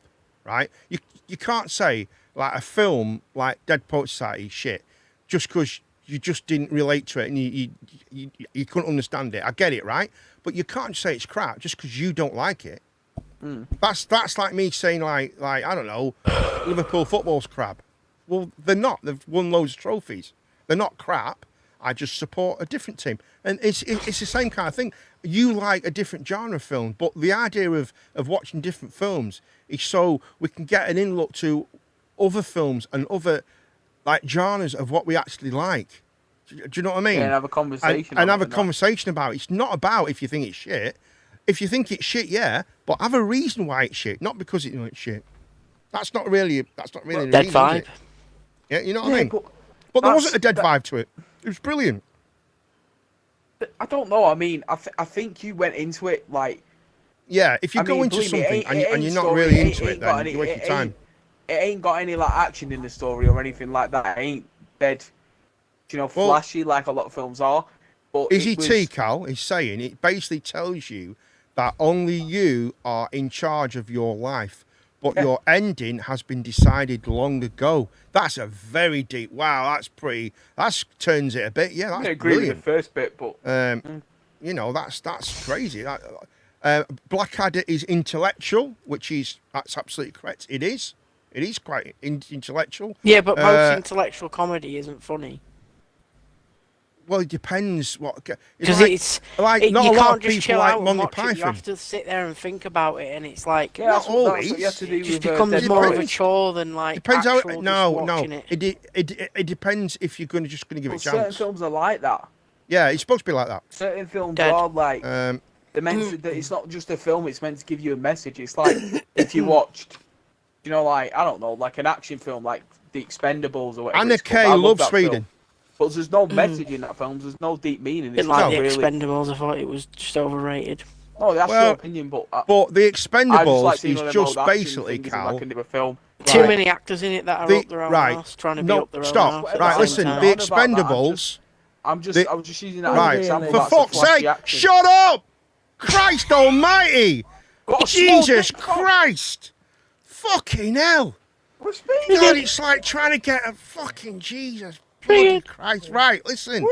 Speaker 2: right? You can't say like a film like Dead Poets Society is shit just because you just didn't relate to it and you couldn't understand it. I get it, right? But you can't say it's crap just because you don't like it. That's like me saying like I don't know, Liverpool football's crap. Well, they're not. They've won loads of trophies. They're not crap. I just support a different team, and it's the same kind of thing. You like a different genre film, but the idea of watching different films is so we can get an in look to other films and other like genres of what we actually like. Do you know what I mean?
Speaker 4: Yeah, and have a conversation.
Speaker 2: And
Speaker 4: on
Speaker 2: have
Speaker 4: it
Speaker 2: a conversation about it. It's not about if you think it's shit. If you think it's shit, yeah, but have a reason why it's shit, not because it's shit. That's not really the
Speaker 3: Dead
Speaker 2: reason, is
Speaker 3: vibe.
Speaker 2: it? Yeah, you know what
Speaker 4: Yeah,
Speaker 2: I mean?
Speaker 4: but
Speaker 2: But there
Speaker 4: that's-
Speaker 2: wasn't a dead vibe to it. It was brilliant.
Speaker 4: I don't know. I mean, I think you went into it like.
Speaker 2: Yeah, if you
Speaker 4: I
Speaker 2: go
Speaker 4: mean,
Speaker 2: into
Speaker 4: believe me, it
Speaker 2: something
Speaker 4: ain't-
Speaker 2: and,
Speaker 4: it
Speaker 2: and
Speaker 4: ain't
Speaker 2: you're not
Speaker 4: story,
Speaker 2: really
Speaker 4: it
Speaker 2: into
Speaker 4: ain't
Speaker 2: it,
Speaker 4: got
Speaker 2: then
Speaker 4: any-
Speaker 2: you waste your time.
Speaker 4: It ain't got any like action in the story or anything like that. It ain't dead,
Speaker 2: Well,
Speaker 4: flashy like a lot of films are. But
Speaker 2: Is
Speaker 4: it
Speaker 2: he
Speaker 4: was,
Speaker 2: T, Cal? He's saying it basically tells you that only you are in charge of your life, but
Speaker 4: Yeah.
Speaker 2: your ending has been decided long ago. That's a very deep. Wow, that's pretty. That turns it a bit. Yeah,
Speaker 4: I
Speaker 2: that's
Speaker 4: agree
Speaker 2: brilliant.
Speaker 4: with the first bit, but
Speaker 2: You know, that's crazy. Blackadder is intellectual, that's absolutely correct. It is quite intellectual.
Speaker 3: Yeah, but most
Speaker 2: Uh,
Speaker 3: intellectual comedy isn't funny.
Speaker 2: Well, it depends what.
Speaker 3: Because
Speaker 2: like,
Speaker 3: it's
Speaker 2: like
Speaker 3: it,
Speaker 2: not
Speaker 3: you
Speaker 2: a lot
Speaker 3: can't
Speaker 2: of
Speaker 3: just
Speaker 2: people
Speaker 3: chill
Speaker 2: like
Speaker 3: out and
Speaker 2: Monty
Speaker 3: watch it. You
Speaker 2: Python.
Speaker 3: have to sit there and think about it, and it's like
Speaker 4: yeah,
Speaker 2: Not
Speaker 4: that's what you
Speaker 2: always.
Speaker 4: have to do
Speaker 3: it just
Speaker 4: with
Speaker 3: becomes
Speaker 4: Dead
Speaker 3: more of a
Speaker 4: Poets.
Speaker 3: chore than like
Speaker 2: Depends how.
Speaker 3: actual
Speaker 2: No,
Speaker 3: just
Speaker 2: no.
Speaker 3: watching it.
Speaker 2: It depends if you're just going to give
Speaker 4: But
Speaker 2: it a
Speaker 4: certain
Speaker 2: chance.
Speaker 4: films are like that.
Speaker 2: Yeah, it's supposed to be like that.
Speaker 4: Certain films
Speaker 3: Dead.
Speaker 4: are like
Speaker 2: Um,
Speaker 4: they're meant to. It's not just a film. It's meant to give you a message. It's like if you watched, like I don't know, like an action film, like The Expendables or whatever.
Speaker 2: Anna
Speaker 4: it's called.
Speaker 2: Kay
Speaker 4: I love
Speaker 2: loves
Speaker 4: that film.
Speaker 2: Sweden.
Speaker 4: But there's no message in that film. There's no deep meaning.
Speaker 3: Bit
Speaker 4: It's
Speaker 3: like
Speaker 4: not
Speaker 3: the
Speaker 4: really.
Speaker 3: Expendables, I thought it was just overrated.
Speaker 4: Oh, that's
Speaker 2: Well,
Speaker 4: your opinion, but
Speaker 2: But the
Speaker 4: I just like
Speaker 2: Expendables
Speaker 4: seeing
Speaker 2: is
Speaker 4: one of
Speaker 2: just
Speaker 4: them old action
Speaker 2: basically,
Speaker 4: things in,
Speaker 2: Cal.
Speaker 4: like a film.
Speaker 3: Too
Speaker 2: Right.
Speaker 3: many actors in it that are
Speaker 2: The-
Speaker 3: up their own
Speaker 2: right.
Speaker 3: arse, trying to
Speaker 2: No,
Speaker 3: be up their
Speaker 2: stop.
Speaker 3: own arse.
Speaker 2: Right,
Speaker 3: at
Speaker 2: listen.
Speaker 3: the
Speaker 2: The
Speaker 3: same
Speaker 4: About
Speaker 3: time.
Speaker 4: that,
Speaker 2: Expendables.
Speaker 4: I was just using that
Speaker 2: Right.
Speaker 4: as an example.
Speaker 2: For
Speaker 4: That's a
Speaker 2: fuck's
Speaker 4: flashy
Speaker 2: sake,
Speaker 4: action.
Speaker 2: shut up! Christ Almighty!
Speaker 4: Got a small
Speaker 2: Jesus
Speaker 4: dick, Cal.
Speaker 2: Christ! Fucking hell!
Speaker 4: What's me?
Speaker 2: God, it's like trying to get a fucking Jesus bloody Christ. Right, listen.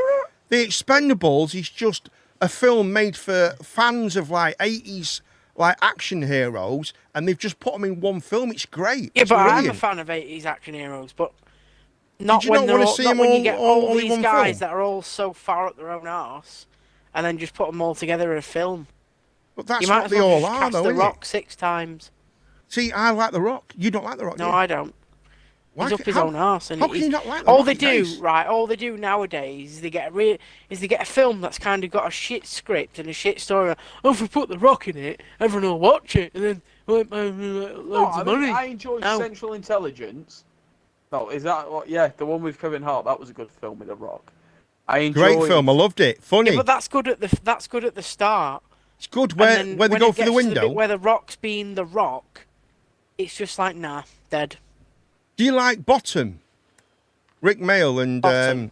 Speaker 2: The Expendables is just a film made for fans of like 80s like action heroes, and they've just put them in one film. It's great.
Speaker 3: Yeah,
Speaker 2: It's
Speaker 3: but I'm a
Speaker 2: brilliant.
Speaker 3: fan of 80s action heroes, but not
Speaker 2: you
Speaker 3: when
Speaker 2: not
Speaker 3: they're
Speaker 2: wanna
Speaker 3: all,
Speaker 2: see
Speaker 3: not
Speaker 2: them
Speaker 3: when you
Speaker 2: all-
Speaker 3: get
Speaker 2: all
Speaker 3: all
Speaker 2: in
Speaker 3: these
Speaker 2: one
Speaker 3: guys
Speaker 2: film?
Speaker 3: that are all so far up their own arse, and then just put them all together in a film.
Speaker 2: But that's
Speaker 3: You might
Speaker 2: what
Speaker 3: as
Speaker 2: they
Speaker 3: well
Speaker 2: all
Speaker 3: just
Speaker 2: are,
Speaker 3: cast
Speaker 2: though,
Speaker 3: The
Speaker 2: isn't
Speaker 3: Rock
Speaker 2: it?
Speaker 3: 6 times.
Speaker 2: See, I like The Rock. You don't like The Rock, do
Speaker 3: No,
Speaker 2: you?
Speaker 3: I don't.
Speaker 2: Why
Speaker 3: He's up
Speaker 2: ca-
Speaker 3: his
Speaker 2: how-
Speaker 3: own arse, and
Speaker 2: how can
Speaker 3: he's-
Speaker 2: you not like The
Speaker 3: all
Speaker 2: Rock?
Speaker 3: they
Speaker 2: He's
Speaker 3: do,
Speaker 2: nice.
Speaker 3: right? All they do nowadays is they get a film that's kind of got a shit script and a shit story. Oh, if we put The Rock in it, everyone will watch it, and then we'll make
Speaker 4: No,
Speaker 3: loads
Speaker 4: I
Speaker 3: of
Speaker 4: mean,
Speaker 3: money.
Speaker 4: I enjoy
Speaker 3: No.
Speaker 4: Central Intelligence. No, is that what? Yeah, the one with Kevin Hart. That was a good film with The Rock. I enjoyed.
Speaker 2: Great film. I loved it. Funny.
Speaker 3: Yeah, but that's good at the start.
Speaker 2: It's good
Speaker 3: And
Speaker 2: where
Speaker 3: then
Speaker 2: they
Speaker 3: when
Speaker 2: go
Speaker 3: it
Speaker 2: through the
Speaker 3: gets to
Speaker 2: window.
Speaker 3: bit where The Rock's being The Rock, it's just like nah, dead.
Speaker 2: Do you like Bottom? Rick Mail and
Speaker 3: Bottom.
Speaker 4: Don't think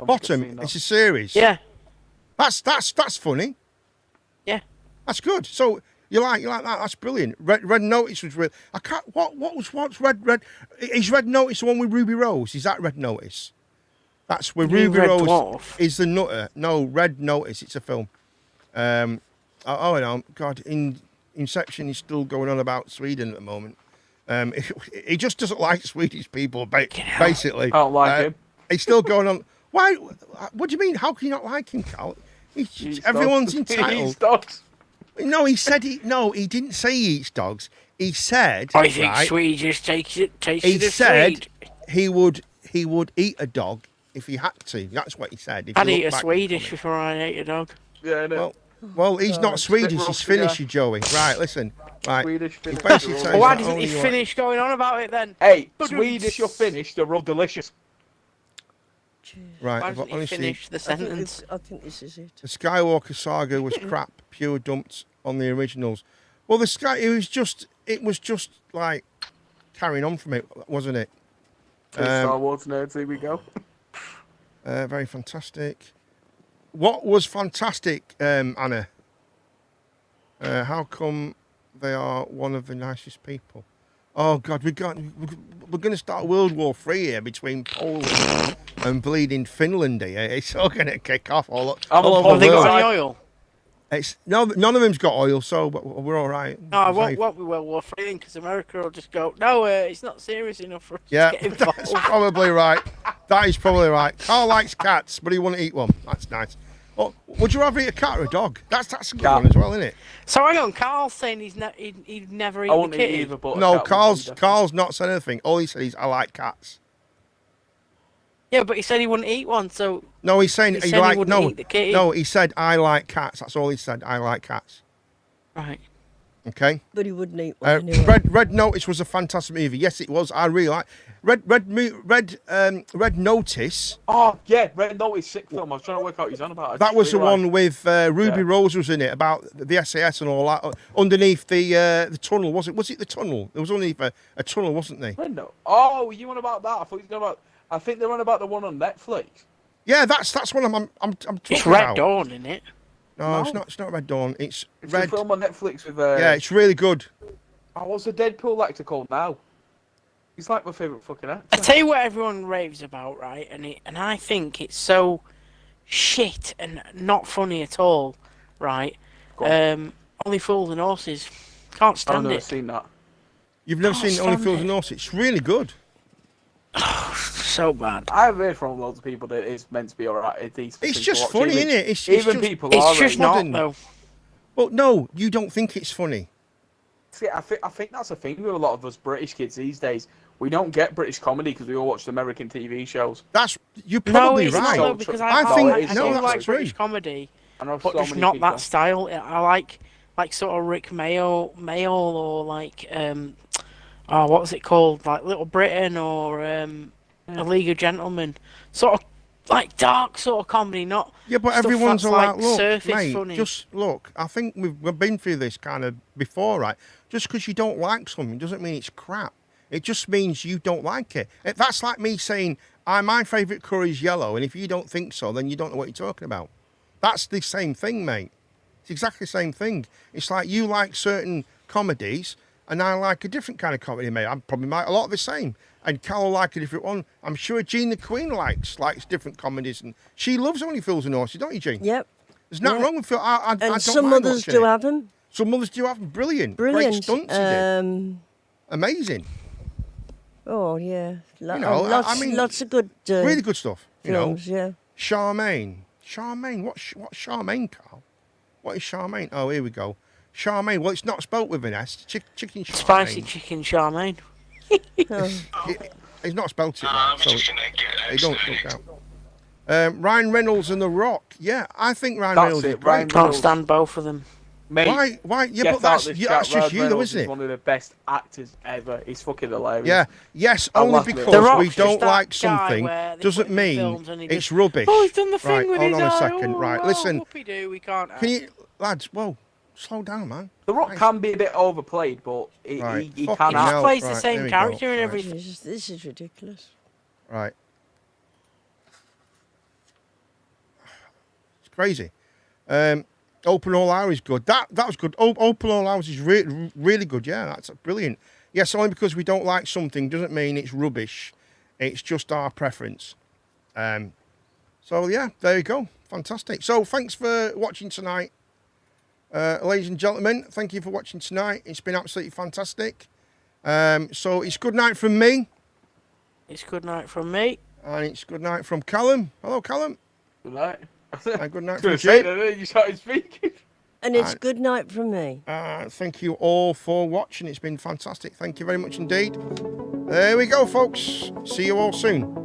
Speaker 4: I've
Speaker 2: Bottom.
Speaker 4: seen that.
Speaker 2: It's a series.
Speaker 3: Yeah,
Speaker 2: That's funny.
Speaker 3: yeah.
Speaker 2: That's good. So you like that? That's brilliant. Red Notice was real. I can't. What's Red? Is Red Notice the one with Ruby Rose? Is that Red Notice? That's where
Speaker 3: You mean
Speaker 2: Ruby
Speaker 3: Red
Speaker 2: Rose
Speaker 3: Dwarf?
Speaker 2: is the nutter. No, Red Notice. It's a film. Oh no, God! In Inception, he's still going on about Sweden at the moment. He just doesn't like Swedish people, basically.
Speaker 4: I don't like him.
Speaker 2: He's still going on. Why? What do you mean? How can you not like him, Cal?
Speaker 4: He
Speaker 2: Everyone's
Speaker 4: eats dogs. He
Speaker 2: entitled.
Speaker 4: eats dogs.
Speaker 2: No, he said he. No, he didn't say he eats dogs. He said.
Speaker 3: I think
Speaker 2: right,
Speaker 3: Swedish takes
Speaker 2: he
Speaker 3: the
Speaker 2: said
Speaker 3: Swede.
Speaker 2: he would eat a dog if he had to. That's what he said. If
Speaker 3: I'd
Speaker 2: you
Speaker 3: eat
Speaker 2: look
Speaker 3: a
Speaker 2: back
Speaker 3: Swedish
Speaker 2: on it.
Speaker 3: before I ate a dog.
Speaker 4: Yeah, no.
Speaker 2: Well, he's not Swedish.
Speaker 4: rough,
Speaker 2: He's Finnish,
Speaker 4: yeah.
Speaker 2: you Joey. Right, listen. Right.
Speaker 4: Swedish,
Speaker 2: he
Speaker 4: Finnish,
Speaker 2: basically
Speaker 4: they're all
Speaker 2: says
Speaker 3: Well, why
Speaker 2: that
Speaker 3: doesn't he
Speaker 2: only you
Speaker 3: finish going on about it then?
Speaker 4: Hey,
Speaker 3: But
Speaker 4: Swedish or Finnish, they're all delicious.
Speaker 2: Right,
Speaker 3: Why
Speaker 2: but
Speaker 3: doesn't he
Speaker 2: honestly,
Speaker 3: finish the sentence?
Speaker 7: I think this is it.
Speaker 2: the Skywalker saga was crap, pure dumped on the originals. Well, it was just like carrying on from it, wasn't it?
Speaker 4: Star Wars nerds, here we go.
Speaker 2: Very fantastic. What was fantastic, Anna? How come they are one of the nicest people? Oh God, we're going to start World War III here between Poland and bleeding Finland here. It's all going to kick off all
Speaker 4: I'm
Speaker 2: over
Speaker 4: on
Speaker 2: the
Speaker 3: Have they
Speaker 2: world.
Speaker 3: got any oil?
Speaker 2: It's no, none of them's got oil, so we're all right.
Speaker 3: No, I
Speaker 2: Safe.
Speaker 3: won't be World War III because America will just go, no, it's not serious enough for us
Speaker 2: Yeah,
Speaker 3: to get
Speaker 2: that's
Speaker 3: involved.
Speaker 2: probably right. That is probably right. Carl likes cats, but he wouldn't eat one. That's nice. Oh, would you rather eat a cat or a dog? That's a good
Speaker 4: Cat.
Speaker 2: one as well, isn't it?
Speaker 3: So hang on, Carl's saying he'd never eat
Speaker 4: I
Speaker 3: the
Speaker 4: wouldn't eat
Speaker 3: kitty.
Speaker 4: either, but a
Speaker 2: No,
Speaker 4: cat would be
Speaker 2: Carl's not said anything. All he said is, I like cats.
Speaker 3: Yeah, but he said he wouldn't eat one, so
Speaker 2: No, he's saying
Speaker 3: He
Speaker 2: he
Speaker 3: said he
Speaker 2: like
Speaker 3: wouldn't
Speaker 2: no,
Speaker 3: eat the kitty.
Speaker 2: no. He said I like cats. That's all he said. I like cats.
Speaker 3: right.
Speaker 2: Okay.
Speaker 7: But he wouldn't eat one anyway.
Speaker 2: Red Notice was a fantastic movie. Yes, it was. I really like Red Notice.
Speaker 4: Oh yeah, Red Notice, sick film. I was trying to work out what he's on about.
Speaker 2: That was the one with Ruby
Speaker 4: Yeah.
Speaker 2: Rose was in it about the SAS and all that underneath the tunnel. Was it the tunnel? There was underneath a tunnel, wasn't there?
Speaker 4: Red Notice. Oh, you on about that? I thought you were about. I think they're on about the one on Netflix.
Speaker 2: Yeah, that's what I'm talking
Speaker 3: It's Red
Speaker 2: about.
Speaker 3: Dawn, isn't it?
Speaker 2: No,
Speaker 4: No.
Speaker 2: it's not Red Dawn. It's
Speaker 4: It's
Speaker 2: Red.
Speaker 4: a film on Netflix with.
Speaker 2: Yeah, it's really good.
Speaker 4: Oh, what's the Deadpool actor called now? He's like my favourite fucking
Speaker 3: I
Speaker 4: actor.
Speaker 3: tell you what everyone raves about, right? And I think it's so shit and not funny at all, right?
Speaker 4: Go on.
Speaker 3: Only Fools and Horses. Can't
Speaker 4: I've
Speaker 3: stand
Speaker 4: never
Speaker 3: it.
Speaker 4: seen that.
Speaker 2: You've never
Speaker 3: Can't
Speaker 2: seen Only
Speaker 3: stand
Speaker 2: Fools
Speaker 3: it.
Speaker 2: and Horses. It's really good.
Speaker 3: So bad.
Speaker 4: I've heard from loads of people that it's meant to be alright.
Speaker 2: It's just funny, isn't it? It's
Speaker 4: Even
Speaker 2: just,
Speaker 4: people
Speaker 3: It's
Speaker 4: are
Speaker 3: just
Speaker 4: rating
Speaker 3: not
Speaker 2: modern.
Speaker 3: though.
Speaker 2: Well, no, you don't think it's funny.
Speaker 4: See, I think that's the thing with a lot of us British kids these days. We don't get British comedy because we all watch American TV shows.
Speaker 2: You're
Speaker 3: No,
Speaker 2: probably
Speaker 3: it's
Speaker 2: right.
Speaker 3: not though, because
Speaker 2: I
Speaker 3: I
Speaker 2: think-
Speaker 3: I
Speaker 2: no,
Speaker 3: do
Speaker 2: that's
Speaker 3: like
Speaker 2: true.
Speaker 3: British comedy,
Speaker 4: I know
Speaker 3: but
Speaker 4: so
Speaker 3: just
Speaker 4: many
Speaker 3: not
Speaker 4: people.
Speaker 3: that style. I like sort of Rick Mail or like oh, what was it called? Like Little Britain or A League of Gentlemen. Sort of like dark sort of comedy, not
Speaker 2: Yeah, but
Speaker 3: stuff
Speaker 2: everyone's
Speaker 3: that's,
Speaker 2: allowed.
Speaker 3: like,
Speaker 2: Look,
Speaker 3: surface
Speaker 2: mate,
Speaker 3: funny.
Speaker 2: just look. I think we've been through this kind of before, right? Just because you don't like something doesn't mean it's crap. It just means you don't like it. That's like me saying, my favourite colour is yellow, and if you don't think so, then you don't know what you're talking about. That's the same thing, mate. It's exactly the same thing. It's like you like certain comedies, and I like a different kind of comedy, mate. I probably like a lot of the same. And Cal will like a different one. I'm sure Jean the Queen likes different comedies, and she loves Only Fools and Horses, don't you, Jean?
Speaker 7: Yep.
Speaker 2: There's nothing
Speaker 7: Yeah.
Speaker 2: wrong with it. I
Speaker 7: And
Speaker 2: don't
Speaker 7: some
Speaker 2: mind
Speaker 7: others
Speaker 2: watching
Speaker 7: do
Speaker 2: it.
Speaker 7: have them.
Speaker 2: Some others do have them. Brilliant.
Speaker 7: Brilliant.
Speaker 2: Great stunts he did. Amazing.
Speaker 7: Oh yeah.
Speaker 2: know,
Speaker 7: lots,
Speaker 2: I mean,
Speaker 7: lots of good
Speaker 2: Really good stuff. You know,
Speaker 7: films. Yeah.
Speaker 2: Charmaine. What's Charmaine, Carl? What is Charmaine? Oh, here we go. Charmaine. Well, it's not spelt with an S. Chicken Charmaine.
Speaker 3: spicy chicken Charmaine.
Speaker 7: Oh.
Speaker 2: It's not spelt it right, so they don't count. Ryan Reynolds and The Rock. Yeah, I think Ryan
Speaker 4: That's
Speaker 2: Reynolds is
Speaker 4: it,
Speaker 2: great.
Speaker 4: Ryan
Speaker 3: Can't
Speaker 4: Reynolds.
Speaker 3: stand both of them.
Speaker 4: Mate,
Speaker 2: Why? Yeah,
Speaker 4: get
Speaker 2: but that's
Speaker 4: out this
Speaker 2: that's
Speaker 4: chat.
Speaker 2: just
Speaker 4: Ryan
Speaker 2: you, though,
Speaker 4: Reynolds
Speaker 2: isn't
Speaker 4: is
Speaker 2: it?
Speaker 4: one of the best actors ever. He's fucking hilarious.
Speaker 2: Yeah. Yes,
Speaker 4: I
Speaker 2: only
Speaker 4: love it.
Speaker 2: because
Speaker 4: The
Speaker 2: we
Speaker 3: Rock's just
Speaker 2: don't
Speaker 3: that
Speaker 2: like
Speaker 3: guy
Speaker 2: something
Speaker 3: where they
Speaker 2: doesn't
Speaker 3: put him in
Speaker 2: mean
Speaker 3: films and he
Speaker 2: it's
Speaker 3: just,
Speaker 2: rubbish.
Speaker 3: Oh, he's done the thing
Speaker 2: Right,
Speaker 3: with
Speaker 2: hold
Speaker 3: his
Speaker 2: on a
Speaker 3: eye.
Speaker 2: second.
Speaker 3: Oh,
Speaker 2: Right,
Speaker 3: oh,
Speaker 2: listen.
Speaker 3: whoopee-doo, we can't.
Speaker 2: Can you, lads? Whoa, slow down, man.
Speaker 4: The Rock
Speaker 2: Nice.
Speaker 4: can be a bit overplayed, but
Speaker 2: Right.
Speaker 4: he
Speaker 2: Fucking
Speaker 4: can
Speaker 2: hell.
Speaker 4: act.
Speaker 3: plays the
Speaker 2: Right,
Speaker 3: same
Speaker 2: there we go.
Speaker 3: character and
Speaker 2: Right.
Speaker 3: everything.
Speaker 7: This is ridiculous.
Speaker 2: Right. It's crazy. Open All Hours is good. That was good. Open All Hours is really good. Yeah, that's brilliant. Yes, only because we don't like something doesn't mean it's rubbish. It's just our preference. So yeah, there you go. Fantastic. So thanks for watching tonight. Ladies and gentlemen, thank you for watching tonight. It's been absolutely fantastic. So it's good night from me.
Speaker 3: It's good night from me.
Speaker 2: And it's good night from Callum. Hello, Callum.
Speaker 4: Good night.
Speaker 2: And good night
Speaker 4: I
Speaker 2: from
Speaker 4: was gonna say
Speaker 2: Jim.
Speaker 4: that, you started speaking.
Speaker 7: And it's
Speaker 2: Right.
Speaker 7: good night from me.
Speaker 2: Thank you all for watching. It's been fantastic. Thank you very much indeed. There we go, folks. See you all soon.